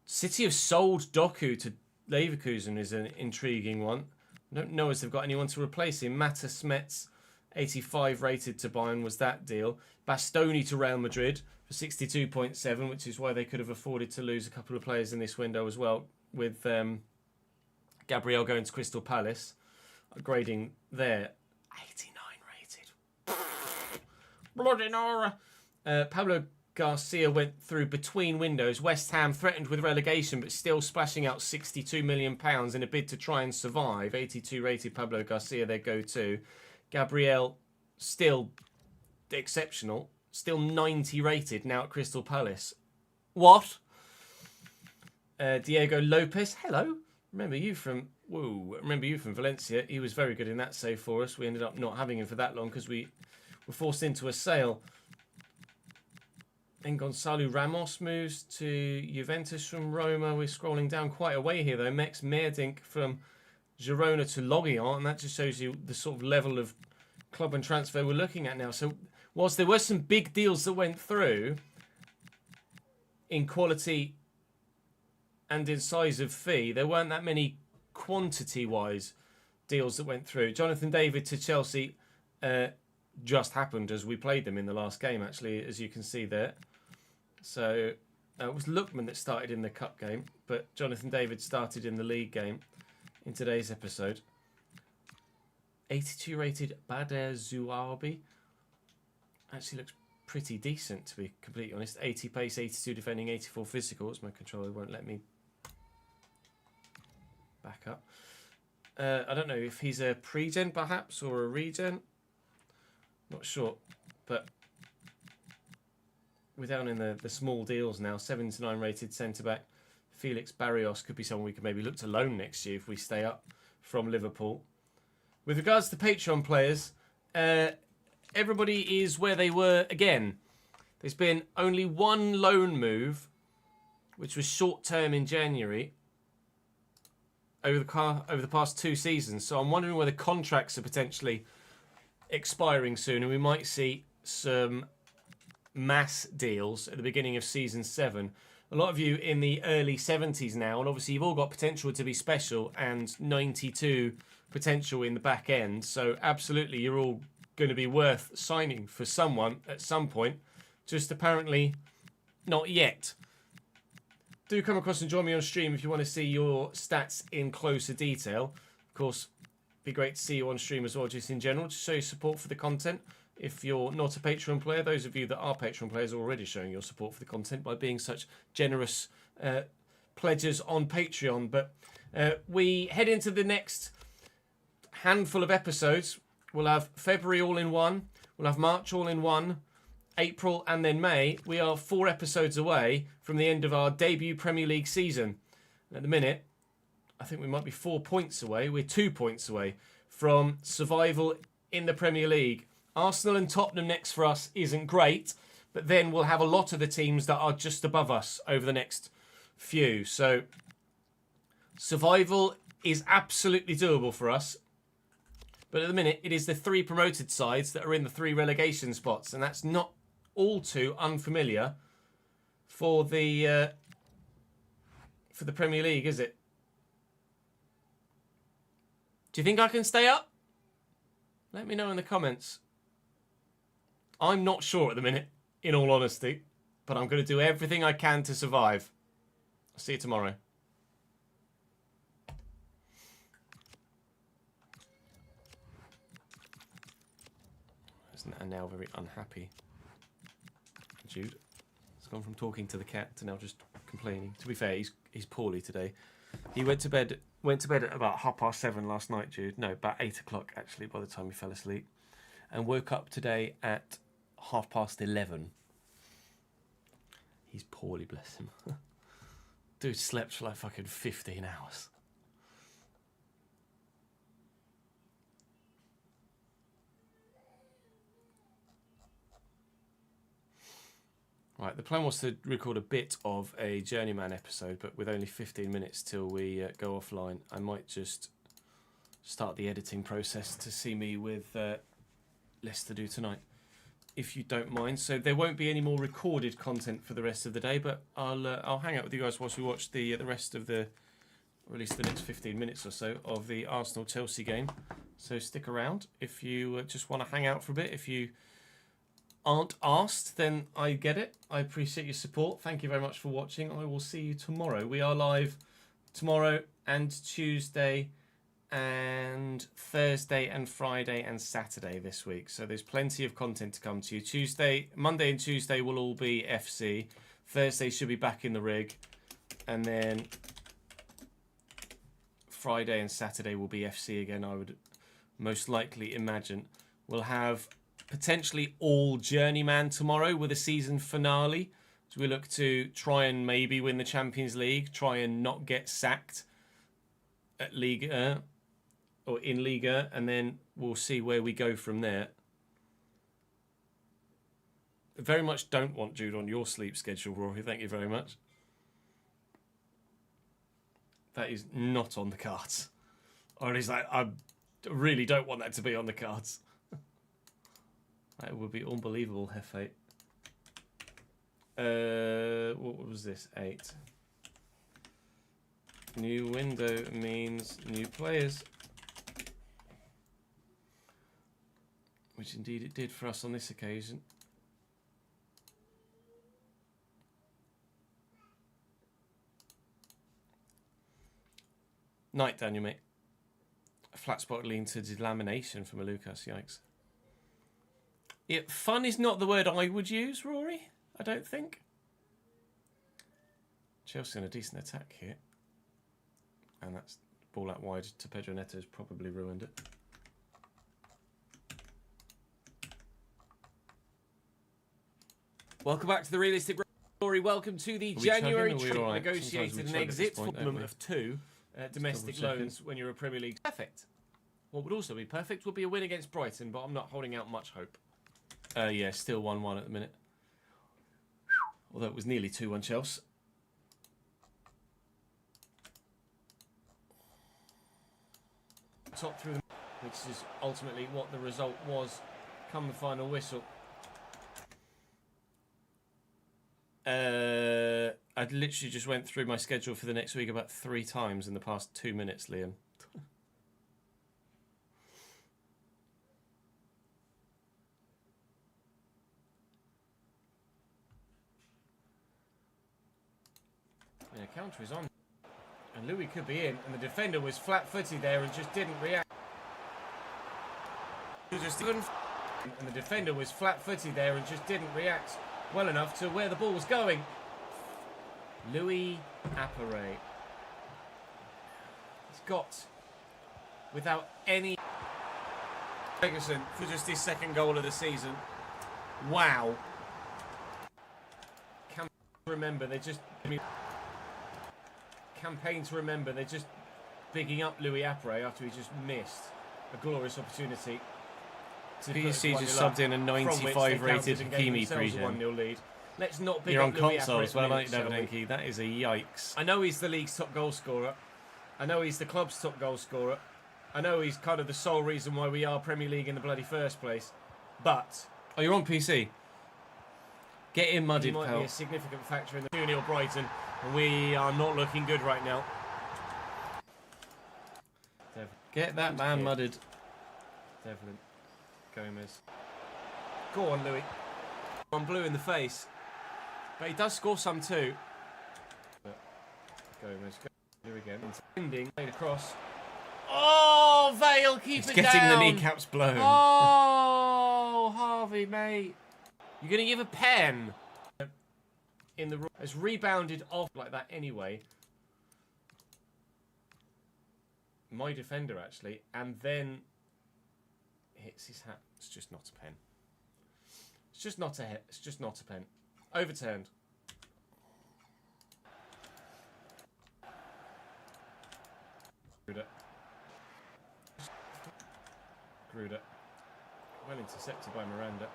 City have sold Doku to Leverkusen is an intriguing one. I don't know if they've got anyone to replace him. Mata Smets, 85 rated to Bayern was that deal. Bastoni to Real Madrid for 62.7, which is why they could have afforded to lose a couple of players in this window as well, with Gabriel going to Crystal Palace. Upgrading there. 89 rated. Bloody Nora. Pablo Garcia went through between windows. West Ham threatened with relegation, but still splashing out £62 million in a bid to try and survive. 82 rated Pablo Garcia, their go-to. Gabriel, still exceptional. Still 90 rated, now at Crystal Palace. What? Diego Lopez, hello. Remember you from Valencia. He was very good in that save for us. We ended up not having him for that long because we were forced into a sale. Then Gonzalo Ramos moves to Juventus from Roma. We're scrolling down quite a way here, though. Mex Meerdink from Girona to Lorient, and that just shows you the sort of level of club and transfer we're looking at now. So whilst there were some big deals that went through in quality and in size of fee, there weren't that many quantity-wise deals that went through. Jonathan David to Chelsea just happened as we played them in the last game, actually, as you can see there. So it was Lookman that started in the cup game, but Jonathan David started in the league game in today's episode. 82 rated Bader Zouabi. Actually looks pretty decent, to be completely honest. 80 pace, 82 defending, 84 physical. It's my controller won't let me back up. I don't know if he's a pre-gen perhaps or a regen. Not sure, but we're down in the small deals now. 79 rated centre-back Felix Barrios could be someone we could maybe look to loan next year if we stay up from Liverpool. With regards to Patreon players, everybody is where they were again. There's been only one loan move, which was short-term in January, over the past 2 seasons. So I'm wondering whether contracts are potentially expiring soon, and we might see some mass deals at the beginning of season 7. A lot of you in the early 70s now, and obviously you've all got potential to be special and 92 potential in the back end. So absolutely, you're all going to be worth signing for someone at some point. Just apparently not yet. Do come across and join me on stream if you want to see your stats in closer detail. Of course, it'd be great to see you on stream as well, just in general, to show your support for the content. If you're not a Patreon player, those of you that are Patreon players are already showing your support for the content by being such generous pledgers on Patreon. But we head into the next handful of episodes. We'll have February all in one. We'll have March all in one. April and then May. We are 4 episodes away from the end of our debut Premier League season. And at the minute, I think we might be 4 points away. We're 2 points away from survival in the Premier League. Arsenal and Tottenham next for us isn't great, but then we'll have a lot of the teams that are just above us over the next few. So survival is absolutely doable for us. But at the minute, it is the 3 promoted sides that are in the 3 relegation spots, and that's not all too unfamiliar for the Premier League, is it? Do you think I can stay up? Let me know in the comments. I'm not sure at the minute, in all honesty, but I'm going to do everything I can to survive. I'll see you tomorrow. And now very unhappy Jude. He's gone from talking to the cat to now just complaining. To be fair, he's poorly today. He went to bed at about 7:30 last night, Jude. No, about 8 o'clock actually by the time he fell asleep. and woke up today at 11:30. He's poorly, bless him. Dude slept for like fucking 15 hours. Right, the plan was to record a bit of a Journeyman episode, but with only 15 minutes till we go offline, I might just start the editing process to see me with less to do tonight, if you don't mind. So there won't be any more recorded content for the rest of the day, but I'll hang out with you guys whilst we watch the rest of the, or at least the next 15 minutes or so of the Arsenal-Chelsea game. So stick around if you just want to hang out for a bit. If you aren't asked, then I get it. I appreciate your support. Thank you very much for watching. I will see you tomorrow. We are live tomorrow and Tuesday and Thursday and Friday and Saturday this week. So there's plenty of content to come to you. Monday and Tuesday will all be FC. Thursday should be back in the rig. And then Friday and Saturday will be FC again, I would most likely imagine. We'll have potentially all Journeyman tomorrow with a season finale. So we look to try and maybe win the Champions League, try and not get sacked at Liga or in Liga, and then we'll see where we go from there. Very much don't want Jude on your sleep schedule, Rory. Thank you very much. That is not on the cards. Or at least I really don't want that to be on the cards. That would be unbelievable, Hefe. What was this? 8. New window means new players. Which indeed it did for us on this occasion. Night, Daniel, mate. A flat spot leading to delamination from a Lucas. Yikes. Yeah, fun is not the word I would use, Rory. I don't think. Chelsea in a decent attack here. And that's ball out wide to Pedro Neto has probably ruined it. Welcome back to the Realistic Rory. Welcome to the January trip negotiated an exit of 2 domestic loans when you're a Premier League. Perfect. What would also be perfect would be a win against Brighton, but I'm not holding out much hope. Yeah, still 1-1 at the minute. Although it was nearly 2-1 Chelsea. Top through, which is ultimately what the result was come the final whistle. I literally just went through my schedule for the next week about 3 times in the past 2 minutes, Liam. Yeah, counter is on. And Louis could be in, and the defender was flat-footed there and just didn't react. And the defender was flat-footed there and just didn't react well enough to where the ball was going. Louis Appere. He's got, without any... Ferguson for just his 2nd goal of the season. Wow. Can't remember, they're just... Campaign to remember, they're just bigging up Louis Appere after he just missed a glorious opportunity. PC just subbed in a 95 rated Hakimi pre-gen. Let's not big up Louis Appere as well, aren't you, Davidenki? That is a yikes. I know he's the league's top goal scorer. I know he's the club's top goal scorer. I know he's kind of the sole reason why we are Premier League in the bloody first place. But... Oh, you're on PC? Get in muddied, pal. He might be a significant factor in the 2-0 Brighton. And we are not looking good right now. Get that man mudded. Devlin. Gomez. Go on, Louis. On blue in the face. But he does score some too. Gomez. Here again. Ending. Played across. Oh, Vale, keep it down. Getting the kneecaps blown. Oh, Harvey, mate. You're going to give a pen. In the has rebounded off like that anyway. My defender actually, and then hits his hat. It's just not a pen. It's just not a hit. It's just not a pen. Overturned. Gruder. Well intercepted by Miranda.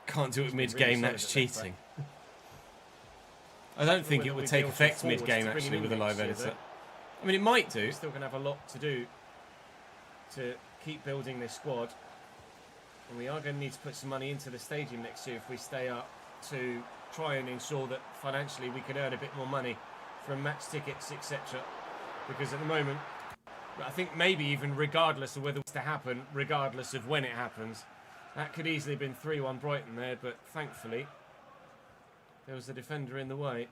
Can't do it Really mid-game, solid that's at left cheating. I don't think it would take effect mid-game, to bring him actually, in with a live next year, editor. I mean, it might do. We're still going to have a lot to do to keep building this squad. And we are going to need to put some money into the stadium next year if we stay up to try and ensure that financially we can earn a bit more money from match tickets, etc. Because at the moment, I think maybe even regardless of whether it's to happen, regardless of when it happens, that could easily have been 3-1 Brighton there, but thankfully there was a defender in the way.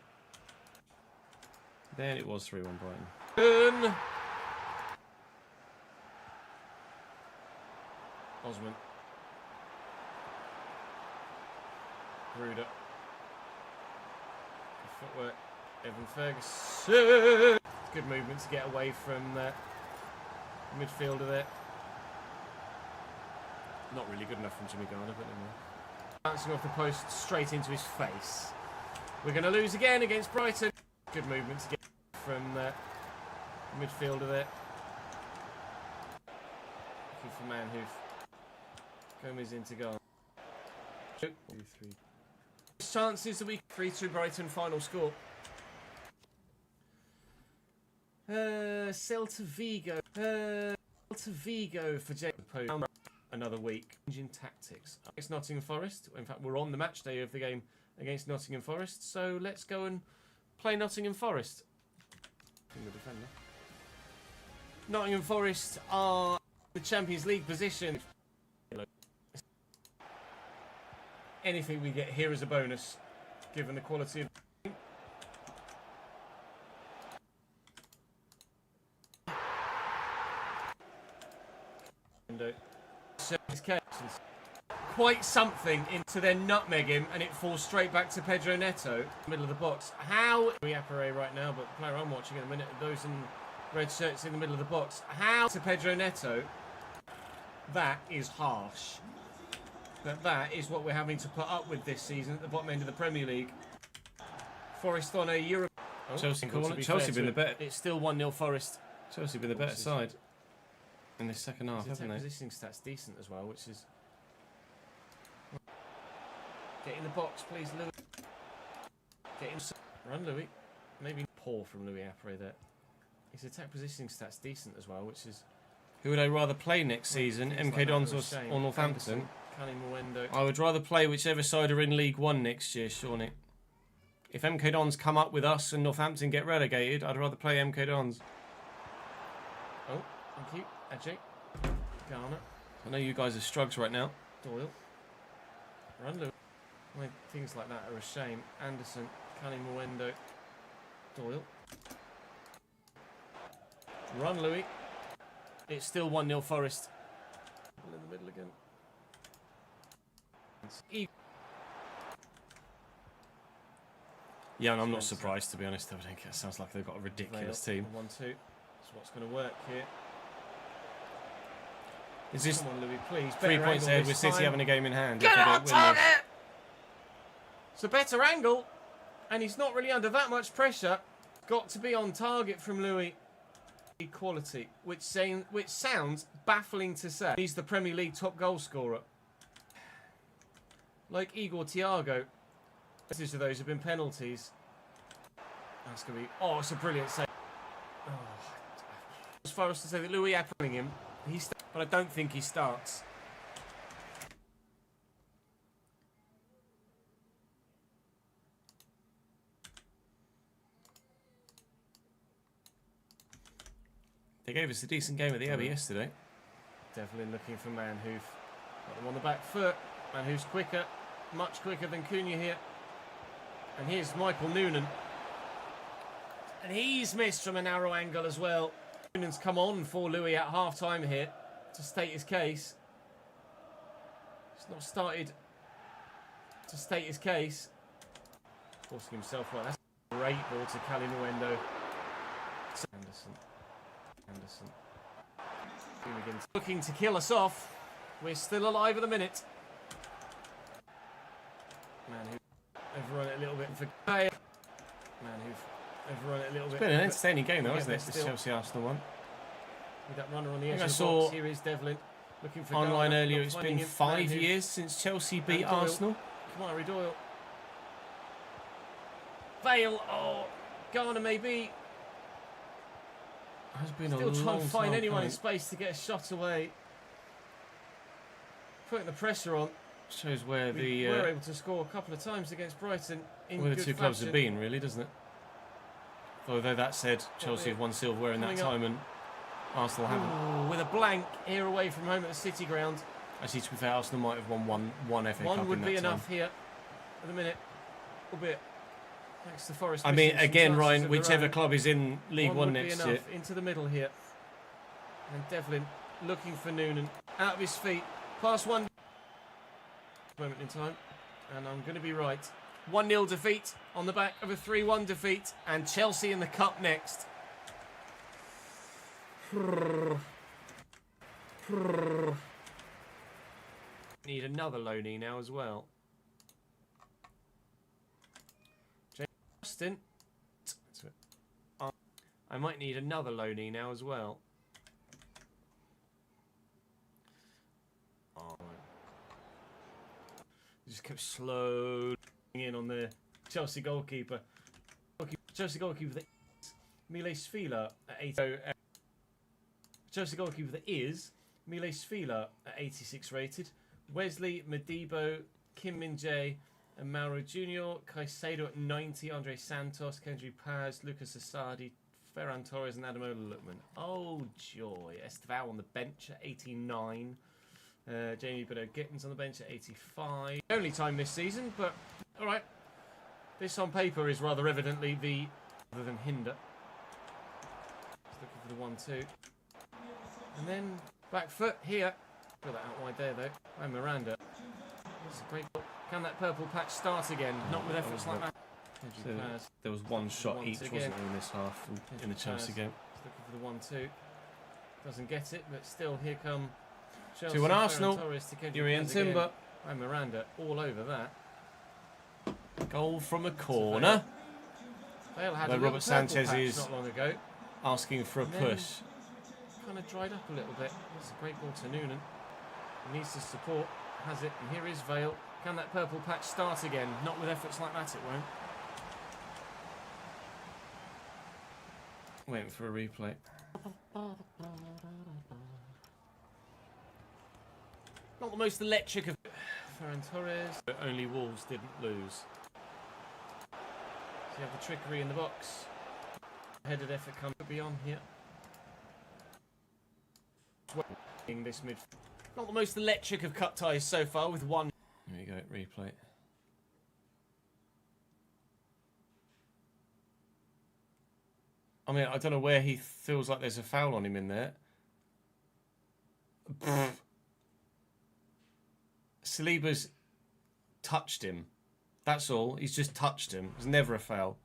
Then it was 3-1 Brighton. Osman. Gruder. Good footwork. Evan Ferguson. Good movement to get away from the midfielder there. Not really good enough from Jimmy Garner, but anyway. Bouncing off the post straight into his face. We're going to lose again against Brighton. Good movement to get from the midfielder there. Looking for Manhoof. Gomez into goal. 2-3. Chances that we 3-2 Brighton final score. Celta Vigo. Celta Vigo for Jacob Pope. Another week. Changing tactics. It's Nottingham Forest. In fact, we're on the match day of the game against Nottingham Forest. So let's go and play Nottingham Forest. The defender. Nottingham Forest are the Champions League position. Anything we get here is a bonus, given the quality of. Quite something into their nutmeg him, and it falls straight back to Pedro Neto, middle of the box. How we apparate right now, but the player I'm watching in a minute, those in red shirts in the middle of the box. How to Pedro Neto? That is harsh. But that is what we're having to put up with this season at the bottom end of the Premier League. Forest on a Euro. Oh, Chelsea been the better. It's still 1-0 Forest. Chelsea been the better side in this second half, haven't they? Positioning stats decent as well, which is. Get in the box, please, Louis. Get in. Run, Louis. Maybe poor from Louis Apre there. His attack positioning stats decent as well, which is. Who would I rather play next season, MK Dons or Northampton? I would rather play whichever side are in League One next year, Shawnee. If MK Dons come up with us and Northampton get relegated, I'd rather play MK Dons. Oh, thank you. Ajay. Garner. I know you guys are strugs right now. Doyle. Run, Louis. Things like that are a shame. Anderson. Cani Mwendo. Doyle. Run, Louis. It's still 1-0 Forest. In the middle again. Yeah, and I'm not surprised, to be honest. I think it sounds like they've got a ridiculous team. 1-2. That's what's going to work here. Is this Come on, Louis, please. 3 points ahead with City having a game in hand? Get on target! It's a better angle, and he's not really under that much pressure. Got to be on target from Louis. Quality, which sounds baffling to say. He's the Premier League top goal scorer. Like Igor Thiago. Most of those have been penalties. That's going to be... Oh, it's a brilliant save. Oh. As far as to say that Louis Appling him, but I don't think he starts. They gave us a decent game at the Abbey yesterday. Devlin looking for Manhoof. Got them on the back foot. Manhoof's quicker. Much quicker than Cunha here. And here's Michael Noonan. And he's missed from a narrow angle as well. Noonan's come on for Louis at half-time here to state his case. He's not started to state his case. Forcing himself well. That's a great ball to Cali Mwendo. Anderson. Looking to kill us off. We're still alive at the minute. Man who overrun it a little bit for Man who've overrun it a little bit. It's been an entertaining game though, hasn't it? This Still. Chelsea Arsenal one. With that runner on the edge I of the saw box. Here is Devlin looking for Online Garner, earlier, not it's finding been him. 5 Man years since Chelsea beat Doyle. Arsenal. Kamari Doyle. Vale. Oh, Garner maybe. Has been Still a trying long to find time anyone in coming. space to get a shot away. Putting the pressure on. Shows where We the were able to score a couple of times against Brighton in where the good two clubs have fashion. been, really, doesn't it? Although that said, Chelsea have won silverware in that Coming up. time, and Arsenal haven't. Ooh, with a blank here away from home at the City ground. Actually, to be fair, Arsenal might have won one FA Cup One would in be that enough time. here at the minute. Albeit, thanks to Forest. I missing mean, some again, chances Ryan, of their whichever own. club is in League One would be next year. enough. Into the middle here. And Devlin looking for Noonan. Out of his feet. Past one moment in time. And I'm going to be right. 1-0 defeat on the back of a 3-1 defeat. And Chelsea in the cup next. Need another loanee now as well. Justin. I might need another loanee now as well. Oh. Just kept slowing in on the Chelsea goalkeeper. Chelsea goalkeeper that is Mile Sfila at 80. Chelsea goalkeeper that is Mile Sfila at 86 rated. Wesley, Madibo, Kim Min-jae, and Mauro Junior. Caicedo at 90. Andre Santos, Kendry Paz, Lucas Asadi, Ferran Torres, and Adamola Lookman. Oh joy! Estevao on the bench at 89. Jamie Bernard-Gittins on the bench at 85. Only time this season, but all right. This on paper is rather evidently the other than hinder. Just looking for the 1-2, and then back foot here. Got that out wide there though. And Miranda. That's a great ball. Can that purple patch start again? Not with efforts like that. So there was one shot each, wasn't again. there, in this half in the Chelsea game. Just looking for the 1-2. Doesn't get it, but still here come Chelsea. 2-1 Ferran Arsenal. Torres to Kendrick Urian Paz again. Timber. And Miranda all over that. Goal from a corner. Vale had Though a little Robert purple Sanchez patch is not long ago. Asking for a And then push. Kind of dried up a little bit. It's a great ball to Noonan. He needs to support. Has it. And here is Vale. Can that purple patch start again? Not with efforts like that, it won't. Waiting for a replay. Not the most electric of Ferran Torres. But only Wolves didn't lose. So you have the trickery in the box. Headed effort comes beyond here. In this mid. Not the most electric of cut ties so far with one. There you go, replay. I mean, I don't know where he feels like there's a foul on him in there. Saliba's touched him. That's all. He's just touched him. It's never a foul.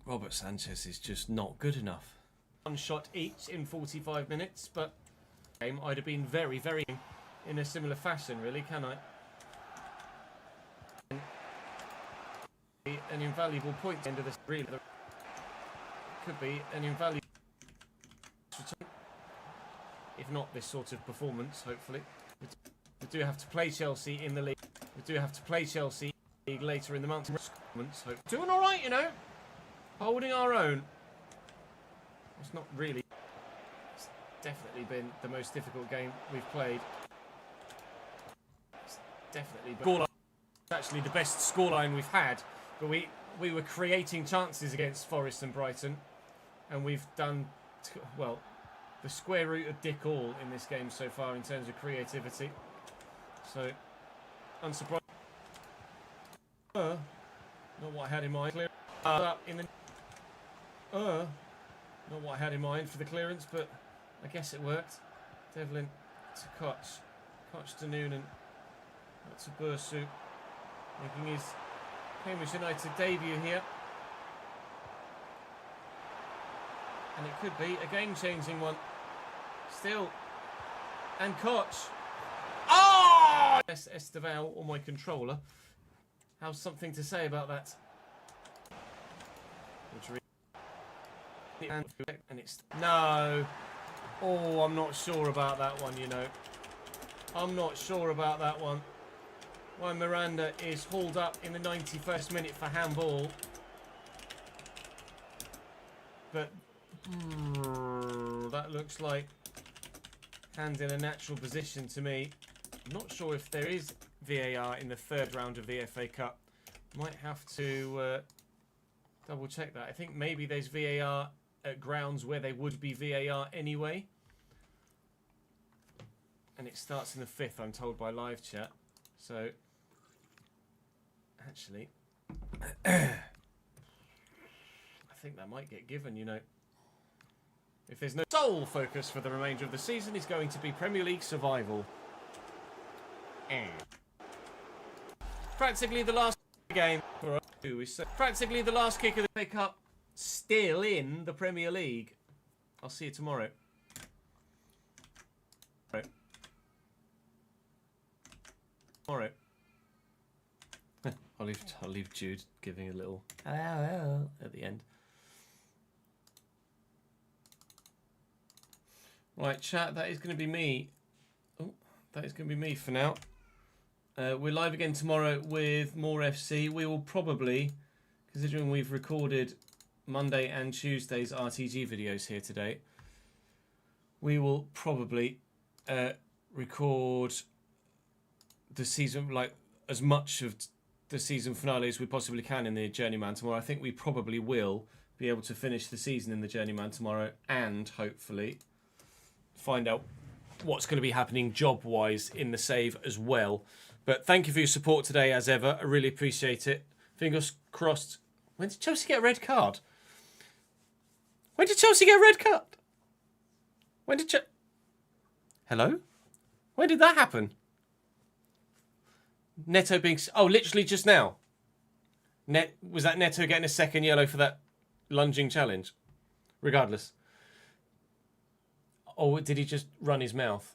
Robert Sanchez is just not good enough. One shot each in 45 minutes, but game I'd have been very, very in a similar fashion, really, can I? An invaluable point at the end of this, really. Could be an invaluable, if not this sort of performance, hopefully. We do have to play Chelsea in the league. We do have to play Chelsea later in the month. Doing all right, you know. Holding our own. It's not really. It's definitely been the most difficult game we've played. It's definitely been actually the best scoreline we've had. But we were creating chances against Forest and Brighton, and we've done well the square root of dick all in this game so far in terms of creativity. So unsurprised. Not what I had in mind. Up in the. Not what I had in mind for the clearance, but I guess it worked. Devlin to Koch. Koch to Noonan. Back to Bursu. Making his Cambridge United debut here. And it could be a game-changing one. Still. And Koch. Oh! Esteval on my controller. How's something to say about that? And it's... No. Oh, I'm not sure about that one, you know. I'm not sure about that one. Why Miranda is hauled up in the 91st minute for handball. But that looks like hands in a natural position to me. I'm not sure if there is VAR in the third round of the FA Cup. Might have to double check that. I think maybe there's VAR at grounds where there would be VAR anyway. And it starts in the 5th, I'm told by live chat. So, actually, I think that might get given, you know. If there's no sole focus for the remainder of the season, it's going to be Premier League survival. Practically the last game for us is practically the last kick of the FA Cup, still in the Premier League. I'll see you tomorrow. Tomorrow. I'll leave Jude giving a little hello at the end. Right, chat, that is going to be me. Oh, that is going to be me for now. We're live again tomorrow with more FC. We will probably, considering we've recorded Monday and Tuesday's RTG videos here today, we will probably record the season, like as much of the season finale as we possibly can in the Journeyman tomorrow. I think we probably will be able to finish the season in the Journeyman tomorrow and hopefully find out what's going to be happening job-wise in the save as well. But thank you for your support today, as ever. I really appreciate it. Fingers crossed. When did Chelsea get a red card? When did Chelsea get a red card? When did Hello? When did that happen? Neto being... Oh, literally just now. Was that Neto getting a second yellow for that lunging challenge? Regardless. Or did he just run his mouth?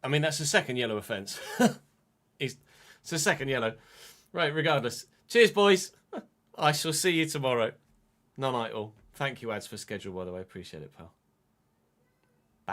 I mean, that's a second yellow offence. It's a second yellow. Right, regardless. Cheers, boys. I shall see you tomorrow. Night all. Thank you, Ads, for schedule, by the way. Appreciate it, pal.